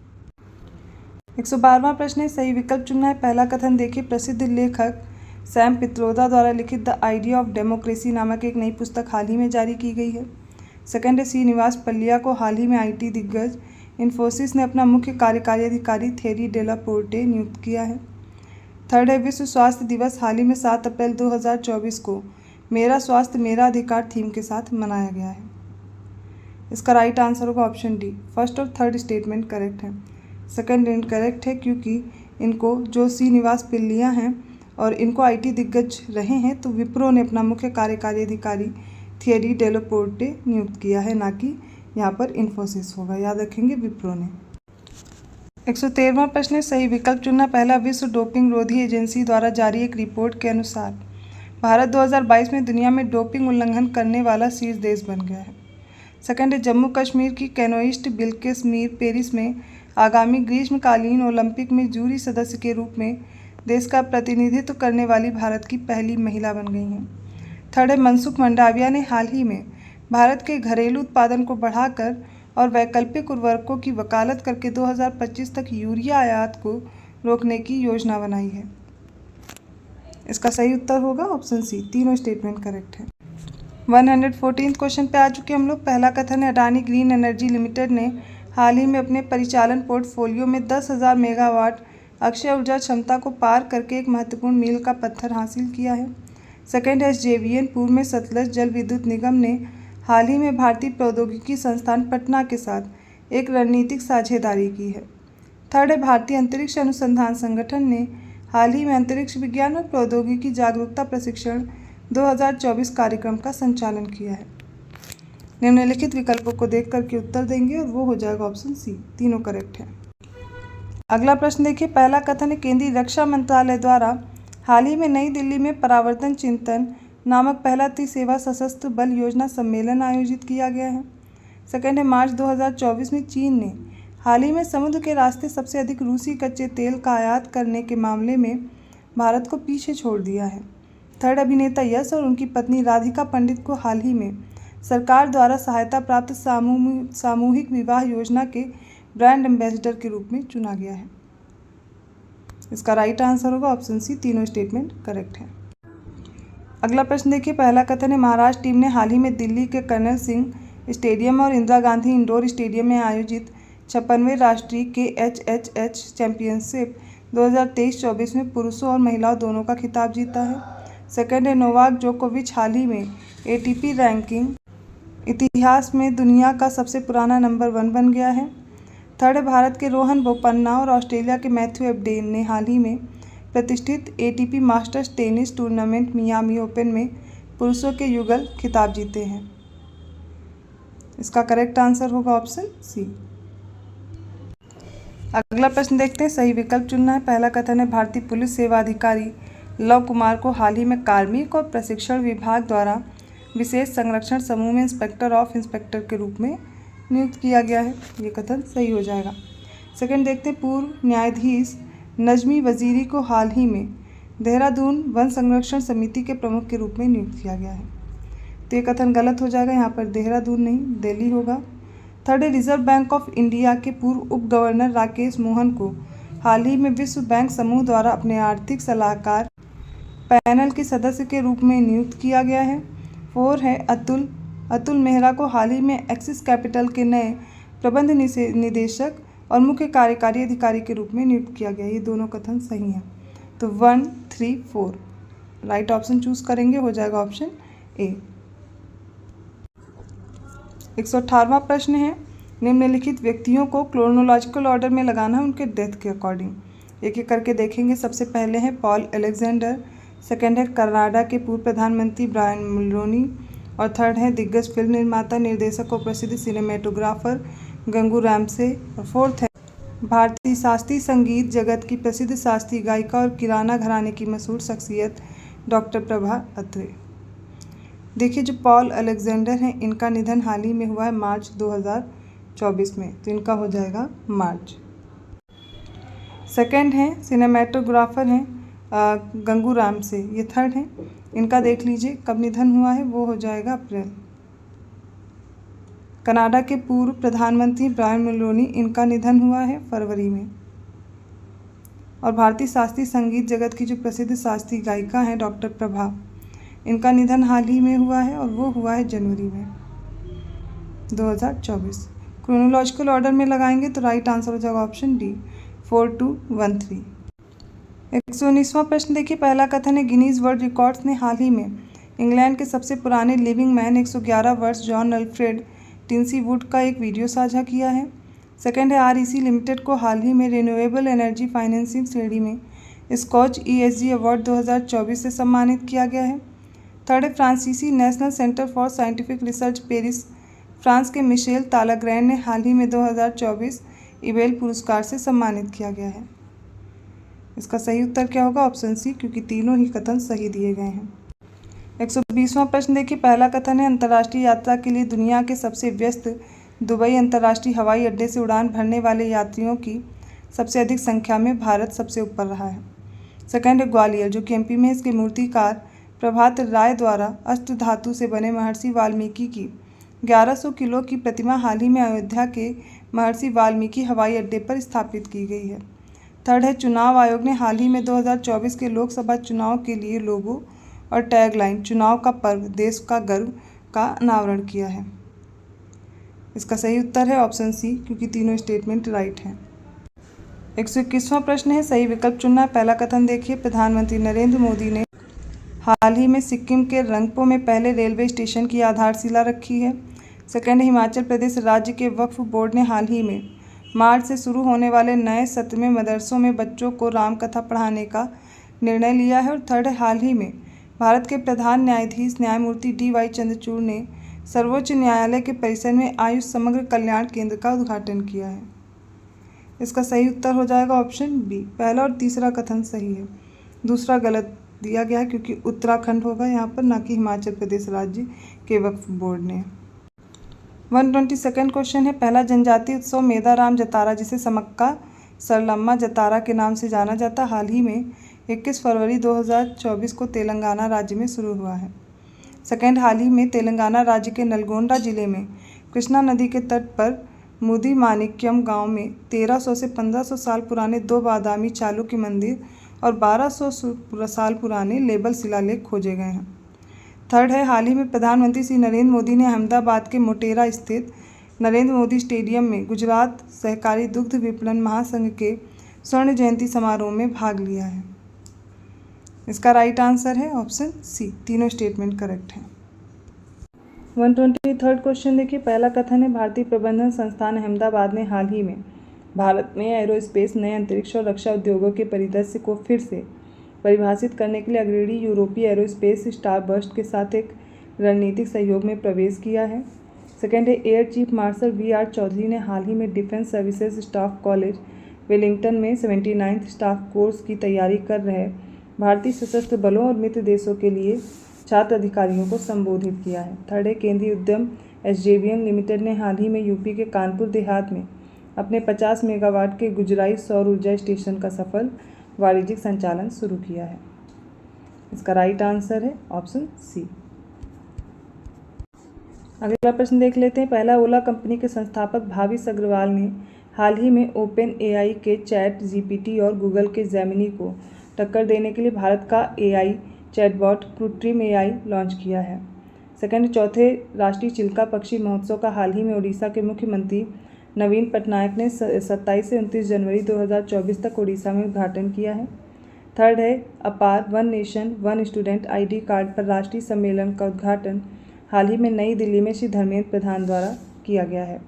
112वां प्रश्न है, सही विकल्प चुनना है। पहला कथन देखिए, प्रसिद्ध लेखक सैम पित्रोदा द्वारा लिखित द आइडिया ऑफ डेमोक्रेसी नामक एक नई पुस्तक हाल ही में जारी की गई है। सेकंड है, श्रीनिवास पल्लिया को हाल ही में IT दिग्गज इन्फोसिस ने अपना मुख्य कार्यकारी अधिकारी थेरी डेला पोर्टे नियुक्त किया है। थर्ड है, विश्व स्वास्थ्य दिवस हाल ही में 7 अप्रैल 2024 को मेरा स्वास्थ्य मेरा अधिकार थीम के साथ मनाया गया है। इसका राइट आंसर होगा ऑप्शन डी, फर्स्ट और थर्ड स्टेटमेंट करेक्ट है। सेकंड इनकरेक्ट है क्योंकि इनको जो श्रीनिवास पिल्लिया हैं और इनको IT दिग्गज रहे हैं, तो विप्रो ने अपना मुख्य कार्यकारी अधिकारी थियरी डेला पोर्टे नियुक्त किया है, ना कि यहाँ पर इन्फोसिस होगा, याद रखेंगे विप्रो ने। 113वां प्रश्न है, सही विकल्प चुनना। पहला, विश्व डोपिंग रोधी एजेंसी द्वारा जारी एक रिपोर्ट के अनुसार भारत 2022 में दुनिया में डोपिंग उल्लंघन करने वाला शीर्ष देश बन गया है। सेकंड है, जम्मू कश्मीर की कैनोइस्ट बिल्किस मीर पेरिस में आगामी ग्रीष्मकालीन ओलंपिक में जूरी सदस्य के रूप में देश का प्रतिनिधित्व करने वाली भारत की पहली महिला बन गई हैं। थर्ड है, मनसुख मंडाविया ने हाल ही में भारत के घरेलू उत्पादन को बढ़ाकर और वैकल्पिक उर्वरकों की वकालत करके 2025 तक यूरिया आयात को रोकने की योजना बनाई है। इसका सही उत्तर होगा ऑप्शन सी, तीनों स्टेटमेंट करेक्ट है। 114 क्वेश्चन पे आ चुके हम लोग। पहला कथन है, अडानी ग्रीन एनर्जी लिमिटेड ने हाल ही में अपने परिचालन पोर्टफोलियो में 10,000 मेगावाट अक्षय ऊर्जा क्षमता को पार करके एक महत्वपूर्ण मील का पत्थर हासिल किया है। सेकंड है, SJVN पूर्व में सतलज जल विद्युत निगम ने हाल ही में भारतीय प्रौद्योगिकी संस्थान पटना के साथ एक रणनीतिक साझेदारी की है। थर्ड है, भारतीय अंतरिक्ष अनुसंधान संगठन ने हाल ही में अंतरिक्ष विज्ञान और प्रौद्योगिकी जागरूकता प्रशिक्षण 2024 कार्यक्रम का संचालन किया है। निम्नलिखित विकल्पों को देख करके उत्तर देंगे और वो हो जाएगा ऑप्शन सी, तीनों करेक्ट है। अगला प्रश्न देखिए, पहला कथन है, केंद्रीय रक्षा मंत्रालय द्वारा हाल ही में नई दिल्ली में परावर्तन चिंतन नामक पहला त्रिसेवा सशस्त्र बल योजना सम्मेलन आयोजित किया गया है। सेकंड है, मार्च 2024 में चीन ने हाल ही में समुद्र के रास्ते सबसे अधिक रूसी कच्चे तेल का आयात करने के मामले में भारत को पीछे छोड़ दिया है। थर्ड, अभिनेता यश और उनकी पत्नी राधिका पंडित को हाल ही में सरकार द्वारा सहायता प्राप्त सामूहिक विवाह योजना के ब्रांड एम्बेसडर के रूप में चुना गया है। इसका राइट आंसर होगा ऑप्शन सी, तीनों स्टेटमेंट करेक्ट है। अगला प्रश्न देखिए, पहला कथन है, महाराष्ट्र टीम ने हाल ही में दिल्ली के कर्नल सिंह स्टेडियम और इंदिरा गांधी इंडोर स्टेडियम में आयोजित 56वें राष्ट्रीय KHHH चैंपियनशिप 2023-24 में पुरुषों और महिलाओं दोनों का खिताब जीता है। सेकंड है, नोवाक जोकोविच हाल ही में ATP रैंकिंग इतिहास में दुनिया का सबसे पुराना नंबर 1 बन गया है। थर्ड है, भारत के रोहन बोपन्ना और ऑस्ट्रेलिया के मैथ्यू एबडेन ने हाल ही में प्रतिष्ठित ATP masters tennis tournament Miami open में पुरुषों के युगल खिताब जीते हैं। इसका करेक्ट आंसर होगा ऑप्शन सी। अगला प्रश्न देखते हैं, सही विकल्प चुनना है। पहला कथन है, भारतीय पुलिस सेवा अधिकारी लव कुमार को हाल ही में कार्मिक और प्रशिक्षण विभाग द्वारा विशेष संरक्षण समूह में इंस्पेक्टर के रूप में नियुक्त किया गया है। ये कथन सही हो जाएगा। सेकंड देखते हैं, पूर्व न्यायाधीश नजमी वजीरी को हाल ही में देहरादून वन संरक्षण समिति के प्रमुख के रूप में नियुक्त किया गया है। तो ये कथन गलत हो जाएगा, यहाँ पर देहरादून नहीं दिल्ली होगा। थर्ड है, रिजर्व बैंक ऑफ इंडिया के पूर्व उप गवर्नर राकेश मोहन को हाल ही में विश्व बैंक समूह द्वारा अपने आर्थिक सलाहकार पैनल के सदस्य के रूप में नियुक्त किया गया है। फोर है, अतुल मेहरा को हाल ही में एक्सिस कैपिटल के नए प्रबंध निदेशक और मुख्य कार्यकारी अधिकारी के रूप में नियुक्त किया गया। ये दोनों कथन सही हैं। तो 1, 3, 4 राइट ऑप्शन चूज करेंगे, हो जाएगा ऑप्शन ए। 118वां प्रश्न है, निम्नलिखित व्यक्तियों को क्रोनोलॉजिकल ऑर्डर में लगाना है उनके डेथ के अकॉर्डिंग। एक एक करके देखेंगे। सबसे पहले है पॉल अलेक्जेंडर, सेकंड है कनाडा के पूर्व प्रधानमंत्री ब्रायन मुलरोनी, और थर्ड है दिग्गज फिल्म निर्माता, निर्देशक और प्रसिद्ध सिनेमेटोग्राफर गंगू रामसे, और फोर्थ है भारतीय शास्त्रीय संगीत जगत की प्रसिद्ध शास्त्रीय गायिका और किराना घराने की मशहूर शख्सियत डॉक्टर प्रभा अत्रे। देखिए, जो पॉल अलेक्जेंडर हैं इनका निधन हाल ही में हुआ है मार्च 2024 में, तो इनका हो जाएगा मार्च। सेकंड है सिनेमेटोग्राफर हैं गंगू रामसे, ये थर्ड है। इनका देख लीजिए कब निधन हुआ है, वो हो जाएगा अप्रैल। कनाडा के पूर्व प्रधानमंत्री ब्रायन मुलरोनी, इनका निधन हुआ है फरवरी में। और भारतीय शास्त्रीय संगीत जगत की जो प्रसिद्ध शास्त्रीय गायिका हैं डॉक्टर प्रभा, इनका निधन हाल ही में हुआ है और वो हुआ है जनवरी में 2024। क्रोनोलॉजिकल ऑर्डर में लगाएंगे तो राइट आंसर हो जाएगा ऑप्शन डी, 4213। 119वां प्रश्न देखिए, पहला कथन है, गिनीज वर्ल्ड रिकॉर्ड्स ने हाल ही में इंग्लैंड के सबसे पुराने लिविंग मैन 111 वर्ष जॉन अल्फ्रेड टिन्सी वुड का एक वीडियो साझा किया है। सेकंड है, REC लिमिटेड को हाल ही में रिन्यूएबल एनर्जी फाइनेंसिंग श्रेणी में स्कॉच ESG अवार्ड 2024 से सम्मानित किया गया है। थर्ड है, फ्रांसीसी national centre for scientific research Paris France के मिशेल तालाग्रैन ने हाल ही में 2024 इबेल पुरस्कार से सम्मानित किया गया है। इसका सही उत्तर क्या होगा? ऑप्शन सी, क्योंकि तीनों ही कथन सही दिए गए हैं। 120वां प्रश्न देखिए, पहला कथन है, अंतर्राष्ट्रीय यात्रा के लिए दुनिया के सबसे व्यस्त दुबई अंतर्राष्ट्रीय हवाई अड्डे से उड़ान भरने वाले यात्रियों की सबसे अधिक संख्या में भारत सबसे ऊपर रहा है। सेकंड है, ग्वालियर, जो कि MP में इसके मूर्तिकार प्रभात राय द्वारा अष्ट धातु से बने महर्षि वाल्मीकि की 1100 किलो की प्रतिमा हाल ही में अयोध्या के महर्षि वाल्मीकि हवाई अड्डे पर स्थापित की गई है। थर्ड है, चुनाव आयोग ने हाल ही में 2024 के लोकसभा चुनाव के लिए लोगो और टैगलाइन चुनाव का पर्व देश का गर्व का अनावरण किया है। इसका सही उत्तर है ऑप्शन सी, क्योंकि तीनों स्टेटमेंट राइट हैं। 121वां प्रश्न है, सही विकल्प चुनना है। पहला कथन देखिए, प्रधानमंत्री नरेंद्र मोदी ने हाल ही में सिक्किम के रंगपो में पहले रेलवे स्टेशन की आधारशिला रखी है। सेकंड, हिमाचल प्रदेश राज्य के वक्फ बोर्ड ने हाल ही में मार्च से शुरू होने वाले नए सत्र में मदरसों में बच्चों को रामकथा पढ़ाने का निर्णय लिया है। और थर्ड, हाल ही में भारत के प्रधान न्यायाधीश न्यायमूर्ति DY चंद्रचूड़ ने सर्वोच्च न्यायालय के परिसर में आयुष समग्र कल्याण केंद्र का उद्घाटन किया है। इसका सही उत्तर हो जाएगा ऑप्शन बी। पहला और तीसरा कथन सही है, दूसरा गलत दिया गया है, क्योंकि उत्तराखंड होगा यहाँ पर, ना कि हिमाचल प्रदेश राज्य के वक्फ बोर्ड ने। 122वां क्वेश्चन है, पहला जनजातीय उत्सव मेदाराम जतारा, जिसे समक्का सरलम्मा जतारा के नाम से जाना जाता, हाल ही में 21 फरवरी 2024 को तेलंगाना राज्य में शुरू हुआ है। सेकेंड, हाल ही में तेलंगाना राज्य के नलगोंडा जिले में कृष्णा नदी के तट पर मुदी माणिक्यम गांव में 1300 से 1500 साल पुराने 2 बादामी चालुक्य मंदिर और 1200 साल पुराने लेबल शिलालेख खोजे गए हैं। थर्ड है, हाल ही में प्रधानमंत्री श्री नरेंद्र मोदी ने अहमदाबाद के मोटेरा स्थित नरेंद्र मोदी स्टेडियम में गुजरात सहकारी दुग्ध विपणन महासंघ के स्वर्ण जयंती समारोह में भाग लिया है। इसका राइट आंसर है ऑप्शन सी, तीनों स्टेटमेंट करेक्ट हैं। 123वां क्वेश्चन देखिए, पहला कथन है, भारतीय प्रबंधन संस्थान अहमदाबाद ने हाल ही में भारत में एरोस्पेस, नए अंतरिक्ष और रक्षा उद्योगों के परिदृश्य को फिर से परिभाषित करने के लिए अग्रणी यूरोपीय एरोस्पेस स्टारबस्ट के साथ एक रणनीतिक सहयोग में प्रवेश किया है। सेकेंड है, air chief marshal VR Chaudhary ने हाल ही में defence services staff college Wellington में 79th स्टाफ कोर्स की तैयारी कर रहे भारतीय सशस्त्र बलों और मित्र देशों के लिए छात्र अधिकारियों को संबोधित किया है। थर्ड है, केंद्रीय उद्यम SJVN लिमिटेड ने हाल ही में यूपी के कानपुर देहात में अपने 50 मेगावाट के गुजराई सौर ऊर्जा स्टेशन का सफल वाणिज्यिक संचालन शुरू किया है। इसका राइट आंसर है ऑप्शन सी। अगला प्रश्न देख लेते हैं। पहला, ओला कंपनी के संस्थापक भाविश अग्रवाल ने हाल ही में OpenAI के ChatGPT और गूगल के जेमिनी को टक्कर देने के लिए भारत का AI चैटबॉट कृत्रिम AI लॉन्च किया है। सेकंड, चौथे राष्ट्रीय चिल्का पक्षी महोत्सव का हाल ही में उड़ीसा के मुख्यमंत्री नवीन पटनायक ने 27 से 29 जनवरी 2024 तक उड़ीसा में उद्घाटन किया है। थर्ड है, अपार one nation one student ID card पर राष्ट्रीय सम्मेलन का उद्घाटन हाल ही में नई दिल्ली में श्री धर्मेंद्र प्रधान द्वारा किया गया है।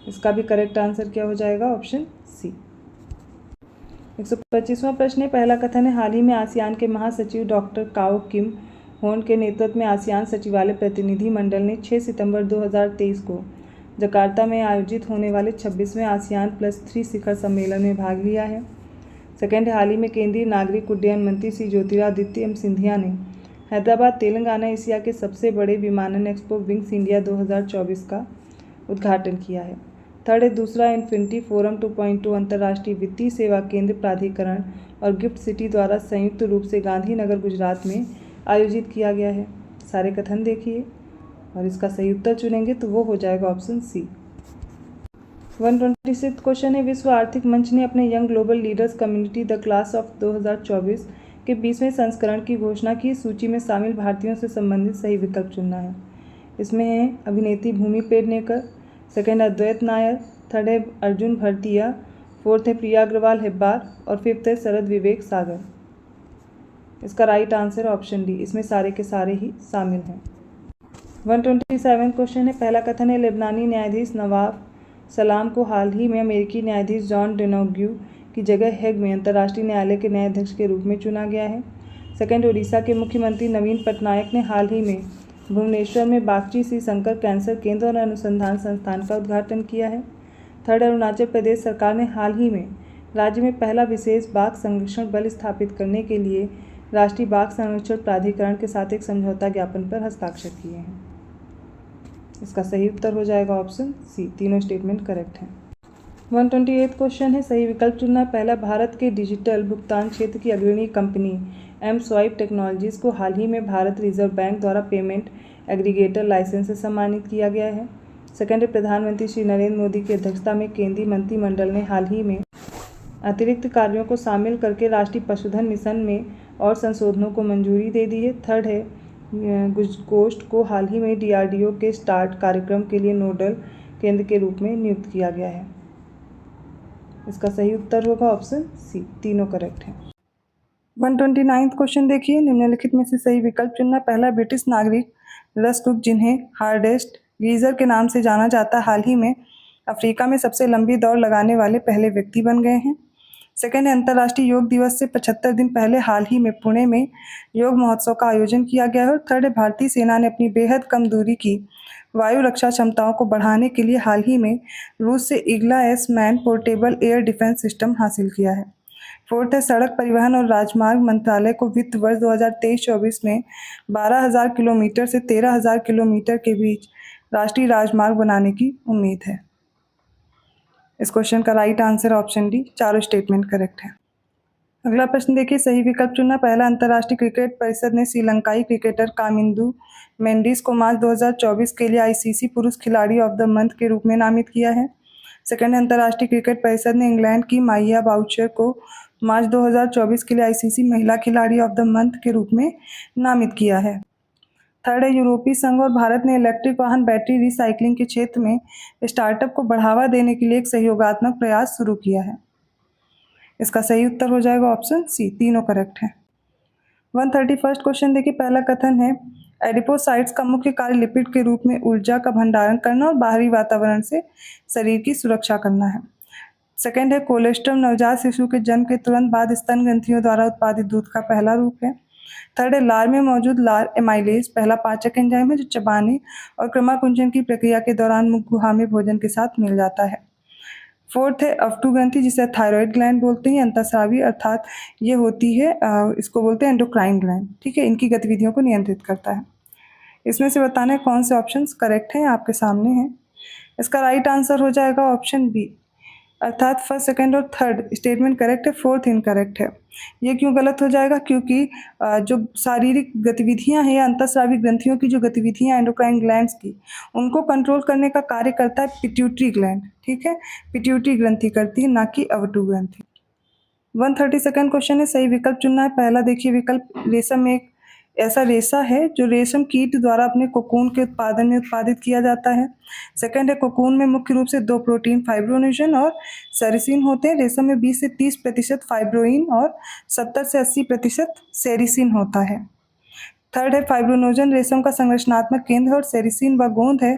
इसका भी करेक्ट आंसर क्या हो जाएगा? Option C. 125वां प्रश्न है। पहला कथन है, हाल ही में आसियान के महासचिव डॉक्टर काओ किम होन के नेतृत्व में आसियान सचिवालय प्रतिनिधि मंडल ने 6 सितंबर 2023 को जकार्ता में आयोजित होने वाले 26वें ASEAN+3 शिखर सम्मेलन में भाग लिया है। सेकंड, हाल ही में केंद्रीय नागरिक उड्डयन मंत्री श्री ज्योतिरादित्य सिंधिया ने हैदराबाद तेलंगाना एशिया के सबसे बड़े विमानन एक्सपो विंग्स इंडिया 2024 का उद्घाटन किया है। थर्ड है, दूसरा इन्फिनिटी फोरम 2.2 अंतर्राष्ट्रीय वित्तीय सेवा केंद्र प्राधिकरण और गिफ्ट सिटी द्वारा संयुक्त रूप से गांधीनगर गुजरात में आयोजित किया गया है। सारे कथन देखिए और इसका सही उत्तर चुनेंगे तो वो हो जाएगा ऑप्शन सी। 126 क्वेश्चन है, विश्व आर्थिक मंच ने अपने young global leaders community the class of 2024 के 20वें संस्करण की घोषणा की। सूची में शामिल भारतीयों से संबंधित सही विकल्प चुनना है। इसमें है अभिनेत्री भूमि पेडनेकर, सेकंड अद्वैत नायर, थर्ड है अर्जुन भरतिया, फोर्थ है प्रिया अग्रवाल हेब्बार और फिफ्थ है शरद विवेक सागर। इसका राइट आंसर ऑप्शन डी, इसमें सारे के सारे ही शामिल हैं। 127 क्वेश्चन है, पहला कथन है, लेबनानी न्यायाधीश नवाफ सलाम को हाल ही में अमेरिकी न्यायाधीश जॉन डेनोग्यू की जगह हेग में अंतर्राष्ट्रीय न्यायालय के नए अध्यक्ष के रूप में चुना गया है। सेकंड, उड़ीसा के मुख्यमंत्री नवीन पटनायक ने हाल ही में भुवनेश्वर में बागची श्री शंकर कैंसर केंद्र और अनुसंधान संस्थान का उद्घाटन किया है। थर्ड, अरुणाचल प्रदेश सरकार ने हाल ही में राज्य में पहला विशेष बाघ संरक्षण बल स्थापित करने के लिए राष्ट्रीय बाघ संरक्षण प्राधिकरण के साथ एक समझौता ज्ञापन पर हस्ताक्षर किए हैं। इसका सही उत्तर हो जाएगा ऑप्शन सी, तीनों स्टेटमेंट करेक्ट हैं। 128 क्वेश्चन है, सही विकल्प चुनना। पहला, भारत के डिजिटल भुगतान क्षेत्र की अग्रणी कंपनी M-Swipe टेक्नोलॉजीज़ को हाल ही में भारत रिजर्व बैंक द्वारा पेमेंट एग्रीगेटर लाइसेंस से सम्मानित किया गया है। सेकंड, प्रधानमंत्री श्री नरेंद्र मोदी की अध्यक्षता में केंद्रीय मंत्रिमंडल ने हाल ही में अतिरिक्त कार्यों को शामिल करके राष्ट्रीय पशुधन मिशन में और संशोधनों को मंजूरी दे दी है। थर्ड है, गुजकोस्ट को हाल ही में DRDO के स्टार्ट कार्यक्रम के लिए नोडल केंद्र के रूप में नियुक्त किया गया है। इसका सही उत्तर होगा ऑप्शन सी, तीनों करेक्ट हैं। 129 क्वेश्चन देखिए, निम्नलिखित में से सही विकल्प चुनना। पहला, ब्रिटिश नागरिक रसकुक जिन्हें हार्डेस्ट गीजर के नाम से जाना जाता है, हाल ही में अफ्रीका में सबसे लंबी दौड़ लगाने वाले पहले व्यक्ति बन गए हैं। सेकेंड, अंतर्राष्ट्रीय योग दिवस से 75 दिन पहले हाल ही में पुणे में योग महोत्सव का आयोजन किया गया है। थर्ड, भारतीय सेना ने अपनी बेहद कम दूरी की वायु रक्षा क्षमताओं को बढ़ाने के लिए हाल ही में रूस से ईगला S-MAN portable air defence system हासिल किया है। फोर्थ है, सड़क परिवहन और राजमार्ग मंत्रालय को वित्त वर्ष 2023-24 में 12,000 किलोमीटर से 13,000 किलोमीटर के बीच राष्ट्रीय राजमार्ग बनाने की उम्मीद है। इस क्वेश्चन का राइट आंसर ऑप्शन डी, चारों स्टेटमेंट करेक्ट है। अगला प्रश्न देखिए, सही विकल्प चुनना। पहला, अंतर्राष्ट्रीय क्रिकेट परिषद ने श्रीलंकाई क्रिकेटर कामिंदु मेंडिस को मार्च 2024 के लिए ICC पुरुष खिलाड़ी ऑफ द मंथ के रूप में नामित किया है। सेकंड, अंतर्राष्ट्रीय क्रिकेट परिषद ने इंग्लैंड की माइया बाउचर को मार्च 2024 के लिए ICC महिला खिलाड़ी ऑफ द मंथ के रूप में नामित किया है। थर्ड है, यूरोपीय संघ और भारत ने इलेक्ट्रिक वाहन बैटरी रिसाइकलिंग के क्षेत्र में स्टार्टअप को बढ़ावा देने के लिए एक सहयोगात्मक प्रयास शुरू किया है। इसका सही उत्तर हो जाएगा ऑप्शन सी, तीनों करेक्ट हैं। 131 क्वेश्चन देखिए, पहला कथन है, एडिपोसाइट्स का मुख्य कार्य लिपिड के रूप में ऊर्जा का भंडारण करना और बाहरी वातावरण से शरीर की सुरक्षा करना है। सेकंड है, कोलेस्ट्रम नवजात शिशु के जन्म के तुरंत बाद स्तन ग्रंथियों द्वारा उत्पादित दूध का पहला रूप है। थर्ड है, लार में मौजूद लार एमाइलेज पहला पाचक एंजाइम है जो चबाने और क्रमाकुंचन की प्रक्रिया के दौरान मुख गुहा में भोजन के साथ मिल जाता है। फोर्थ है अफ्टू ग्रंथि, जिसे थायराइड ग्लैंड बोलते हैं, अंतःस्रावी, अर्थात ये होती है इसको बोलते हैं एंडोक्राइन ग्लैंड, ठीक है, इनकी गतिविधियों को नियंत्रित करता है। इसमें से बताना है कौन से ऑप्शंस करेक्ट हैं, आपके सामने हैं। इसका राइट आंसर हो जाएगा ऑप्शन बी, अर्थात फर्स्ट, सेकंड और थर्ड स्टेटमेंट करेक्ट है, फोर्थ इनकरेक्ट है। ये क्यों गलत हो जाएगा? क्योंकि जो शारीरिक गतिविधियां हैं या अंतःस्रावी ग्रंथियों की जो गतिविधियां एंडोक्राइन ग्लैंड्स की, उनको कंट्रोल करने का कार्य करता है पिट्यूटरी ग्लैंड, ठीक है, पिट्यूटरी ग्रंथि करती है, ना कि अवटु ग्रंथि। 132 क्वेश्चन है, सही विकल्प चुनना है। पहला देखिए विकल्प, रेशम एक ऐसा रेशा है जो रेशम कीट द्वारा अपने कोकून के उत्पादन में उत्पादित किया जाता है। सेकंड है, कोकून में मुख्य रूप से दो प्रोटीन फाइब्रोनेजन और सेरिसिन होते हैं। रेशम में 20 से 30% फाइब्रोइन और 70 से 80% सेरिसिन होता है। थर्ड है, फाइब्रोनोजन रेशम का संरचनात्मक केंद्र है और सेरिसिन व गोंद है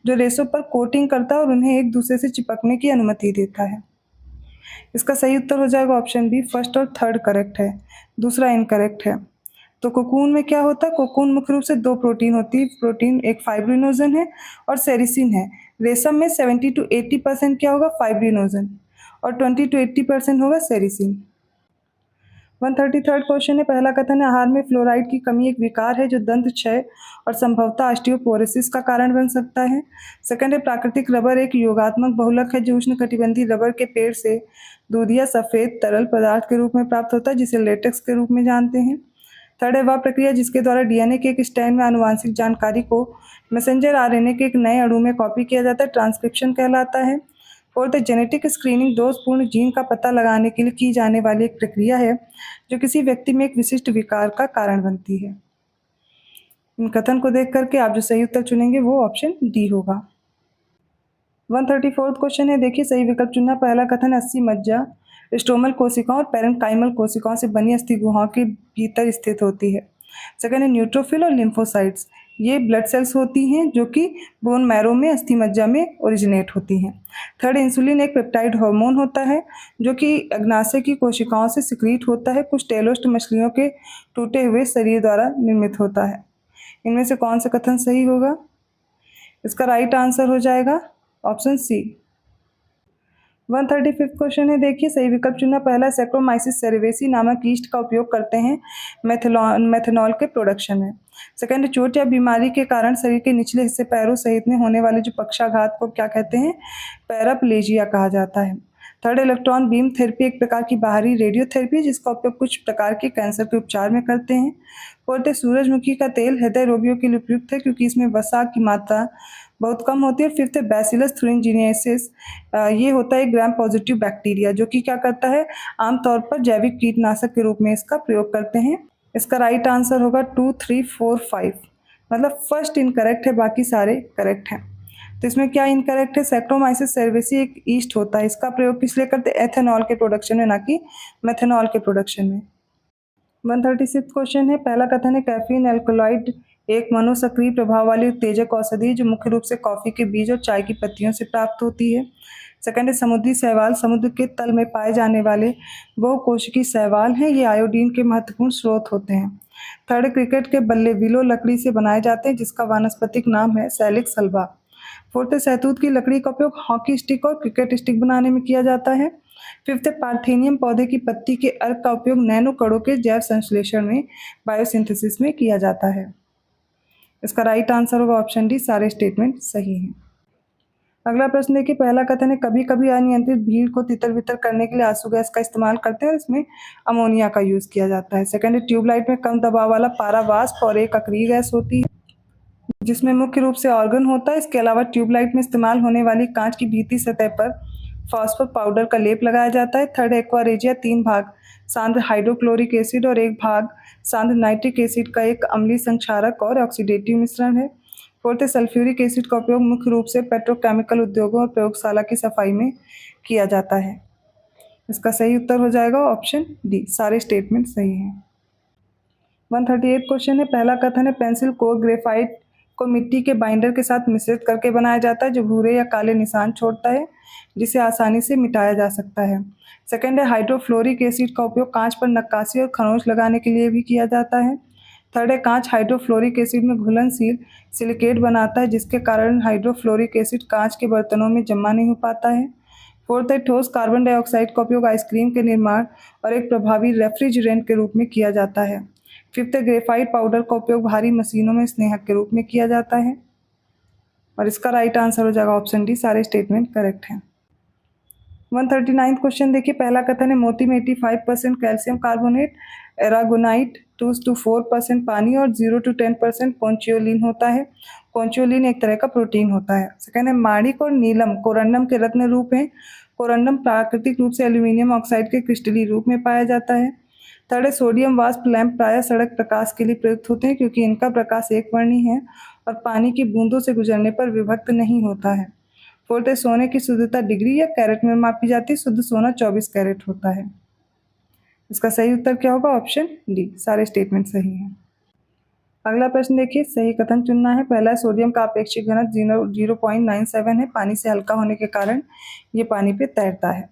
जो रेशों पर कोटिंग करता है और उन्हें एक दूसरे से चिपकने की अनुमति देता है। इसका सही उत्तर हो जाएगा ऑप्शन बी, फर्स्ट और थर्ड करेक्ट है, दूसरा इनकरेक्ट है। तो कोकून में क्या होता है? कोकून मुख्य रूप से दो प्रोटीन होती है, प्रोटीन एक फाइब्रिनोजन है और सेरिसिन है। रेशम में 70 to 80% क्या होगा? फाइब्रिनोजन, और 20 to 80% होगा सेरिसिन। 133 क्वेश्चन है, पहला कथन है आहार में फ्लोराइड की कमी एक विकार है जो दंत क्षय और संभवतः ऑस्टियोपोरोसिस का कारण बन सकता है। सेकंड है, प्राकृतिक रबर एक योगात्मक बहुलक है जो उष्णकटिबंधीय रबर के पेड़ से दूध या सफेद तरल पदार्थ के रूप में प्राप्त होता है, जिसे लेटेक्स के रूप में जानते हैं। थर्ड है, वह प्रक्रिया जिसके द्वारा डीएनए के एक स्ट्रैंड में आनुवांशिक जानकारी को मैसेंजर आरएनए के एक नए अणु में कॉपी किया जाता है, ट्रांसक्रिप्शन कहलाता है। फोर्थ है, जेनेटिक स्क्रीनिंग दोषपूर्ण जीन का पता लगाने के लिए की जाने वाली एक प्रक्रिया है जो किसी व्यक्ति में एक विशिष्ट विकार का कारण बनती है। इन कथन को देख करके आप जो सही उत्तर चुनेंगे वो ऑप्शन डी होगा। 134 क्वेश्चन है, देखिए सही विकल्प चुनना। पहला कथन, अस्सी मज्जा स्टोमल कोशिकाओं और पैरेन्काइमल कोशिकाओं से बनी अस्थि गुहाओं के भीतर स्थित होती है। सेकंड है, न्यूट्रोफिल और लिम्फोसाइट्स, ये ब्लड सेल्स होती हैं जो कि बोन मैरो में अस्थि मज्जा में ओरिजिनेट होती हैं। थर्ड, इंसुलिन एक पेप्टाइड हार्मोन होता है जो कि अग्नाशय की कोशिकाओं से सिक्रीट होता है, कुछ टेलोस्ट मछलियों के टूटे हुए शरीर द्वारा निर्मित होता है। इनमें से कौन सा कथन सही होगा? इसका राइट आंसर हो जाएगा ऑप्शन सी। 135 क्वेश्चन है, देखिए सही विकल्प चुनना। पहला, सैक्रोमाइसिस सेरेवेसी नामक ईस्ट का उपयोग करते हैं मेथनॉल के प्रोडक्शन में। सेकंड, चोट या बीमारी के कारण शरीर के निचले हिस्से पैरों सहित में होने वाले जो पक्षाघात को क्या कहते हैं? पैराप्लेजिया कहा जाता है। थर्ड, इलेक्ट्रॉन बीम थेरेपी एक प्रकार की बाहरी रेडियोथेरेपी जिसका उपयोग कुछ प्रकार के कैंसर के उपचार में करते हैं। फोर्थ, सूरजमुखी का तेल हृदय रोगियों के लिए उपयुक्त है क्योंकि इसमें वसा की मात्रा बहुत कम होती है। फिफ्थ है, बैसिलस थुरिनजिनेसिस, ये होता है ग्राम पॉजिटिव बैक्टीरिया जो कि क्या करता है? आमतौर पर जैविक कीटनाशक के रूप में इसका प्रयोग करते हैं। इसका राइट आंसर होगा 2, 3, 4, 5, मतलब फर्स्ट इनकरेक्ट है, बाकी सारे करेक्ट हैं। तो इसमें क्या इनकरेक्ट है? सैक्रोमाइसिस सेरेवेसी एक ईस्ट होता है, इसका प्रयोग किस लिए करते हैं? एथेनॉल के प्रोडक्शन में, ना कि मेथनॉल के प्रोडक्शन में। 136 क्वेश्चन है, पहला कथन है कैफीन एल्कलॉइड एक मनोसक्रिय प्रभाव वाली उत्तेजक औषधि जो मुख्य रूप से कॉफी के बीज और चाय की पत्तियों से प्राप्त होती है। सेकंड है, समुद्री शैवाल समुद्र के तल में पाए जाने वाले बहुकोशिकीय शैवाल हैं, ये आयोडीन के महत्वपूर्ण स्रोत होते हैं। थर्ड, क्रिकेट के बल्ले विलो लकड़ी से बनाए जाते हैं जिसका वानस्पतिक नाम है सैलिक सल्वा। फोर्थ, सहतूत की लकड़ी का उपयोग हॉकी स्टिक और क्रिकेट स्टिक बनाने में किया जाता है। फिफ्थ, पार्थेनियम पौधे की पत्ती के अर्क का उपयोग नैनो कणों के जैव संश्लेषण में बायोसिंथेसिस में किया जाता है। इसका राइट आंसर होगा ऑप्शन डी, सारे स्टेटमेंट सही हैं। अगला प्रश्न देखिए, पहला कथन है कभी कभी अनियंत्रित भीड़ को तितर बितर करने के लिए आंसू गैस का इस्तेमाल करते हैं, इसमें अमोनिया का यूज किया जाता है। सेकंड है, ट्यूबलाइट में कम दबाव वाला पारा वाष्प और एक अक्रिय गैस होती है जिसमें मुख्य रूप से ऑर्गन होता है। इसके अलावा ट्यूबलाइट में इस्तेमाल होने वाली कांच की भीतरी सतह पर फॉस्फोर पाउडर का लेप लगाया जाता है। थर्ड, एक्वारेजिया 3 भाग सांद्र हाइड्रोक्लोरिक एसिड और 1 भाग सांद्र नाइट्रिक एसिड का एक अम्लीय संक्षारक और ऑक्सीडेटिव मिश्रण है। फोर्थ, सल्फ्यूरिक एसिड का उपयोग मुख्य रूप से पेट्रोकेमिकल उद्योगों और प्रयोगशाला की सफाई में किया जाता है। इसका सही उत्तर हो जाएगा ऑप्शन डी, सारे स्टेटमेंट सही हैं। 138 क्वेश्चन है, पहला कथन है पेंसिल कोर ग्रेफाइट को मिट्टी के बाइंडर के साथ मिश्रित करके बनाया जाता है जो भूरे या काले निशान छोड़ता है जिसे आसानी से मिटाया जा सकता है। सेकंड है, हाइड्रोफ्लोरिक एसिड का उपयोग कांच पर नक्काशी और खरोंच लगाने के लिए भी किया जाता है। थर्ड है, कांच हाइड्रोफ्लोरिक एसिड में घुलनशील सिलिकेट बनाता है जिसके कारण हाइड्रोफ्लोरिक एसिड कांच के बर्तनों में जमा नहीं हो पाता है। फोर्थ है ठोस कार्बन डाइऑक्साइड का उपयोग आइसक्रीम के निर्माण और एक प्रभावी रेफ्रिजरेंट के रूप में किया जाता है। फिफ्थ है ग्रेफाइट पाउडर का उपयोग भारी मशीनों में स्नेहक के रूप में किया जाता है और इसका राइट आंसर हो जाएगा ऑप्शन डी, सारे स्टेटमेंट करेक्ट हैं। 139 क्वेश्चन देखिए, पहला कथन है मोती में 85% कैल्शियम कार्बोनेट, एरागोनाइट 2 to 4% पानी और 0 to 10% कॉन्चियोलिन होता है। कॉन्चियोलिन एक तरह का प्रोटीन होता है। सेकंड है माणिक और नीलम कोरंडम के रत्न रूप हैं। कोरंडम प्राकृतिक रूप से एल्यूमिनियम ऑक्साइड के क्रिस्टलीय रूप में पाया जाता है। थर्ड है सोडियम वाष्प लैंप प्रायः सड़क प्रकाश के लिए प्रयुक्त होते हैं क्योंकि इनका प्रकाश एकवर्णी है और पानी की बूंदों से गुजरने पर विभक्त नहीं होता है। फोर्थ है सोने की शुद्धता डिग्री या कैरेट में मापी जाती है। शुद्ध सोना 24 कैरेट होता है। इसका सही उत्तर क्या होगा? ऑप्शन डी, सारे स्टेटमेंट सही हैं। अगला प्रश्न देखिए, सही कथन चुनना है। पहला है सोडियम का अपेक्षित घनत्व 0.97 है, पानी से हल्का होने के कारण ये पानी पे तैरता है।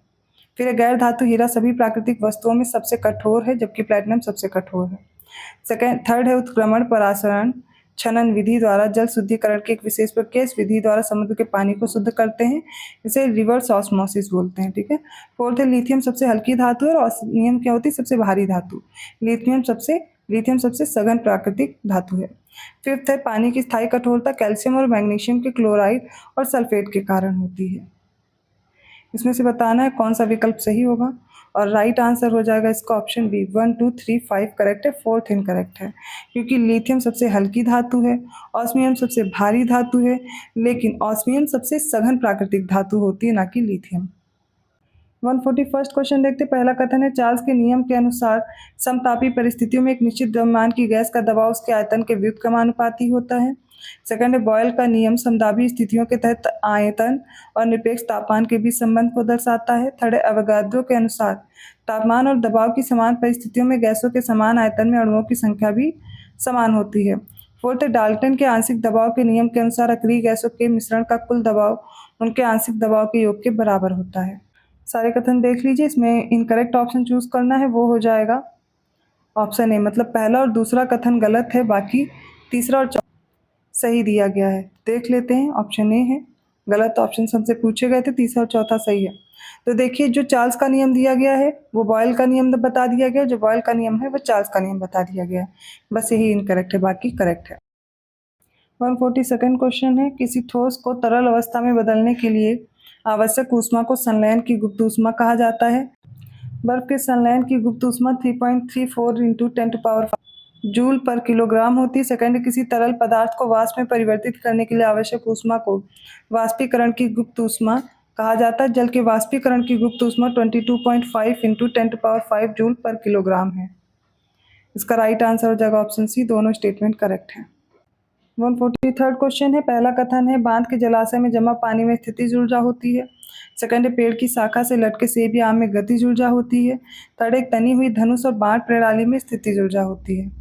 फिर गैर धातु हीरा सभी प्राकृतिक वस्तुओं में सबसे कठोर है जबकि प्लैटिनम सबसे कठोर है। थर्ड है उत्क्रमण परासरण छनन विधि द्वारा जल शुद्धिकरण की एक विशेष प्रक्रिया। इस विधि द्वारा समुद्र के पानी को शुद्ध करते हैं, इसे रिवर्स ऑस्मोसिस बोलते हैं। ठीक है। फोर्थ है लिथियम सबसे हल्की धातु है और ऑस्मियम क्या होती है? सबसे भारी धातु। लिथियम सबसे सघन प्राकृतिक धातु है। फिफ्थ है पानी की स्थायी कठोरता कैल्शियम और मैग्नीशियम के क्लोराइड और सल्फेट के कारण होती है। इसमें से बताना है कौन सा विकल्प सही होगा और राइट आंसर हो जाएगा इसका ऑप्शन बी। 1 2 3 5 करेक्ट है, फोर्थ इनकरेक्ट है क्योंकि लिथियम सबसे हल्की धातु है, ऑस्मियम सबसे भारी धातु है, लेकिन ऑस्मियम सबसे सघन प्राकृतिक धातु होती है, ना कि लिथियम। 141 क्वेश्चन देखते। पहला कथन है चार्ल्स के नियम के अनुसार समतापी परिस्थितियों में एक निश्चित द्रव्यमान की गैस का दबाव उसके आयतन के व्युत्क्रमानुपाती होता है। सेकंड है बॉयल का नियम समदाबी स्थितियों के तहत आयतन और निरपेक्ष तापमान के बीच संबंध को दर्शाता है। थर्ड है अवोगाद्रो के अनुसार तापमान और दबाव की समान परिस्थितियों में गैसों के समान आयतन में अणुओं की संख्या भी समान होती है। फोर्थ है डाल्टन के आंशिक दबाव के नियम के अनुसार अक्रिय गैसों के मिश्रण का कुल दबाव उनके आंशिक दबाव के योग के बराबर होता है। सारे कथन देख लीजिए, इसमें इनकरेक्ट ऑप्शन चूज करना है, वो हो जाएगा ऑप्शन ए, मतलब पहला और दूसरा कथन गलत है, बाकी तीसरा और सही दिया गया है। देख लेते हैं, ऑप्शन ए है गलत, ऑप्शन हमसे पूछे गए थे, तीसरा और चौथा सही है। तो देखिए जो चार्ल्स का नियम दिया गया है वो बॉयल का नियम बता दिया गया, जो बॉयल का नियम है वो चार्ल्स का नियम बता दिया गया है, बस यही इनकरेक्ट है, बाकी करेक्ट है। 142 क्वेश्चन है किसी ठोस को तरल अवस्था में बदलने के लिए आवश्यक ऊष्मा को संलयन की गुप्त ऊष्मा कहा जाता है। बर्फ के संलयन की गुप्त ऊष्मा 3.34 × 10⁵ जूल पर किलोग्राम होती है। सेकंड, किसी तरल पदार्थ को वाष्प में परिवर्तित करने के लिए आवश्यक ऊष्मा को वाष्पीकरण की गुप्त ऊष्मा कहा जाता है। जल के वाष्पीकरण की गुप्त ऊष्मा 22.5 × 10⁵ जूल पर किलोग्राम है। इसका राइट आंसर हो जाएगा ऑप्शन सी, दोनों स्टेटमेंट करेक्ट है। 143 क्वेश्चन है। पहला कथन है बांध के जलाशय में जमा पानी में स्थितिज ऊर्जा होती है। सेकंड है पेड़ की शाखा से लटके सेब या आम में गतिज ऊर्जा होती है। थर्ड, एक तनी हुई धनुष और बाण प्रणाली में स्थितिज ऊर्जा होती है।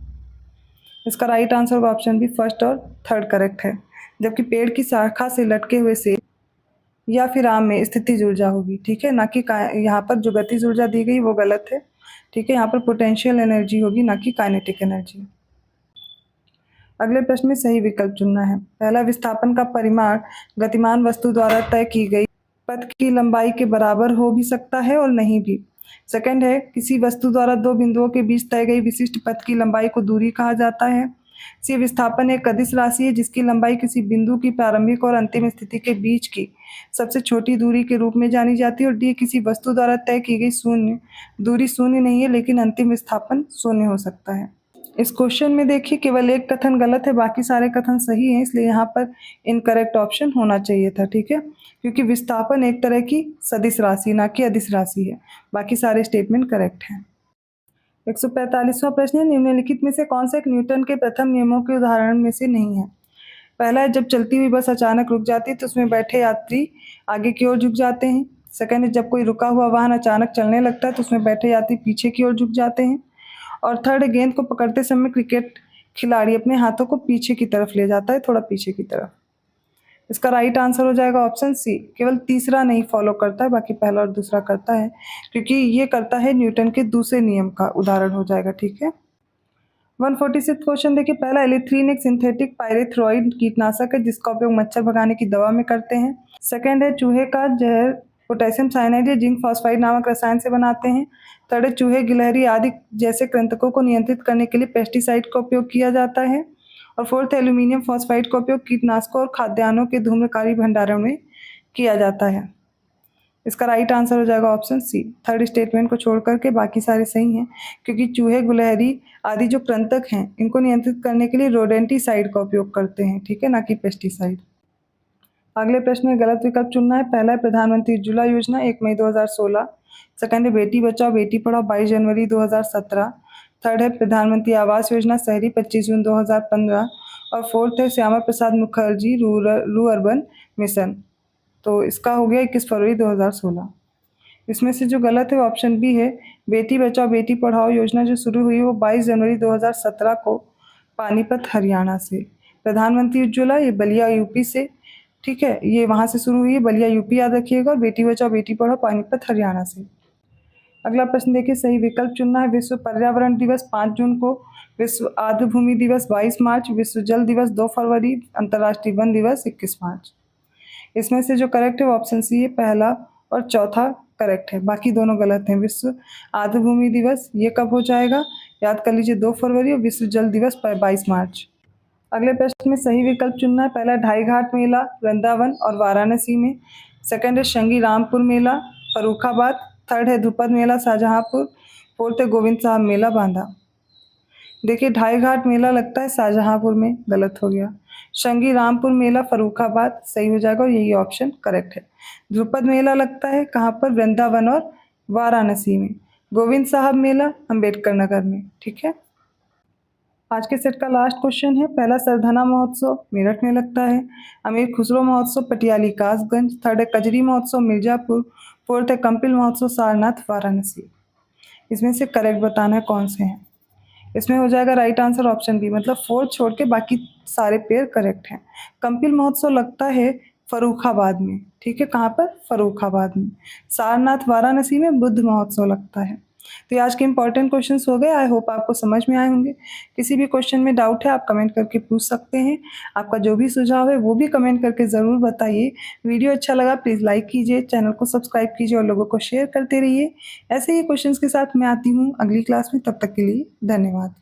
इसका राइट आंसर होगा ऑप्शन बी, फर्स्ट और थर्ड करेक्ट है, जबकि पेड़ की शाखा से लटके हुए सेब या फिर आम में स्थितिज ऊर्जा होगी। ठीक है, ना कि यहाँ पर जो गतिज ऊर्जा दी गई वो गलत है। ठीक है, यहाँ पर पोटेंशियल एनर्जी होगी, ना कि काइनेटिक एनर्जी। अगले प्रश्न में सही विकल्प चुनना है। पहला, विस्थापन का परिमाण गतिमान वस्तु द्वारा तय की गई पथ की लंबाई के बराबर हो भी सकता है और नहीं भी। सेकंड है, किसी वस्तु द्वारा दो बिंदुओं के बीच तय गई विशिष्ट पथ की लंबाई को दूरी कहा जाता है। सी, विस्थापन एक अदिश राशि है जिसकी लंबाई किसी बिंदु की प्रारंभिक और अंतिम स्थिति के बीच की सबसे छोटी दूरी के रूप में जानी जाती है। और डी, किसी वस्तु द्वारा तय की गई दूरी शून्य नहीं है, लेकिन अंतिम विस्थापन शून्य हो सकता है। इस क्वेश्चन में देखिए केवल एक कथन गलत है, बाकी सारे कथन सही हैं, इसलिए यहाँ पर इनकरेक्ट ऑप्शन होना चाहिए था। ठीक है, क्योंकि विस्थापन एक तरह की सदिश राशि ना कि अदिश राशि है। बाकी सारे स्टेटमेंट करेक्ट हैं। 145वां प्रश्न है निम्नलिखित में से कौन सा एक न्यूटन के प्रथम नियमों के उदाहरण में से नहीं है। पहला है जब चलती हुई बस अचानक रुक जाती है तो उसमें बैठे यात्री आगे की ओर झुक जाते हैं। सेकंड है जब कोई रुका हुआ वाहन अचानक चलने लगता है तो उसमें बैठे यात्री पीछे की ओर झुक जाते हैं। और थर्ड, गेंद को पकड़ते समय क्रिकेट खिलाड़ी अपने हाथों को पीछे की तरफ ले जाता है, थोड़ा पीछे की तरफ। इसका राइट आंसर हो जाएगा ऑप्शन सी। केवल तीसरा नहीं फॉलो करता है, बाकी पहला और दूसरा करता है, क्योंकि ये करता है न्यूटन के दूसरे नियम का उदाहरण हो जाएगा। ठीक है। 146 क्वेश्चन देखिए। पहला, एलिथ्रीन एक सिंथेटिक पायरेथ्रोइड कीटनाशक है जिसका उपयोग मच्छर भगाने की दवा में करते हैं। सेकेंड है चूहे का जहर पोटेशियम साइनाइड या जिंक फॉस्फाइड नामक रसायन से बनाते हैं। थर्ड है चूहे, गिलहरी आदि जैसे कृंतकों को नियंत्रित करने के लिए पेस्टिसाइड का उपयोग किया जाता है। और फोर्थ है एल्यूमिनियम फॉस्फाइड का उपयोग कीटनाशकों और खाद्यान्नों के धूम्रकारी भंडारण में किया जाता है। इसका राइट आंसर हो जाएगा ऑप्शन सी। थर्ड स्टेटमेंट को छोड़ करके बाकी सारे सही हैं, क्योंकि चूहे, गिलहरी आदि जो कृंतक हैं इनको नियंत्रित करने के लिए रोडेंटिसाइड का उपयोग करते हैं, ठीक है, ना कि पेस्टिसाइड। अगले प्रश्न में गलत विकल्प चुनना है। पहला है प्रधानमंत्री उज्ज्वला योजना 1 मई 2016। सेकंड है बेटी बचाओ बेटी पढ़ाओ 22 जनवरी 2017। थर्ड है प्रधानमंत्री आवास योजना शहरी 25 जून 2015। और फोर्थ है श्यामा प्रसाद मुखर्जी रू अर्बन मिशन। तो इसका हो गया 21 फरवरी 2016। इसमें से जो गलत है वो ऑप्शन बी है। बेटी बचाओ बेटी पढ़ाओ योजना जो शुरू हुई वो 22 जनवरी 2017 को पानीपत हरियाणा से। प्रधानमंत्री उज्ज्वला ये बलिया यूपी से, ठीक है, ये वहाँ से शुरू हुई है, बलिया यूपी याद रखिएगा। और बेटी बचाओ बेटी पढ़ाओ पानीपत हरियाणा से। अगला प्रश्न देखिए, सही विकल्प चुनना है। विश्व पर्यावरण दिवस 5 जून को, विश्व आर्द्र भूमि दिवस 22 मार्च, विश्व जल दिवस 2 फरवरी, अंतर्राष्ट्रीय वन दिवस 21 मार्च। इसमें से जो करेक्ट है वो ऑप्शन सी है, पहला और चौथा करेक्ट है, बाकी दोनों गलत हैं। विश्व आर्द्र भूमि दिवस ये कब हो जाएगा, याद कर लीजिए 2 फरवरी, और विश्व जल दिवस 22 मार्च। अगले प्रश्न में सही विकल्प चुनना है। पहला ढाई घाट मेला वृंदावन और वाराणसी में। सेकंड है शंगी रामपुर मेला फर्रुखाबाद। थर्ड है ध्रुपद मेला शाहजहांपुर। फोर्थ है गोविंद साहब मेला बांदा। देखिए ढाई घाट मेला लगता है शाहजहांपुर में, गलत हो गया। शंगी रामपुर मेला फर्रुखाबाद सही हो जाएगा और यही ऑप्शन करेक्ट है। ध्रुपद मेला लगता है कहाँ पर, वृंदावन और वाराणसी में। गोविंद साहब मेला अंबेडकर नगर में, ठीक है। आज के सेट का लास्ट क्वेश्चन है। पहला सरधना महोत्सव मेरठ में लगता है। अमीर खुसरो महोत्सव पटियाली कासगंज। थर्ड है कजरी महोत्सव मिर्जापुर। फोर्थ है कंपिल महोत्सव सारनाथ वाराणसी। इसमें से करेक्ट बताना है कौन से हैं। इसमें हो जाएगा राइट आंसर ऑप्शन बी, मतलब फोर्थ छोड़ के बाकी सारे पेयर करेक्ट हैं। कंपिल महोत्सव लगता है फर्रुखाबाद में, ठीक है, कहाँ पर, फर्रुखाबाद में। सारनाथ वाराणसी में बुद्ध महोत्सव लगता है। तो ये आज के इंपॉर्टेंट क्वेश्चंस हो गए। आई होप आपको समझ में आए होंगे। किसी भी क्वेश्चन में डाउट है आप कमेंट करके पूछ सकते हैं। आपका जो भी सुझाव है वो भी कमेंट करके ज़रूर बताइए। वीडियो अच्छा लगा प्लीज़ लाइक कीजिए, चैनल को सब्सक्राइब कीजिए और लोगों को शेयर करते रहिए। ऐसे ही क्वेश्चंस के साथ मैं आती हूँ अगली क्लास में, तब तक के लिए धन्यवाद।